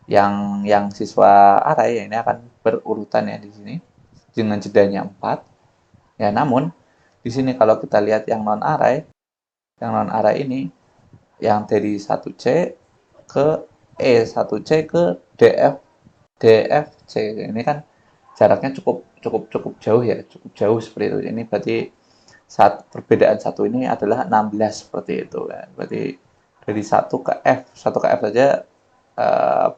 Yang siswa array ya, ini akan berurutan ya di sini dengan jedanya 4. Ya namun di sini kalau kita lihat yang non array ini yang dari 1C ke 1C ke DFC ini kan jaraknya cukup jauh ya, cukup jauh seperti itu. Ini berarti perbedaan satu ini adalah 16 seperti itu kan. Berarti dari 1 ke F saja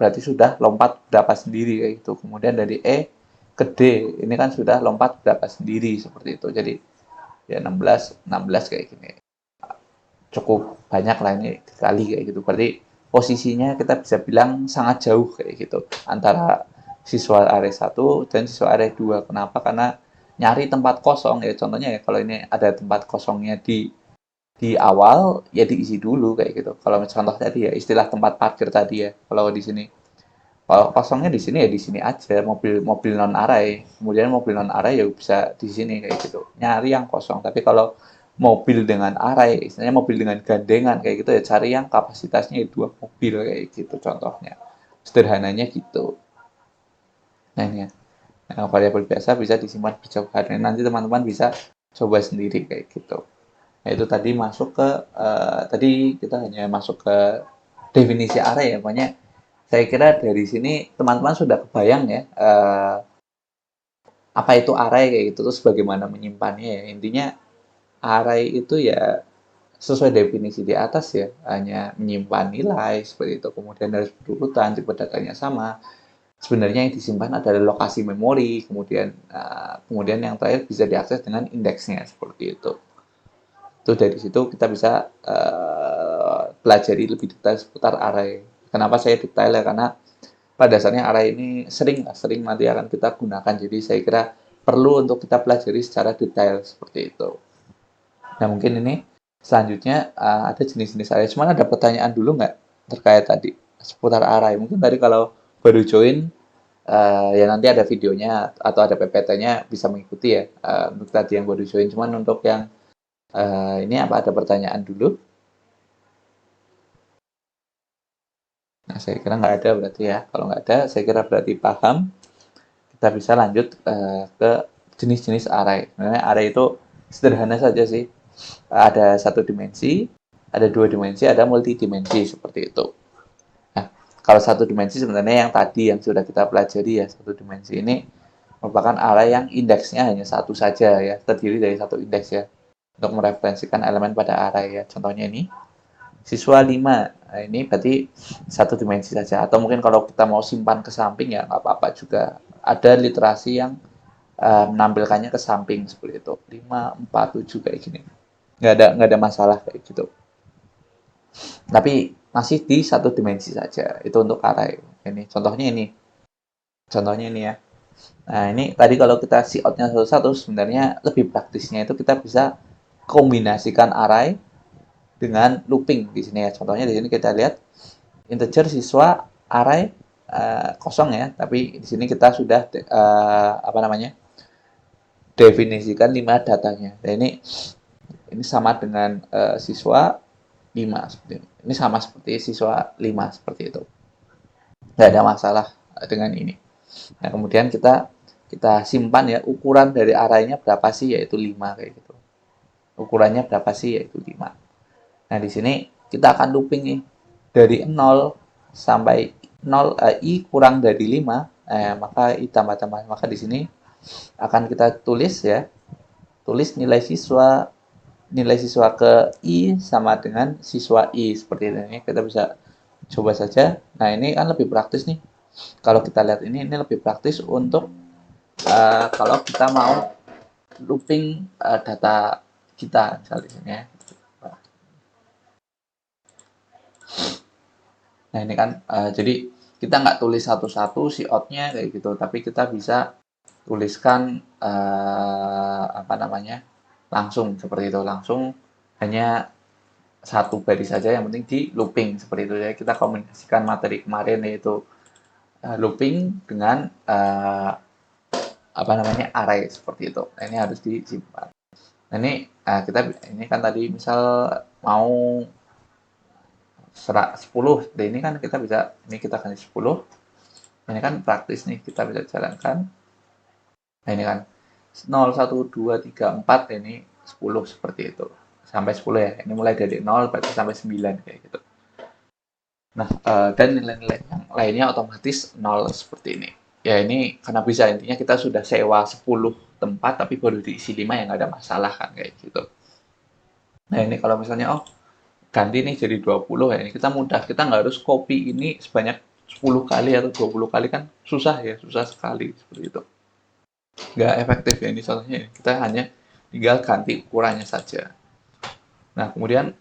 berarti sudah lompat berapa sendiri kayak gitu. Kemudian dari E ke D ini kan sudah lompat berapa sendiri seperti itu. Jadi ya 16 kayak gini. Cukup banyak lah ini dikali kayak gitu. Berarti posisinya kita bisa bilang sangat jauh kayak gitu antara siswa array 1 dan siswa array 2. Kenapa? Karena nyari tempat kosong ya contohnya ya kalau ini ada tempat kosongnya di awal ya diisi dulu kayak gitu. Kalau contoh tadi ya istilah tempat parkir tadi ya. Kalau di sini kalau kosongnya di sini ya di sini aja mobil non array. Kemudian mobil non array ya bisa di sini kayak gitu. Nyari yang kosong. Tapi kalau mobil dengan array, istilahnya mobil dengan gandengan kayak gitu ya cari yang kapasitasnya 2 mobil kayak gitu contohnya. Sederhananya gitu. Nah ini ya. Nah, variabel biasa bisa disimpan berjauhan. Nanti teman-teman bisa coba sendiri kayak gitu. Nah, itu tadi masuk ke tadi kita hanya masuk ke definisi array ya. Pokoknya saya kira dari sini teman-teman sudah kebayang ya apa itu array kayak gitu terus bagaimana menyimpannya ya. Intinya array itu ya sesuai definisi di atas ya, hanya menyimpan nilai seperti itu. Kemudian harus berurutan, tipe datanya sama. Sebenarnya yang disimpan adalah lokasi memori, kemudian yang terakhir bisa diakses dengan indeksnya seperti itu. Itu dari situ kita bisa pelajari lebih detail seputar array. Kenapa saya detail ya? Karena pada dasarnya array ini sering nanti akan kita gunakan. Jadi saya kira perlu untuk kita pelajari secara detail seperti itu. Nah mungkin ini selanjutnya ada jenis-jenis array. Cuman ada pertanyaan dulu nggak terkait tadi seputar array? Mungkin tadi kalau baru join ya nanti ada videonya atau ada PPT-nya bisa mengikuti ya untuk tadi yang baru join. Cuman untuk yang ini apa ada pertanyaan dulu? Nah saya kira nggak ada berarti ya. Kalau nggak ada saya kira berarti paham. Kita bisa lanjut ke jenis-jenis array. Sebenarnya array itu sederhana saja sih. Ada 1 dimensi, ada 2 dimensi, ada multidimensi seperti itu. Nah, kalau 1 dimensi sebenarnya yang tadi yang sudah kita pelajari ya 1 dimensi ini merupakan array yang indeksnya hanya 1 saja ya, terdiri dari 1 indeks ya. untuk mereferensikan elemen pada array ya. Contohnya ini siswa 5. Nah, ini berarti satu dimensi saja. Atau mungkin kalau kita mau simpan ke samping ya nggak apa-apa juga. Ada literasi yang menampilkannya ke samping seperti itu. 5, 4, 7 kayak gini. Nggak ada masalah kayak gitu. Tapi masih di satu dimensi saja. Itu untuk array. Ini contohnya ini. Contohnya ini ya. Nah, ini tadi kalau kita see out-nya satu-satu, sebenarnya lebih praktisnya itu kita bisa kombinasikan array dengan looping di sini ya. Contohnya di sini kita lihat integer siswa array kosong ya, tapi di sini kita sudah apa namanya? Definisikan 5 datanya. Dan ini sama dengan siswa 5 seperti ini. Ini sama seperti siswa 5 seperti itu. Nggak ada masalah dengan ini. Nah, kemudian kita simpan ya ukuran dari arraynya berapa sih, yaitu 5 kayak gitu. Ukurannya berapa sih, yaitu 5. Nah, di sini kita akan looping nih dari 0 sampai 0 i kurang dari 5, maka i tambah-tambah. Maka di sini akan kita tulis ya, tulis nilai siswa ke i sama dengan siswa i seperti ini. Kita bisa coba saja. Nah, ini kan lebih praktis nih. Kalau kita lihat ini lebih praktis untuk kalau kita mau looping data kita misalnya di sini ya. Nah, ini kan jadi kita nggak tulis satu-satu si out-nya kayak gitu, tapi kita bisa tuliskan apa namanya, langsung seperti itu, langsung hanya satu baris saja, yang penting di looping seperti itu ya. Kita kombinasikan materi kemarin yaitu looping dengan apa namanya, array seperti itu. Nah, ini harus disimpan. Nah, kita ini kan tadi misal mau 10, dan ini kan kita bisa, ini kita kasih 10. Ini kan praktis nih, kita bisa jalankan. Nah, ini kan 0, 1, 2, 3, 4, ini 10 seperti itu. Sampai 10 ya. Ini mulai dari 0 berarti sampai 9 kayak gitu. Nah, dan nilai-nilai yang lainnya otomatis 0 seperti ini. Ya, ini karena bisa, intinya kita sudah sewa 10 tempat tapi baru diisi 5 ya nggak ada masalah kan kayak gitu. Nah, ini kalau misalnya ganti nih jadi 20 ya, ini kita mudah. Kita nggak harus copy ini sebanyak 10 kali atau 20 kali, kan susah ya, susah sekali seperti itu. Nggak efektif ya ini contohnya. Kita hanya tinggal ganti ukurannya saja. Nah, kemudian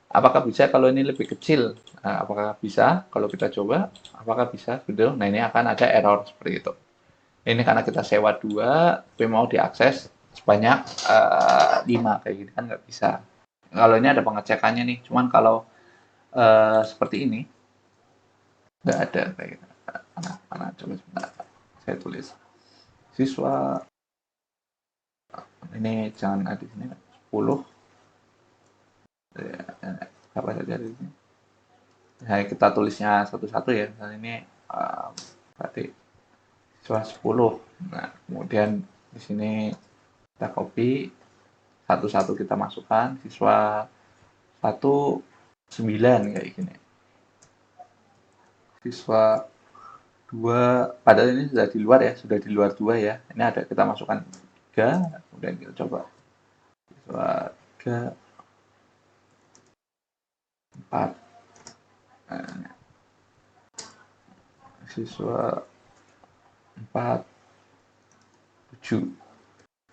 apakah bisa kalau ini lebih kecil? Nah, apakah bisa? Kalau kita coba, apakah bisa? Gitu. Nah, ini akan ada error seperti itu. Ini karena kita sewa 2, tapi mau diakses sebanyak 5 kayak gitu kan nggak bisa. Kalau ini ada pengecekannya nih, cuman kalau seperti ini nggak ada kayak gitu. Mana coba sebentar, saya tulis siswa ini, jangan ada di sini 10 apa saja di sini. Nah, kita tulisnya satu-satu ya. Misalnya ini berarti siswa 10. Nah, kemudian di sini kita copy satu-satu, kita masukkan siswa 1 9 kayak gini. Siswa 2, padahal ini sudah di luar ya, sudah di luar 2 ya. Ini ada, kita masukkan 3, kemudian kita coba siswa 3, 4, siswa 4, 7.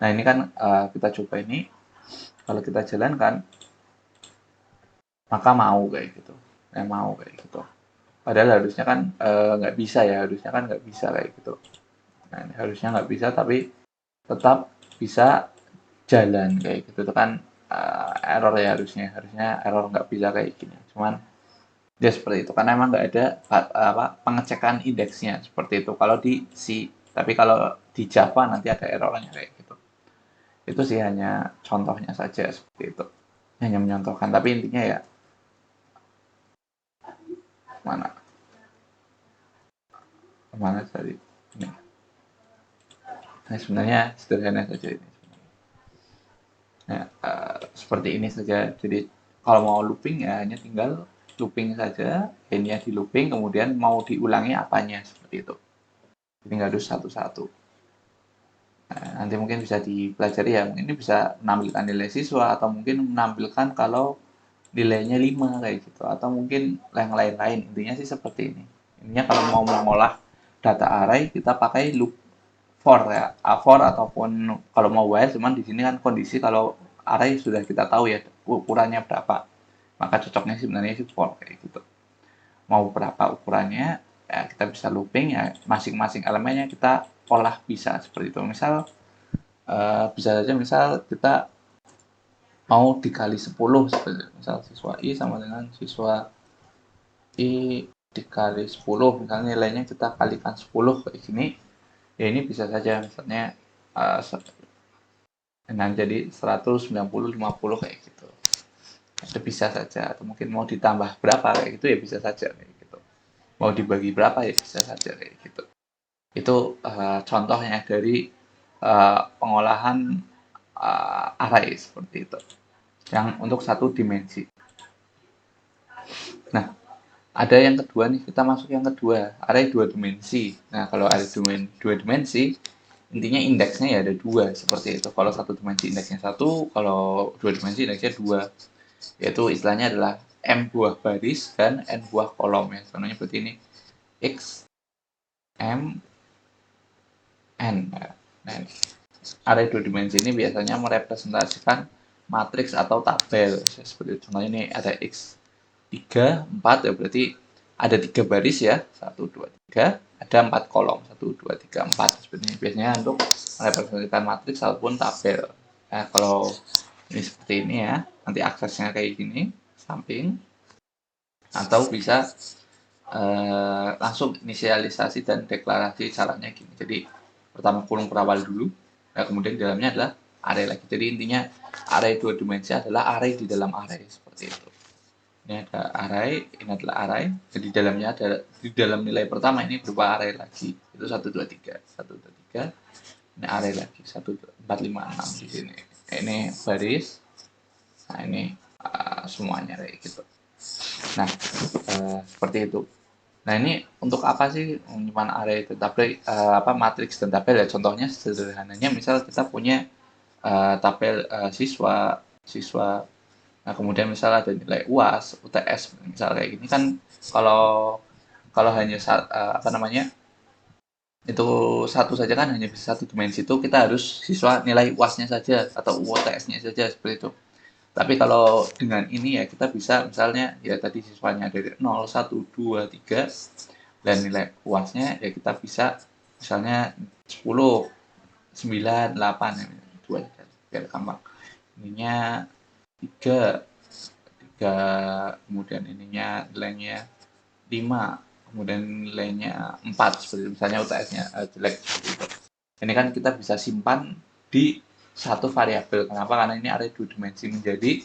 Nah, ini kan kita coba ini, kalau kita jalankan maka mau kayak gitu. Mau kayak gitu. Padahal harusnya kan nggak bisa ya, harusnya kan nggak bisa kayak gitu. Nah, ini harusnya nggak bisa, tapi tetap bisa jalan kayak gitu. Itu kan error ya, harusnya error nggak bisa kayak gini. Cuman ya seperti itu, karena emang nggak ada pengecekan indeksnya seperti itu kalau di C. Tapi kalau di Java nanti ada errornya kayak gitu. Itu sih hanya contohnya saja seperti itu. Hanya menyontohkan, tapi intinya ya mana mana tadi ini. Nah, sebenarnya sederhana saja ini. Nah, seperti ini saja. Jadi kalau mau looping ya hanya tinggal looping saja, ini di looping, kemudian mau diulangi apanya seperti itu. Jadi nggak harus satu-satu. Nanti mungkin bisa dipelajari ya, ini bisa menampilkan nilai siswa atau mungkin menampilkan kalau nilainya 5 kayak gitu atau mungkin yang lain-lain. Intinya sih seperti ini. Intinya kalau mau mengolah data array kita pakai loop for ya, for ataupun kalau mau while, cuman di sini kan kondisi kalau array sudah kita tahu ya ukurannya berapa. Maka cocoknya sebenarnya sih for kayak gitu. Mau berapa ukurannya ya kita bisa looping ya, masing-masing elemennya kita olah bisa seperti itu. Misal bisa saja misal kita mau dikali 10 seperti itu. Misal siswa I sama dengan siswa I dikali 10, misalnya nilainya kita kalikan 10 kayak gini, ya ini bisa saja misalnya dengan jadi 190, 50 kayak gitu. Itu bisa saja, atau mungkin mau ditambah berapa kayak gitu ya bisa saja kayak gitu. Mau dibagi berapa ya bisa saja kayak gitu. Itu contohnya dari pengolahan array seperti itu. Yang untuk satu dimensi. Nah, ada yang kedua nih, kita masuk yang kedua, array dua dimensi. Nah, kalau array dua dimensi, intinya indeksnya ya ada dua, seperti itu. Kalau satu dimensi indeksnya satu, kalau dua dimensi indeksnya dua. Yaitu istilahnya adalah M buah baris dan N buah kolom ya. Contohnya seperti ini, X, M, N. Nah, array dua dimensi ini biasanya merepresentasikan matriks atau tabel. Seperti itu. Contohnya ini ada X 3, 4 ya berarti ada 3 baris ya. 1, 2, 3. Ada 4 kolom. 1, 2, 3, 4. Seperti ini. Biasanya untuk merepresentasikan matriks ataupun tabel. Nah, kalau ini seperti ini ya. Nanti aksesnya kayak gini. Samping. Atau bisa langsung inisialisasi dan deklarasi caranya gini. Jadi pertama kurung perawal dulu. Nah, kemudian di dalamnya adalah array lagi. Jadi intinya array dua dimensi adalah array di dalam array. Seperti itu. Ini ada array, ini adalah array. Jadi dalamnya ada di dalam nilai pertama ini berupa array lagi. Itu 1 2 3. 1 2 3. Ini array lagi 1 2 4 5 6 di sini. Ini baris. Nah, ini semuanya kayak gitu. Nah, seperti itu. Nah, ini untuk apa sih menyimpan array dan tabel matriks dan tabel ya? Contohnya sederhananya misal kita punya tabel siswa. Nah, kemudian misal ada nilai UAS, UTS, misal kayak gini kan kalau kalau hanya itu satu saja kan hanya bisa satu dimensi itu kita harus siswa nilai UAS-nya saja atau UTS-nya saja seperti itu. Tapi kalau dengan ini ya kita bisa misalnya ya tadi siswanya dari 0, 1, 2, 3 dan nilai UAS-nya ya kita bisa misalnya 10, 9, 8, 2 biar gampang. Ininya 3, kemudian ininya nilainya 5, kemudian nilainya 4 seperti misalnya UTS-nya jelek seperti itu. Ini kan kita bisa simpan di satu variabel. Kenapa? Karena ini array dua dimensi menjadi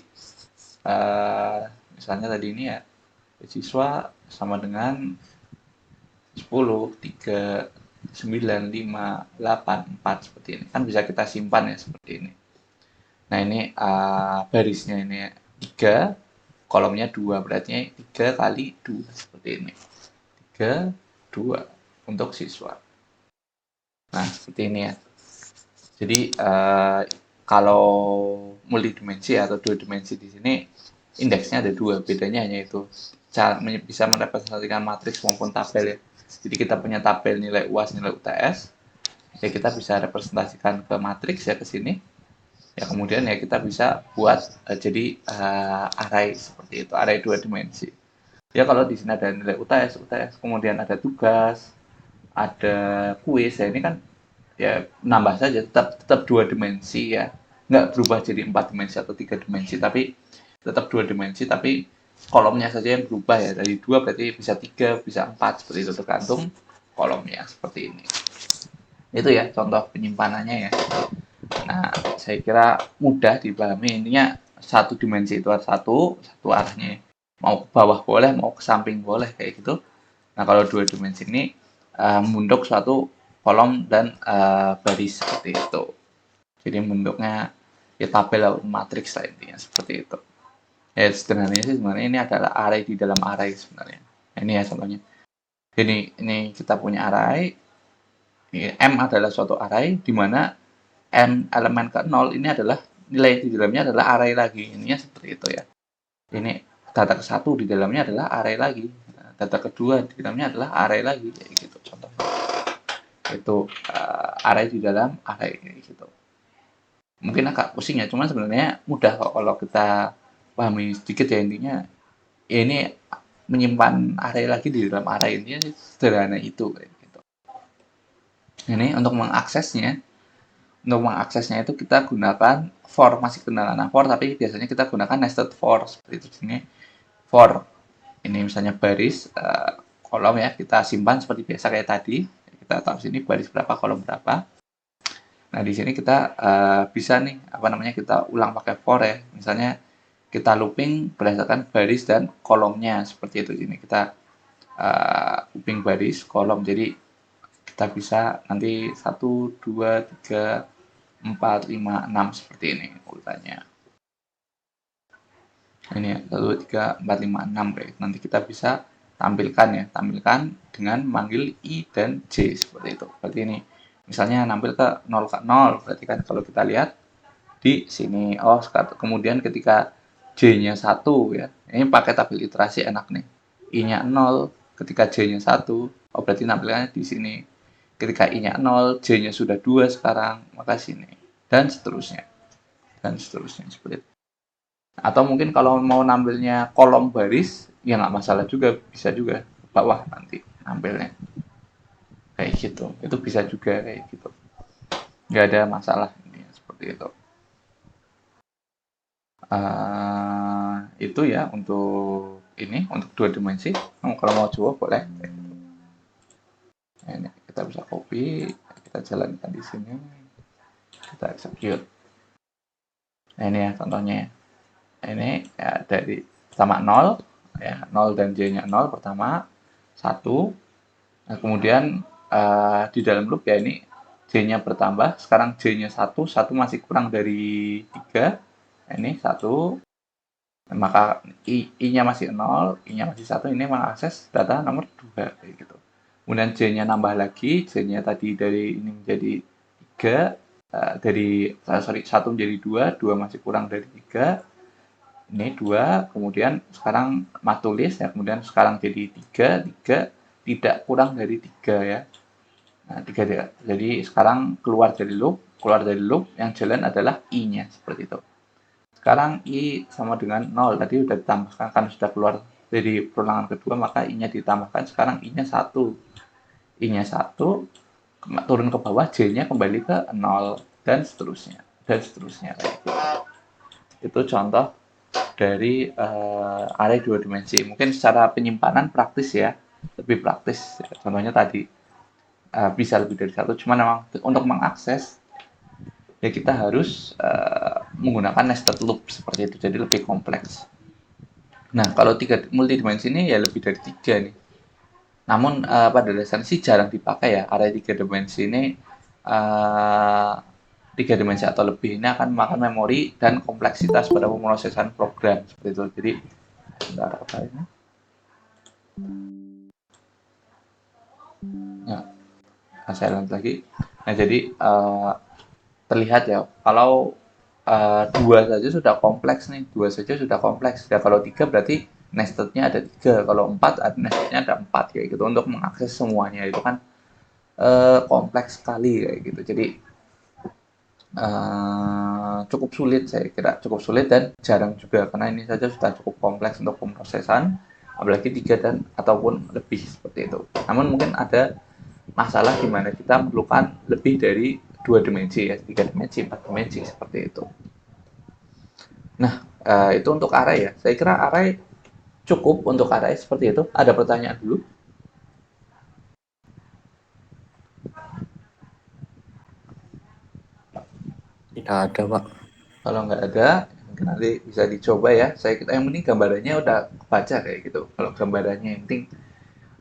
misalnya tadi ini ya siswa sama dengan 10, 3, 9, 5, 8, 4 seperti ini. Kan bisa kita simpan ya seperti ini. Nah, ini barisnya ini 3, kolomnya 2, berarti 3 kali 2 seperti ini. 3, 2 untuk siswa. Nah, seperti ini ya. Jadi kalau multidimensi atau dua dimensi di sini indeksnya ada dua, bedanya hanya itu bisa merepresentasikan matriks maupun tabel ya. Jadi kita punya tabel nilai UAS, nilai UTS, ya kita bisa representasikan ke matriks ya ke sini. Ya kemudian ya kita bisa buat jadi array seperti itu, array dua dimensi. Ya kalau di sini ada nilai UTS, kemudian ada tugas, ada kuis, ya ini kan ya nambah saja tetap dua dimensi ya, nggak berubah jadi 4 dimensi atau 3 dimensi, tapi tetap dua dimensi, tapi kolomnya saja yang berubah ya, dari 2 berarti bisa 3, bisa 4 seperti itu tergantung kolomnya seperti ini. Itu ya contoh penyimpanannya ya. Nah, saya kira mudah dipahami. Intinya satu dimensi itu ada satu arahnya. Mau ke bawah boleh, mau ke samping boleh kayak gitu. Nah, kalau dua dimensi ini membentuk suatu kolom dan baris seperti itu. Jadi bentuknya ya tabel atau matriks lah intinya seperti itu. Ya sederhananya sih sebenarnya ini adalah array di dalam array sebenarnya. Nah, ini ya contohnya. Ini kita punya array. M adalah suatu array di mana n elemen ke 0 ini adalah nilai di dalamnya adalah array lagi. Ininya seperti itu ya. Ini data ke-1 di dalamnya adalah array lagi. Data kedua di dalamnya adalah array lagi kayak gitu contohnya. Itu array di dalam array kayak gitu. Mungkin agak pusing ya, cuman sebenarnya mudah kok kalau kita pahami sedikit ya intinya. Ya ini menyimpan array lagi di dalam array ini sederhana itu kayak gitu. Ini untuk mengaksesnya itu kita gunakan for, masih gunakan for tapi biasanya kita gunakan nested for seperti itu. Sini for ini misalnya baris kolom ya, kita simpan seperti biasa kayak tadi. Kita taruh sini baris berapa, kolom berapa. Nah, di sini kita bisa nih kita ulang pakai for ya. Misalnya kita looping berdasarkan baris dan kolomnya seperti itu. Ini kita looping baris kolom, jadi kita bisa nanti 1 2 3 4 5 6 seperti ini urutannya. Ini ya 1 2 3 4 5 6 kayak nanti kita bisa tampilkan dengan manggil i dan j seperti itu. Berarti ini misalnya nampil ke 0 ke 0, berarti kan kalau kita lihat di sini kemudian ketika j-nya 1 ya. Ini pakai tabel iterasi enak nih. I-nya 0, ketika j-nya 1, berarti nampilkannya di sini. Ketika i-nya 0, j-nya sudah 2 sekarang, maka sini. Dan seterusnya. Seperti itu. Atau mungkin kalau mau nampilnya kolom baris, ya nggak masalah juga, bisa juga ke bawah nanti nampilnya. Kayak gitu. Itu bisa juga kayak gitu. Nggak ada masalah ini seperti itu. Itu ya untuk ini, untuk 2 dimensi. Kalau mau coba boleh. Nah, ini kita bisa copy, kita jalankan di sini, kita execute. Nah ini ya contohnya. Ini ya dari pertama 0 ya, 0 dan j-nya 0 pertama 1. Nah, kemudian di dalam loop ya ini j-nya bertambah, sekarang j-nya 1 masih kurang dari 3. Nah, ini 1. Maka i-nya masih 0, i-nya masih 1, ini mengakses data nomor 2 kayak gitu. Kemudian j-nya nambah lagi, j-nya tadi dari ini menjadi 3, dari 1 menjadi 2 masih kurang dari 3. Ini 2, kemudian sekarang matulis ya, kemudian sekarang jadi 3 tidak kurang dari 3 ya. Nah, 3 tidak. Jadi sekarang keluar dari loop yang jalan adalah i-nya seperti itu. Sekarang i sama dengan 0, tadi sudah ditambahkan, kan sudah keluar dari perulangan kedua, maka i-nya ditambahkan, sekarang i-nya 1. I-nya 1, turun ke bawah, j-nya kembali ke 0, dan seterusnya. Itu contoh dari array 2 dimensi. Mungkin secara penyimpanan praktis ya, lebih praktis. Contohnya tadi, bisa lebih dari 1, cuma memang untuk mengakses, ya kita harus menggunakan nested loop seperti itu, jadi lebih kompleks. Nah, kalau multidimensi ini ya lebih dari 3 nih. Namun pada dasarnya sih jarang dipakai ya, array 3 dimensi ini 3 dimensi atau lebih ini akan memakan memori dan kompleksitas pada pemrosesan program seperti itu. Jadi, bentar apa ini? Ya, saya lanjut lagi. Nah, jadi terlihat ya kalau 2 saja sudah kompleks nih, ya kalau 3 berarti nested-nya ada 3, kalau 4 nested-nya ada 4 kayak gitu. Untuk mengakses semuanya itu kan kompleks sekali kayak gitu. Jadi cukup sulit, saya kira cukup sulit dan jarang juga, karena ini saja sudah cukup kompleks untuk pemrosesan, apalagi 3 dan ataupun lebih seperti itu. Namun mungkin ada masalah di mana kita memerlukan lebih dari 2 dimensi ya, 3 dimensi, 4 dimensi seperti itu. Nah, itu untuk array ya. Saya kira array cukup untuk array seperti itu. Ada pertanyaan dulu? Tidak ada, Pak. Kalau nggak ada, mungkin nanti bisa dicoba ya. Saya kira yang penting gambarannya udah kebaca kayak gitu. Kalau gambarannya yang penting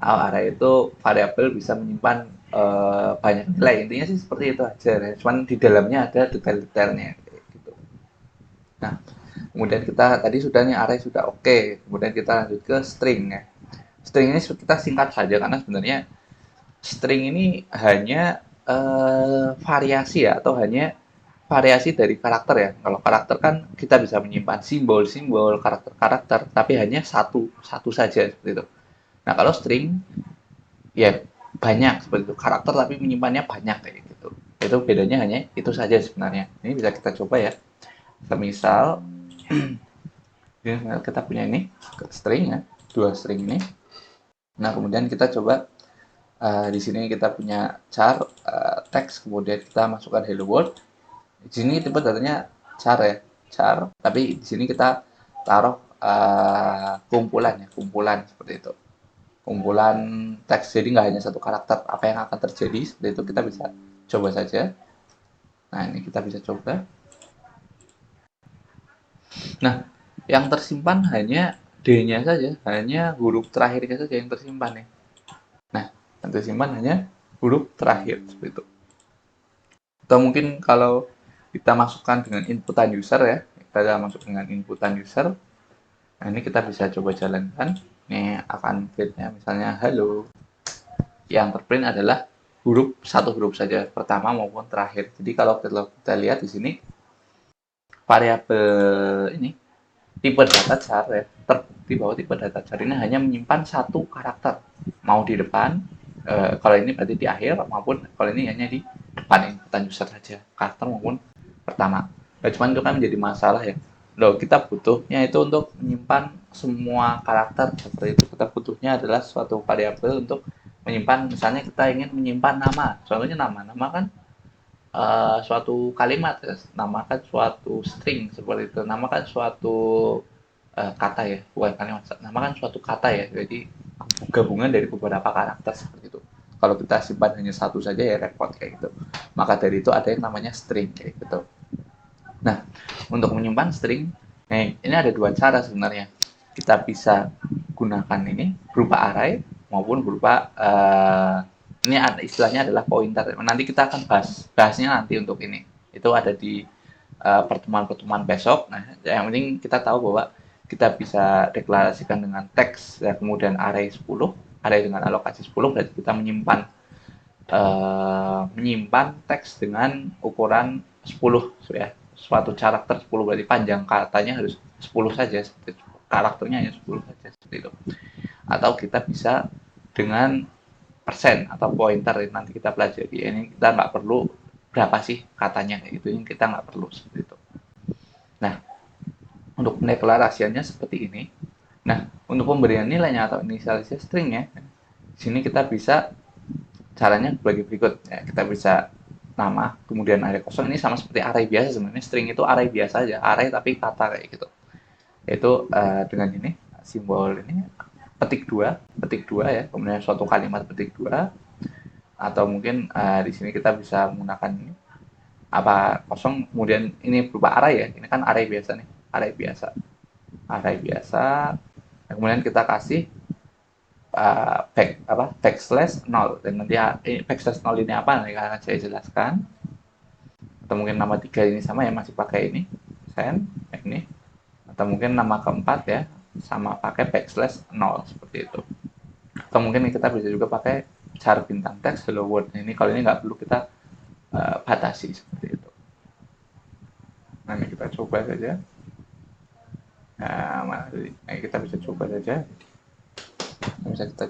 array itu variabel bisa menyimpan banyak nilai. Intinya sih seperti itu aja. Ya. Cuman di dalamnya ada detail-detailnya kayak gitu. Nah, kemudian kita tadi sudah nih array sudah oke. Kemudian kita lanjut ke string ya. String ini kita singkat saja karena sebenarnya string ini hanya variasi ya, atau hanya variasi dari karakter ya. Kalau karakter kan kita bisa menyimpan simbol-simbol, karakter-karakter, tapi hanya satu satu saja seperti itu. Nah, kalau string ya banyak seperti itu, karakter tapi menyimpannya banyak kayak gitu. Itu bedanya hanya itu saja sebenarnya. Ini bisa kita coba ya. Misal kita punya ini string ya, dua string ini. Nah, kemudian kita coba di sini kita punya char teks, kemudian kita masukkan hello world. Di sini tipe datanya char ya, char. Tapi di sini kita taruh kumpulan ya, kumpulan seperti itu. Kumpulan teks, jadi nggak hanya satu karakter. Apa yang akan terjadi seperti itu kita bisa coba saja. Nah, ini kita bisa coba. Nah, yang tersimpan hanya D-nya saja, hanya huruf terakhirnya saja yang tersimpan ya. Nah, yang tersimpan hanya huruf terakhir seperti itu. Atau mungkin kalau kita masukkan dengan inputan user ya, kita masuk dengan inputan user. Nah, ini kita bisa coba jalankan. Ini akan printnya misalnya halo. Yang terprint adalah satu huruf saja, pertama maupun terakhir. Jadi kalau kita lihat di sini variabel ini tipe data char ya, terbukti bahwa tipe data char ini hanya menyimpan satu karakter, mau di depan, kalau ini berarti di akhir, maupun kalau ini hanya di depan inputan user saja, karakter maupun pertama. Nah, cuman itu kan menjadi masalah ya. Loh, kita butuhnya itu untuk menyimpan semua karakter seperti itu. Kita butuhnya adalah suatu variabel untuk menyimpan, misalnya kita ingin menyimpan nama, contohnya nama kan suatu kalimat ya, namakan suatu string seperti itu, namakan suatu kata ya, bukan kalimat, namakan suatu kata ya, jadi gabungan dari beberapa karakter seperti itu. Kalau kita simpan hanya satu saja ya repot kayak gitu. Maka dari itu ada yang namanya string kayak gitu. Nah, untuk menyimpan string, ini ada dua cara sebenarnya. Kita bisa gunakan ini berupa array maupun berupa ini ada istilahnya adalah pointer. Nanti kita akan bahasnya nanti untuk ini. Itu ada di pertemuan-pertemuan besok. Nah, yang penting kita tahu bahwa kita bisa deklarasikan dengan teks ya, kemudian array 10, array dengan alokasi 10 berarti kita menyimpan teks dengan ukuran 10 ya. Suatu karakter 10 berarti panjang katanya harus 10 saja, karakternya hanya 10 saja seperti itu. Atau kita bisa dengan persen atau pointer, nanti kita pelajari. Ini kita nggak perlu berapa sih katanya kayak gitu, ini kita nggak perlu seperti itu. Nah, untuk pendeklarasiannya seperti ini. Nah, untuk pemberian nilainya atau inisialisasi stringnya, di sini kita bisa caranya bagi berikut ya, kita bisa nama kemudian array kosong. Ini sama seperti array biasa sebenarnya, string itu array biasa aja, array tapi kata kayak gitu, yaitu dengan ini simbol ini petik dua ya, kemudian suatu kalimat petik dua, atau mungkin di sini kita bisa menggunakan ini apa kosong, kemudian ini berupa array ya, ini kan array biasa nih, array biasa, kemudian kita kasih backslash 0, dan nanti backslash 0 ini apa nanti akan saya jelaskan. Atau mungkin nama 3 ini sama ya, masih pakai ini send ini, atau mungkin nama keempat ya sama pakai backslash 0 seperti itu. Atau mungkin kita bisa juga pakai char bintang teks hello world. Ini kalau ini nggak perlu kita batasi seperti itu. Nah, ini kita coba saja. Nah, kita bisa coba saja. Bisa kita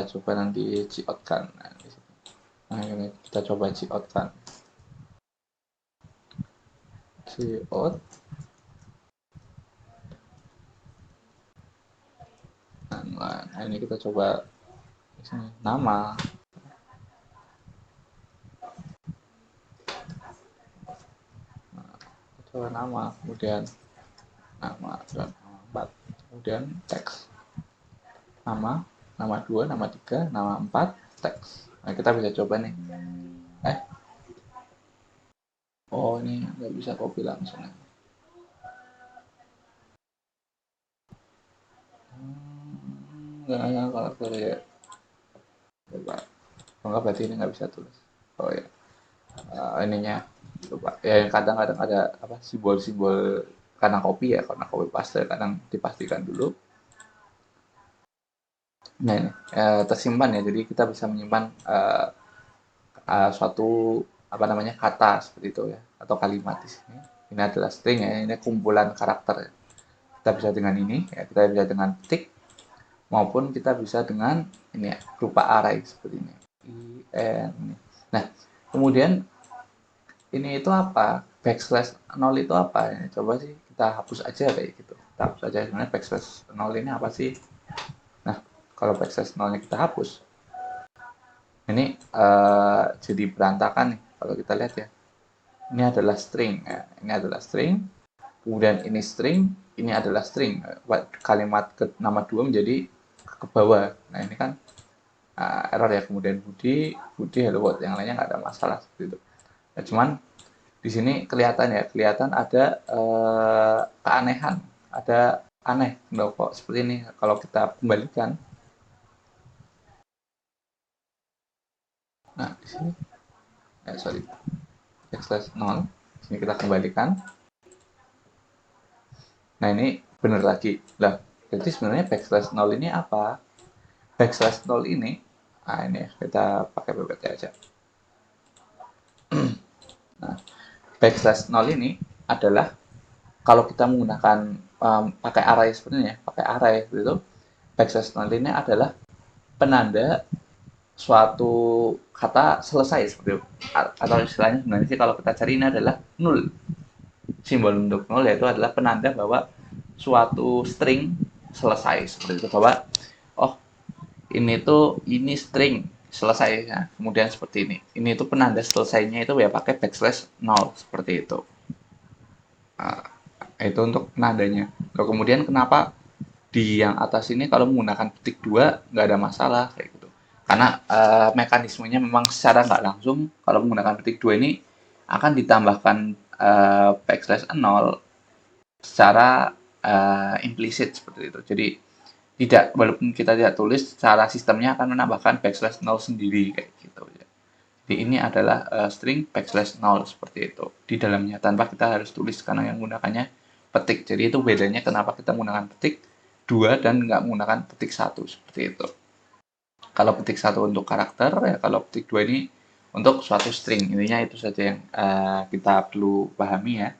coba nanti out kan. Nah, ini kita coba out kan. Out. Nah, ini kita coba nama. Coba nama, kemudian nama dan nama 4, kemudian teks. Nama 2, nama 3, nama 4, teks. Nah, kita bisa coba nih. Oh, ini nggak bisa copy langsung. Nggak karakter ya. Coba. Enggak, berarti ini nggak bisa tulis. Oh ya. Ininya coba. Ya, kadang-kadang ada apa simbol-simbol karena copy ya, karena copy paste, kadang dipastikan dulu. Nah, ini tersimpan ya. Jadi kita bisa menyimpan suatu apa namanya, kata seperti itu ya, atau kalimat di sini. Ini adalah string ya, ini kumpulan karakter ya. Kita bisa dengan ini ya, kita bisa dengan titik, maupun kita bisa dengan ini ya, berupa array seperti ini. IN. Nah, kemudian ini itu apa? Backslash 0 itu apa? Ini coba sih kita hapus aja kayak gitu. Kita hapus aja, sebenarnya backslash 0 ini apa sih? Nah, kalau backslash 0-nya kita hapus, ini jadi berantakan nih kalau kita lihat ya. Ini adalah string ya. Ini adalah string, kemudian ini string, ini adalah string. Kalimat ke nama 2 menjadi ke bawah. Nah, ini kan error ya. Kemudian Budi, hello world, yang lainnya nggak ada masalah seperti itu. Ya, cuman di sini kelihatan ya, kelihatan ada keanehan, ada aneh loh kok seperti ini. Kalau kita kembalikan, nah di sini, sorry, backslash 0, sini kita kembalikan. Nah ini benar lagi lah. Jadi sebenarnya backslash 0 ini apa? Backslash 0 ini, nah ini kita pakai PPT aja. Nah, backslash 0 ini adalah kalau kita menggunakan pakai array sebenarnya, pakai array itu, backslash 0 ini adalah penanda suatu kata selesai seperti itu. Atau istilahnya sebenarnya sih kalau kita cari ini adalah null. Simbol untuk null yaitu adalah penanda bahwa suatu string selesai seperti itu, bahwa oh ini tuh ini string selesai ya. Kemudian seperti ini tuh penanda selesainya itu ya pakai backslash 0 seperti itu. Itu untuk penandanya. Lalu kemudian kenapa di yang atas ini kalau menggunakan petik 2 nggak ada masalah kayak gitu, karena mekanismenya memang secara nggak langsung kalau menggunakan petik 2 ini akan ditambahkan backslash 0 secara implisit seperti itu. Jadi tidak, walaupun kita tidak tulis, secara sistemnya akan menambahkan backslash 0 sendiri kayak gitu ya. Jadi ini adalah string backslash 0 seperti itu di dalamnya, tanpa kita harus tulis karena yang menggunakannya petik. Jadi itu bedanya kenapa kita menggunakan petik 2 dan nggak menggunakan petik 1 seperti itu. Kalau petik 1 untuk karakter ya, kalau petik 2 ini untuk suatu string. Intinya itu saja yang kita perlu pahami ya.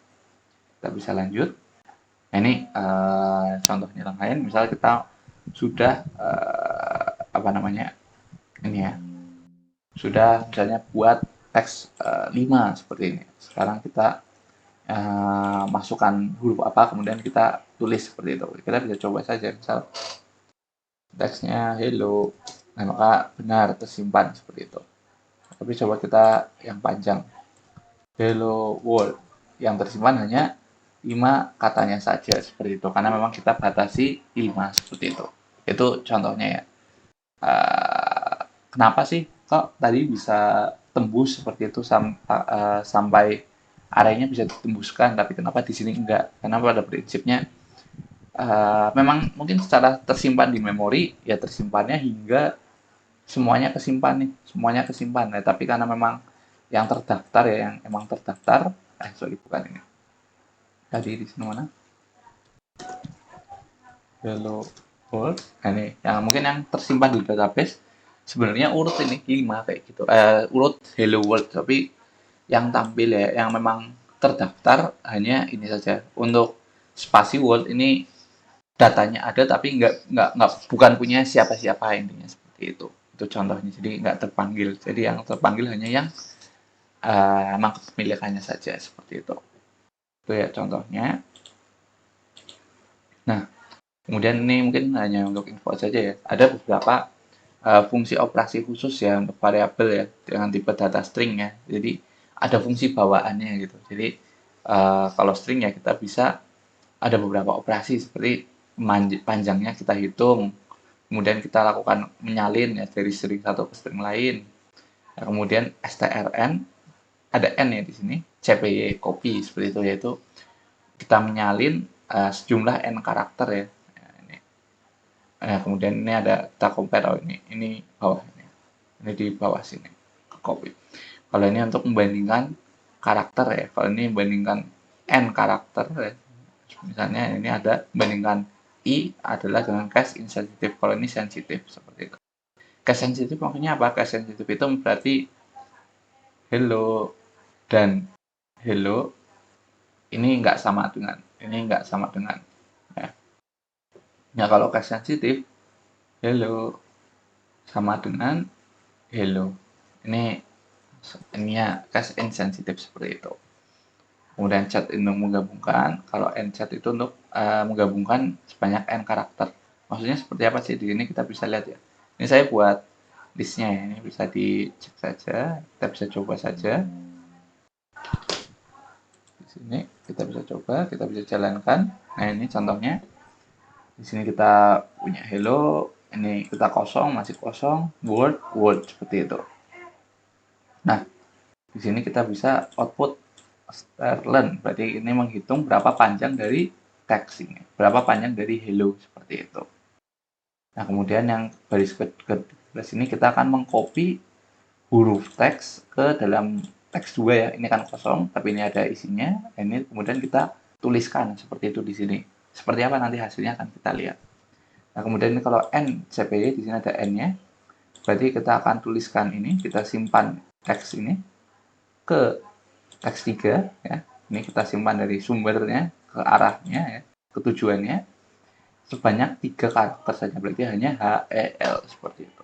Kita bisa lanjut. Nah, ini contohnya yang lain. Misal kita sudah apa namanya ini ya, sudah misalnya buat teks 5 seperti ini. Sekarang kita masukkan huruf apa, kemudian kita tulis seperti itu. Kita bisa coba saja, misal teksnya hello, nah maka benar tersimpan seperti itu. Tapi coba kita yang panjang, hello world, yang tersimpan hanya 5 katanya saja seperti itu, karena memang kita batasi 5 seperti itu. Itu contohnya ya. Kenapa sih kok tadi bisa tembus seperti itu sampai areanya bisa ditembuskan, tapi kenapa di sini enggak? Karena pada prinsipnya memang mungkin secara tersimpan di memori ya, tersimpannya hingga semuanya kesimpan nih, semuanya kesimpan ya. Tapi karena memang yang terdaftar ya, yang emang terdaftar, sorry bukan ini. Tadi di sini mana? Hello world. Nah, ini yang mungkin yang tersimpan di database sebenarnya urut ini 5 kayak gitu. Urut hello world, tapi yang tampil ya, yang memang terdaftar hanya ini saja. Untuk spasi world ini datanya ada tapi nggak bukan punya siapa-siapa, intinya seperti itu. Itu contohnya. Jadi nggak terpanggil. Jadi yang terpanggil hanya yang memang kepemilikannya saja seperti itu. Itu ya contohnya. Nah, kemudian ini mungkin hanya untuk info saja ya. Ada beberapa fungsi operasi khusus ya untuk variabel ya dengan tipe data string ya. Jadi ada fungsi bawaannya gitu. Jadi kalau string ya kita bisa ada beberapa operasi seperti panjangnya kita hitung, kemudian kita lakukan menyalin ya dari string satu ke string lain. Nah, kemudian strn ada n ya di sini, cpy copy seperti itu, yaitu kita menyalin sejumlah n karakter ya. Nah, kemudian ini ada kita compare, oh ini bawah ini di bawah sini copy. Kalau ini untuk membandingkan karakter ya, kalau ini membandingkan n karakter ya. Misalnya ini ada bandingkan i adalah dengan case insensitif, kalau ini sensitif seperti itu. Case sensitif maksudnya apa? Case sensitif itu berarti hello dan hello ini nggak sama dengan ya. Nah, kalau case sensitif hello sama dengan hello. Ini ya case insensitif seperti itu. Kemudian chat untuk menggabungkan, kalau n chat itu untuk menggabungkan sebanyak n karakter. Maksudnya seperti apa sih? Di sini kita bisa lihat ya. Ini saya buat listnya ya, ini bisa dicek saja, kita bisa coba saja. Di sini kita bisa coba, kita bisa jalankan. Nah, ini contohnya. Di sini kita punya hello, ini kita kosong, masih kosong, word seperti itu. Nah, di sini kita bisa output learn, berarti ini menghitung berapa panjang dari teks ini, berapa panjang dari hello seperti itu. Nah, kemudian yang baris ke sini kita akan mengcopy huruf teks ke dalam teks 2 ya. Ini kan kosong, tapi ini ada isinya. Ini kemudian kita tuliskan seperti itu di sini. Seperti apa nanti hasilnya akan kita lihat. Nah, kemudian ini kalau n CPY, di sini ada n-nya. Berarti kita akan tuliskan ini, kita simpan teks ini ke teks 3 ya. Ini kita simpan dari sumbernya ke arahnya ya, ke tujuannya sebanyak 3 karakter saja, berarti hanya HEL seperti itu.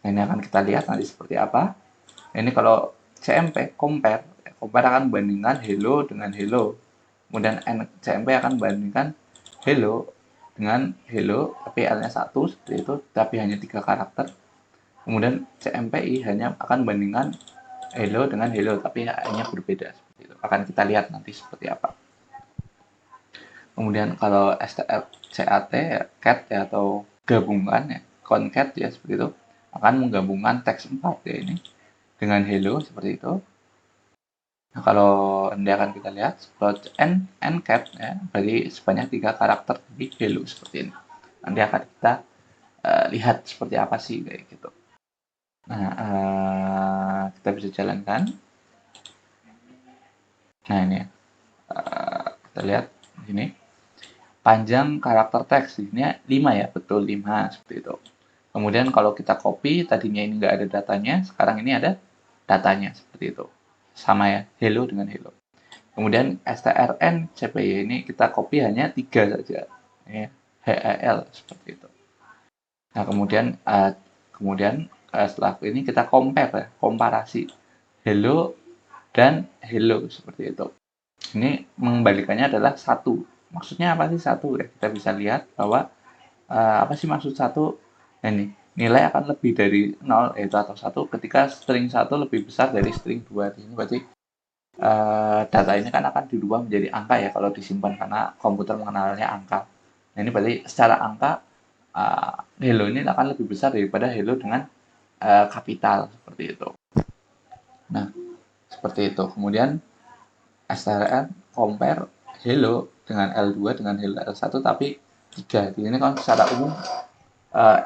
Nah, ini akan kita lihat nanti seperti apa. Ini kalau CMP compare akan membandingkan hello dengan hello. Kemudian CMP akan membandingkan hello dengan hello tapi L-nya 1 seperti itu, tapi hanya 3 karakter. Kemudian CMPI hanya akan membandingkan hello dengan hello tapi hanya berbeda seperti itu. Akan kita lihat nanti seperti apa. Kemudian kalau CAT ya, cat ya, atau gabungan ya, concat ya seperti itu, akan menggabungkan teks 4 ya ini dengan hello seperti itu. Nah, kalau nanti akan kita lihat kalau cat ya, berarti sebanyak 3 karakter di hello seperti ini. Nanti akan kita lihat seperti apa sih kayak gitu. Nah, kita bisa jalankan. Nah, ini ya. Kita lihat di sini. Panjang karakter teks ini 5 ya, betul 5 seperti itu. Kemudian kalau kita copy, tadinya ini nggak ada datanya, sekarang ini ada datanya seperti itu. Sama ya, hello dengan hello. Kemudian strn cpy ini kita copy hanya 3 saja. Ya, HEL seperti itu. Nah, kemudian setelah ini kita compare ya, komparasi hello dan hello seperti itu. Ini mengembalikannya adalah 1. Maksudnya apa sih 1 ya? Kita bisa lihat bahwa apa sih maksud 1? Nah, ini nilai akan lebih dari 0 yaitu atau 1 ketika string 1 lebih besar dari string 2. Ini berarti data ini kan akan dirubah menjadi angka ya kalau disimpan karena komputer mengenalnya angka. Nah, ini berarti secara angka hello ini akan lebih besar daripada hello dengan kapital seperti itu. Nah, seperti itu. Kemudian strn compare hello dengan L2 dengan hello L1 tapi 3. Di sini kan secara umum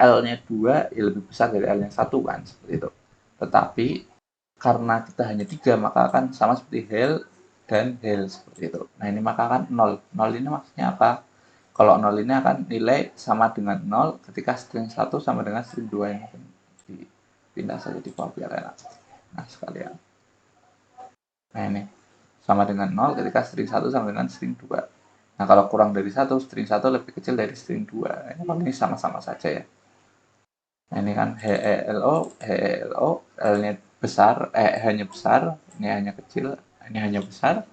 L-nya 2 ya lebih besar dari L-nya 1 kan seperti itu. Tetapi karena kita hanya 3 maka akan sama seperti hel dan hel seperti itu. Nah, ini maka akan 0. 0 ini maksudnya apa? Kalau 0 ini akan nilai sama dengan 0 ketika string 1 sama dengan string 2 yang dipindah saja di bawah biar enak. Nah, sekalian. Nah, ini sama dengan 0 ketika string 1 sama dengan string 2. Nah, kalau kurang dari 1, string 1 lebih kecil dari string 2. Ini sama-sama saja ya. Nah, ini kan HELO, L-nya besar, hanya besar, ini hanya kecil, ini hanya besar.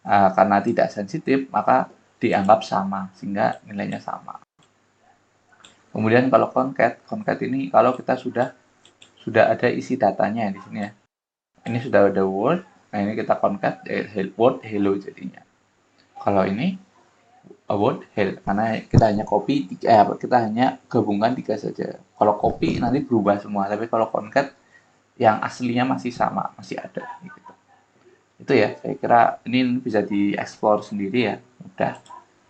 Karena tidak sensitif, maka dianggap sama, sehingga nilainya sama. Kemudian kalau concat ini kalau kita sudah ada isi datanya di sini ya. Ini sudah ada word, nah ini kita concat word hello jadinya. Kalau ini word hell karena kita hanya copy kita hanya gabungkan 3 saja. Kalau copy nanti berubah semua, tapi kalau concat yang aslinya masih sama, masih ada gitu. Itu ya, saya kira ini bisa dieksplor sendiri ya, mudah.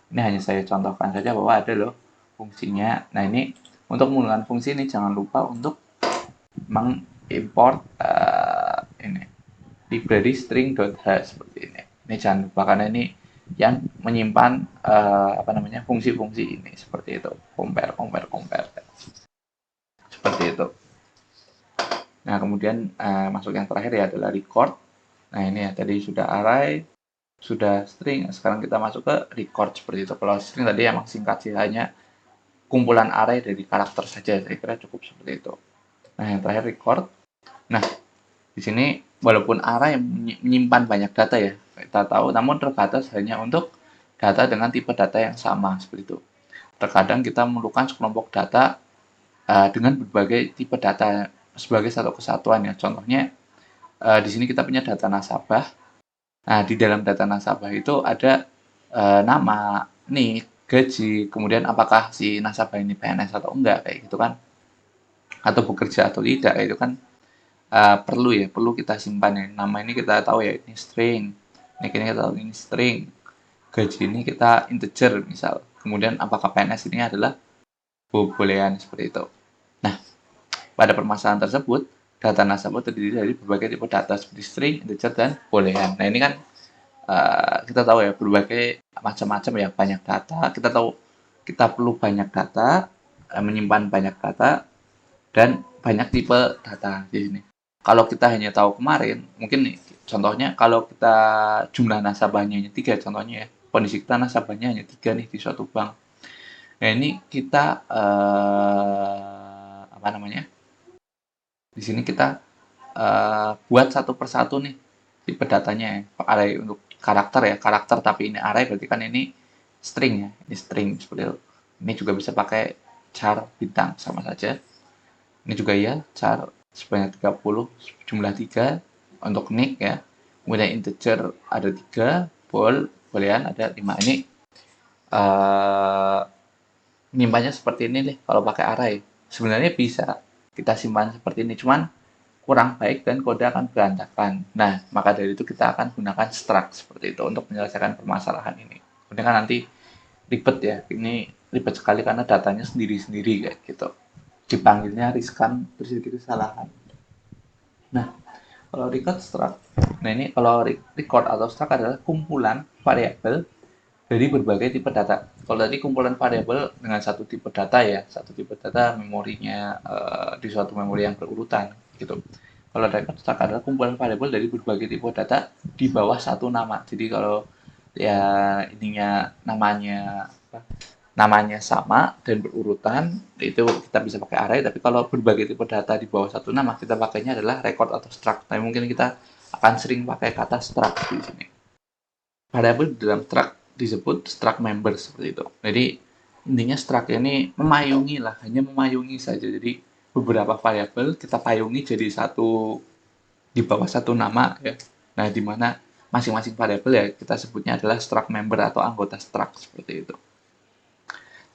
Ini hanya saya contohkan saja bahwa ada loh fungsinya. Nah, ini untuk menggunakan fungsi ini jangan lupa untuk mengimport ini library string.h seperti ini. Ini jangan lupa karena ini yang menyimpan fungsi-fungsi ini seperti itu. Compare seperti itu. Nah, kemudian masuk yang terakhir ya adalah record. Nah ini ya tadi sudah array, sudah string. Sekarang kita masuk ke record seperti itu. Kalau string tadi emang singkat sih, hanya kumpulan array dari karakter saja. Saya kira cukup seperti itu. Nah yang terakhir record. Nah di sini walaupun array menyimpan banyak data ya, kita tahu, namun terbatas hanya untuk data dengan tipe data yang sama seperti itu. Terkadang kita memerlukan sekelompok data dengan berbagai tipe data sebagai satu kesatuan ya. Contohnya di sini kita punya data nasabah. Nah, di dalam data nasabah itu ada nama, nik, gaji, kemudian apakah si nasabah ini PNS atau enggak kayak gitu kan, atau bekerja atau tidak kayak itu kan perlu kita simpan ya. Nama ini kita tahu ya ini string, nik ini kita tahu ini string, gaji ini kita integer misal. Kemudian apakah PNS ini adalah bolehan seperti itu. Nah, pada permasalahan tersebut, data nasabah terdiri dari berbagai tipe data seperti string, integer, dan boolean. Nah, ini kan kita tahu ya berbagai macam-macam ya, banyak data. Kita tahu kita perlu banyak data, menyimpan banyak data, dan banyak tipe data di sini. Kalau kita hanya tahu kemarin, mungkin nih, contohnya kalau kita jumlah nasabahnya hanya 3, contohnya ya, kondisi kita nasabahnya hanya 3 nih di suatu bank. Nah, ini kita apa namanya? Di sini kita buat satu persatu nih tipe datanya ya. Array untuk karakter ya, karakter tapi ini array berarti kan ini string ya, ini string seperti itu. Ini juga bisa pakai char bintang sama saja. Ini juga ya, char sebanyak 30 jumlah 3 untuk nick ya. Kemudian integer ada 3, boolean ada 5. Ini nyimpannya seperti ini nih kalau pakai array. Sebenarnya bisa kita simpan seperti ini, cuman kurang baik dan kode akan berantakan. Nah, maka dari itu kita akan gunakan struct seperti itu untuk menyelesaikan permasalahan ini. Kemudian kan nanti ribet ya, ini ribet sekali karena datanya sendiri-sendiri kayak gitu. Dipanggilnya riskan, terus jadi kesalahan. Nah, kalau record struct, nah ini kalau record atau struct adalah kumpulan variabel dari berbagai tipe data. Kalau tadi kumpulan variabel dengan satu tipe data ya, satu tipe data memorinya di suatu memori yang berurutan gitu. Kalau record struct adalah kumpulan variabel dari berbagai tipe data di bawah satu nama. Jadi kalau ya ininya namanya sama dan berurutan itu kita bisa pakai array. Tapi kalau berbagai tipe data di bawah satu nama kita pakainya adalah record atau struct. Tapi mungkin kita akan sering pakai kata struct di sini. Variabel dalam struct disebut struct member seperti itu. Jadi intinya struct ini memayungi lah, hanya memayungi saja. Jadi beberapa variabel kita payungi jadi satu di bawah satu nama ya. Nah, di mana masing-masing variabel ya kita sebutnya adalah struct member atau anggota struct seperti itu.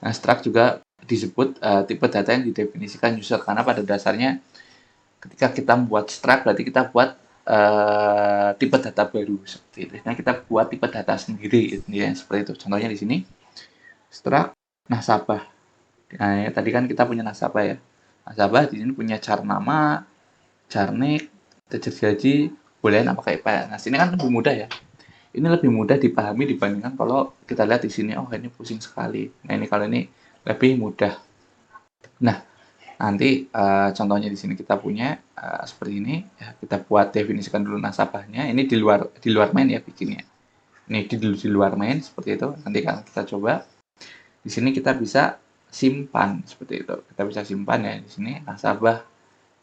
Nah, struct juga disebut tipe data yang didefinisikan user karena pada dasarnya ketika kita membuat struct berarti kita buat tipe data baru seperti itu. Nah, kita buat tipe data sendiri ya, seperti itu. Contohnya di sini struct nasabah. Nah, ya, tadi kan kita punya nasabah ya. Nasabah di sini punya char nama, char nick, gaji, bolehan apa kayak PNS. Nah, ini kan lebih mudah ya. Ini lebih mudah dipahami dibandingkan kalau kita lihat di sini, oh ini pusing sekali. Nah, ini kalau ini lebih mudah. Nah, nanti contohnya di sini kita punya seperti ini ya, kita buat definisikan dulu nasabahnya. Ini di luar main ya bikinnya. Ini di luar main seperti itu. Nanti kan kita coba. Di sini kita bisa simpan seperti itu. Kita bisa simpan ya di sini nasabah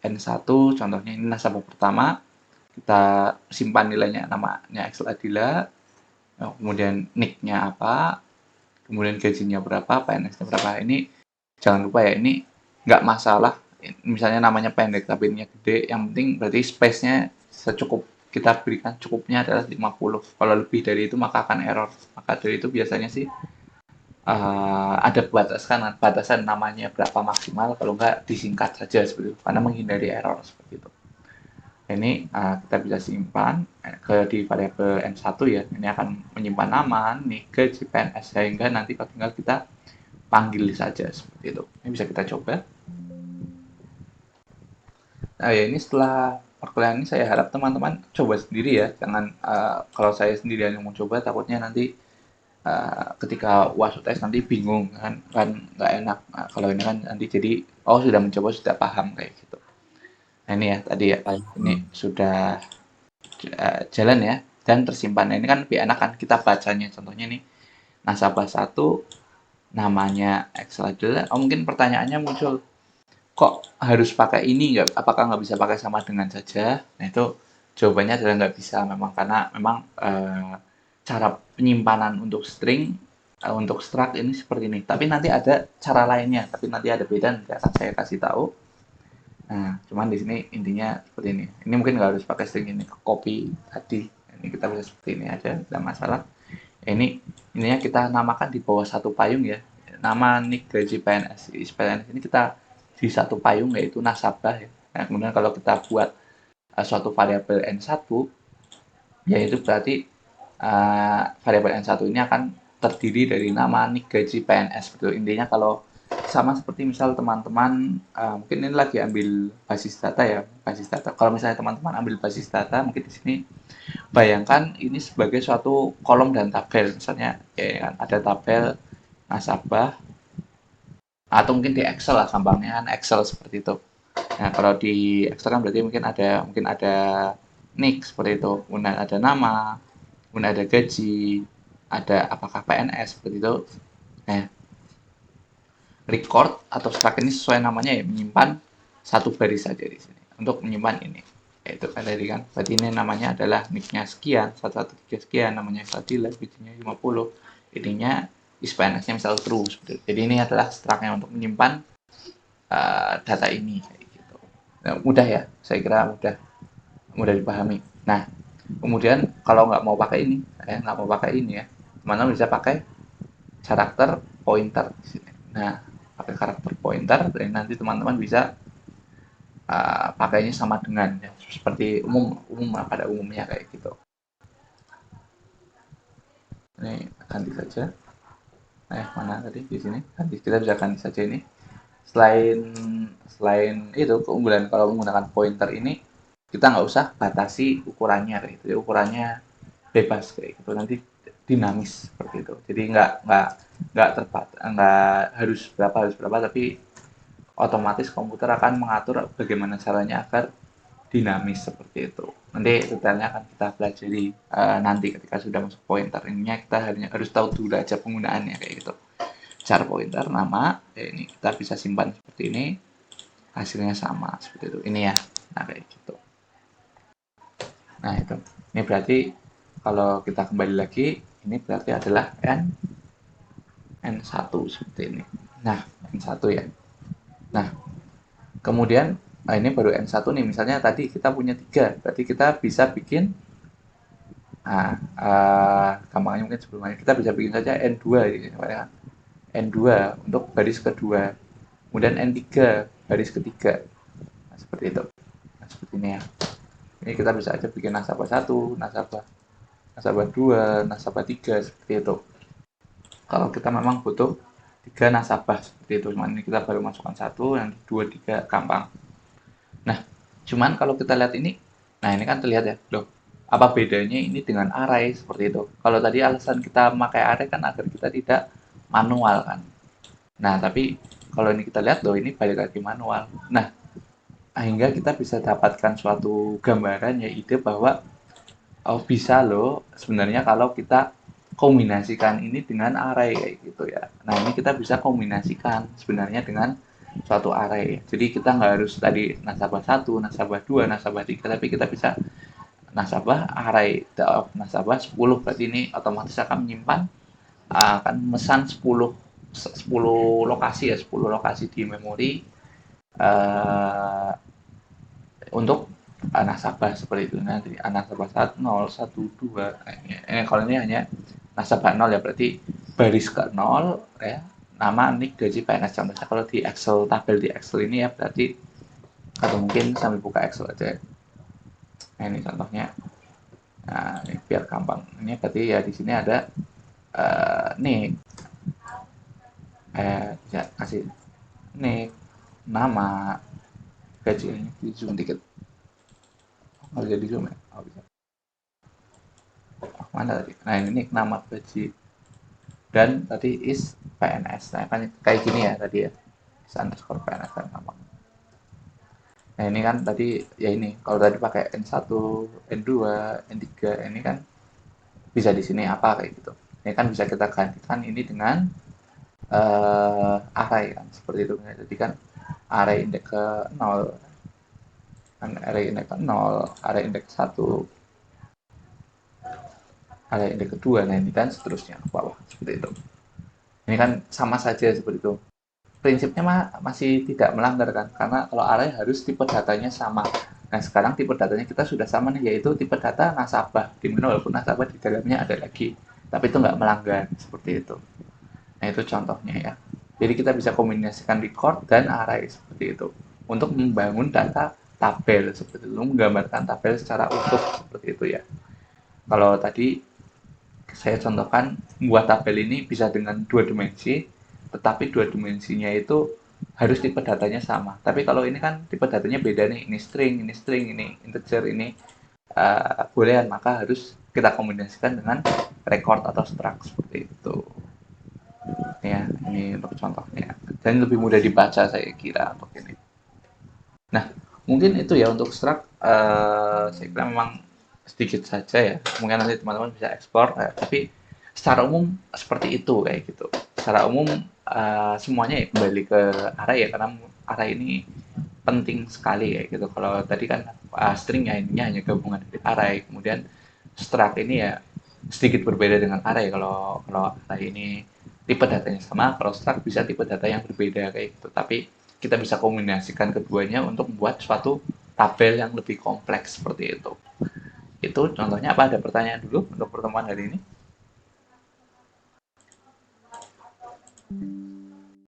N1 contohnya ini nasabah pertama. Kita simpan nilainya namanya Excel Adila. Kemudian nick-nya apa, kemudian gajinya berapa, PNS-nya berapa. Ini jangan lupa ya, ini nggak masalah misalnya namanya pendek tapi ininya gede, yang penting berarti space-nya secukup kita berikan, cukupnya adalah 50. Kalau lebih dari itu maka akan error. Maka dari itu biasanya sih ada batasan namanya berapa maksimal, kalau nggak disingkat saja seperti itu karena menghindari error seperti itu. Ini kita bisa simpan di variabel N1 ya. Ini akan menyimpan nama, nik, gaji, PNS sehingga nanti tinggal kita panggil saja seperti itu. Ini bisa kita coba. Nah ya ini setelah perkuliahan ini saya harap teman-teman coba sendiri ya. Jangan kalau saya sendirian yang mau coba takutnya nanti ketika UAS UTS nanti bingung kan nggak enak. Nah, kalau ini kan nanti jadi sudah mencoba sudah paham kayak gitu. Nah ini ya tadi ya, ini sudah jalan ya, dan tersimpan. Nah, ini kan lebih enak kan kita bacanya. Contohnya nih, nasabah satu namanya Excel adalah, mungkin pertanyaannya muncul, kok harus pakai ini, nggak, apakah nggak bisa pakai sama dengan saja? Nah, itu jawabannya adalah nggak bisa memang, karena memang cara penyimpanan untuk string, untuk struct ini seperti ini. Tapi nanti ada cara lainnya, tapi nanti ada beda, nanti akan saya kasih tahu. Nah, cuman di sini intinya seperti ini. Ini mungkin nggak harus pakai string ini, copy tadi. Ini kita bisa seperti ini aja, tidak masalah. Ini ininya kita namakan di bawah satu payung ya. Nama nik gaji PNS. PNS ini kita di satu payung yaitu nasabah ya. Nah, kemudian kalau kita buat suatu variabel N1, yaitu berarti variabel N1 ini akan terdiri dari nama nik gaji PNS. Betul. Intinya kalau sama seperti misal teman-teman mungkin ini lagi ambil basis data ya, basis data. Kalau misalnya teman-teman ambil basis data, mungkin di sini bayangkan ini sebagai suatu kolom dan tabel. Misalnya ya, kan, ada tabel nasabah, atau mungkin di Excel lah, gampangnya kan Excel seperti itu. Nah, kalau di Excel kan berarti mungkin ada NIK seperti itu, kemudian ada nama, kemudian ada gaji, ada apakah PNS seperti itu. Nah, record atau struct ini sesuai namanya ya, menyimpan satu baris saja di sini untuk menyimpan ini. Yaitu kan tadi kan, berarti ini namanya adalah nicknya sekian, 113 sekian, namanya Fadila, gajinya 50, ininya is PNS-nya misal true. Jadi ini adalah struct-nya untuk menyimpan data ini kayak gitu. Nah, mudah ya, saya kira mudah dipahami. Nah, kemudian kalau nggak mau pakai ini, nggak mau pakai ini ya, teman-teman bisa pakai karakter pointer di sini. Nah, pakai karakter pointer, dan nanti teman-teman bisa pakainya sama dengan ya, seperti umum pada umumnya kayak gitu. Ini ganti saja. Mana tadi di sini? Ganti, kita bisa ganti saja ini. Selain itu, keunggulan kalau menggunakan pointer ini, kita nggak usah batasi ukurannya kayak gitu. Ukurannya bebas kayak gitu. Nanti dinamis seperti itu. Jadi nggak harus berapa, tapi otomatis komputer akan mengatur bagaimana caranya agar dinamis seperti itu. Nanti detailnya akan kita pelajari nanti ketika sudah masuk pointer. Ininya kita harus tahu dulu aja penggunaannya kayak gitu. Char pointer, nama, ini kita bisa simpan seperti ini, hasilnya sama seperti itu. Ini ya, nah kayak gitu. Nah itu, ini berarti kalau kita kembali lagi, ini berarti adalah N1 seperti ini. Nah, N1 ya. Nah, kemudian ini baru N1 nih, misalnya tadi kita punya 3, berarti kita bisa bikin, gampangnya mungkin sebelumnya, kita bisa bikin saja N2 gitu, ya. N2 untuk baris kedua, kemudian N3 baris ketiga, nah, seperti itu. Nah, seperti ini ya. Ini kita bisa aja bikin nasabah 1, nasabah 2, nasabah 3, seperti itu. Kalau kita memang butuh 3 nasabah seperti itu, cuman ini kita baru masukkan 1, nanti 2, 3, gampang. Nah, cuman kalau kita lihat ini, nah ini kan terlihat ya, loh, apa bedanya ini dengan array seperti itu. Kalau tadi alasan kita memakai array kan agar kita tidak manual kan. Nah, tapi kalau ini kita lihat, loh, ini balik lagi manual. Nah, hingga kita bisa dapatkan suatu gambaran ya, ide bahwa bisa loh sebenarnya kalau kita kombinasikan ini dengan array kayak gitu ya. Nah, ini kita bisa kombinasikan sebenarnya dengan suatu array. Jadi kita nggak harus tadi nasabah 1, nasabah 2, nasabah 3, tapi kita bisa nasabah array of nasabah 10. Berarti ini otomatis akan menyimpan, akan memesan 10 lokasi ya, 10 lokasi di memori untuk nasabah seperti itu. Nanti nasabah 0, 1, 2. Kalau ini hanya nasabah 0 ya, berarti baris ke 0 ya, nama, nik, gaji, PNS. Contohnya kalau di Excel, tabel di Excel ini ya, berarti, atau mungkin sambil buka Excel aja. Nah, ini contohnya. Nah, ini biar gampang. Ini berarti ya di sini ada nik, bisa kasih nik, nama, gaji. Ini di zoom dikit. Oh, jadi zoom ya? Oh, bisa. Mana tadi? Nah, ini nama, gaji, dan tadi is PNS. Nah, kan kayak gini ya tadi ya, is underscore PNS dan nama. Nah, ini kan tadi ya ini kalau tadi pakai N1, N2, N3, ini kan bisa di sini apa kayak gitu. Ini kan bisa kita gantikan ini dengan array kan seperti itu. Jadi kan array indeks ke 0 kan array indeks ke 0, array indeks 1, array indeks kedua, nah ini dan seterusnya ke bawah seperti itu. Ini kan sama saja seperti itu. Prinsipnya masih tidak melanggar kan, karena kalau array harus tipe datanya sama. Nah, sekarang tipe datanya kita sudah sama nih, yaitu tipe data nasabah, dimana walaupun nasabah di dalamnya ada lagi, tapi itu nggak melanggar, seperti itu. Nah, itu contohnya ya. Jadi kita bisa kombinasikan record dan array seperti itu, untuk membangun data tabel seperti itu, menggambarkan tabel secara utuh seperti itu ya. Kalau tadi saya contohkan, membuat tabel ini bisa dengan dua dimensi, tetapi dua dimensinya itu harus tipe datanya sama. Tapi kalau ini kan tipe datanya beda nih, ini string, ini integer, ini boolean, maka harus kita kombinasikan dengan record atau struct seperti itu. Ya, ini untuk contohnya. Dan lebih mudah dibaca saya kira untuk ini. Nah, mungkin itu ya untuk struct, saya kira memang sedikit saja ya. Mungkin nanti teman-teman bisa ekspor, tapi secara umum seperti itu kayak gitu. Secara umum semuanya ya kembali ke array ya, karena array ini penting sekali ya gitu. Kalau tadi kan string ya ininya hanya gabungan dari array, kemudian struct ini ya sedikit berbeda dengan array. Kalau kalau array ini tipe datanya sama, kalau struct bisa tipe data yang berbeda kayak gitu. Tapi kita bisa kombinasikan keduanya untuk membuat suatu tabel yang lebih kompleks seperti itu. Itu contohnya apa? Ada pertanyaan dulu untuk pertemuan hari ini?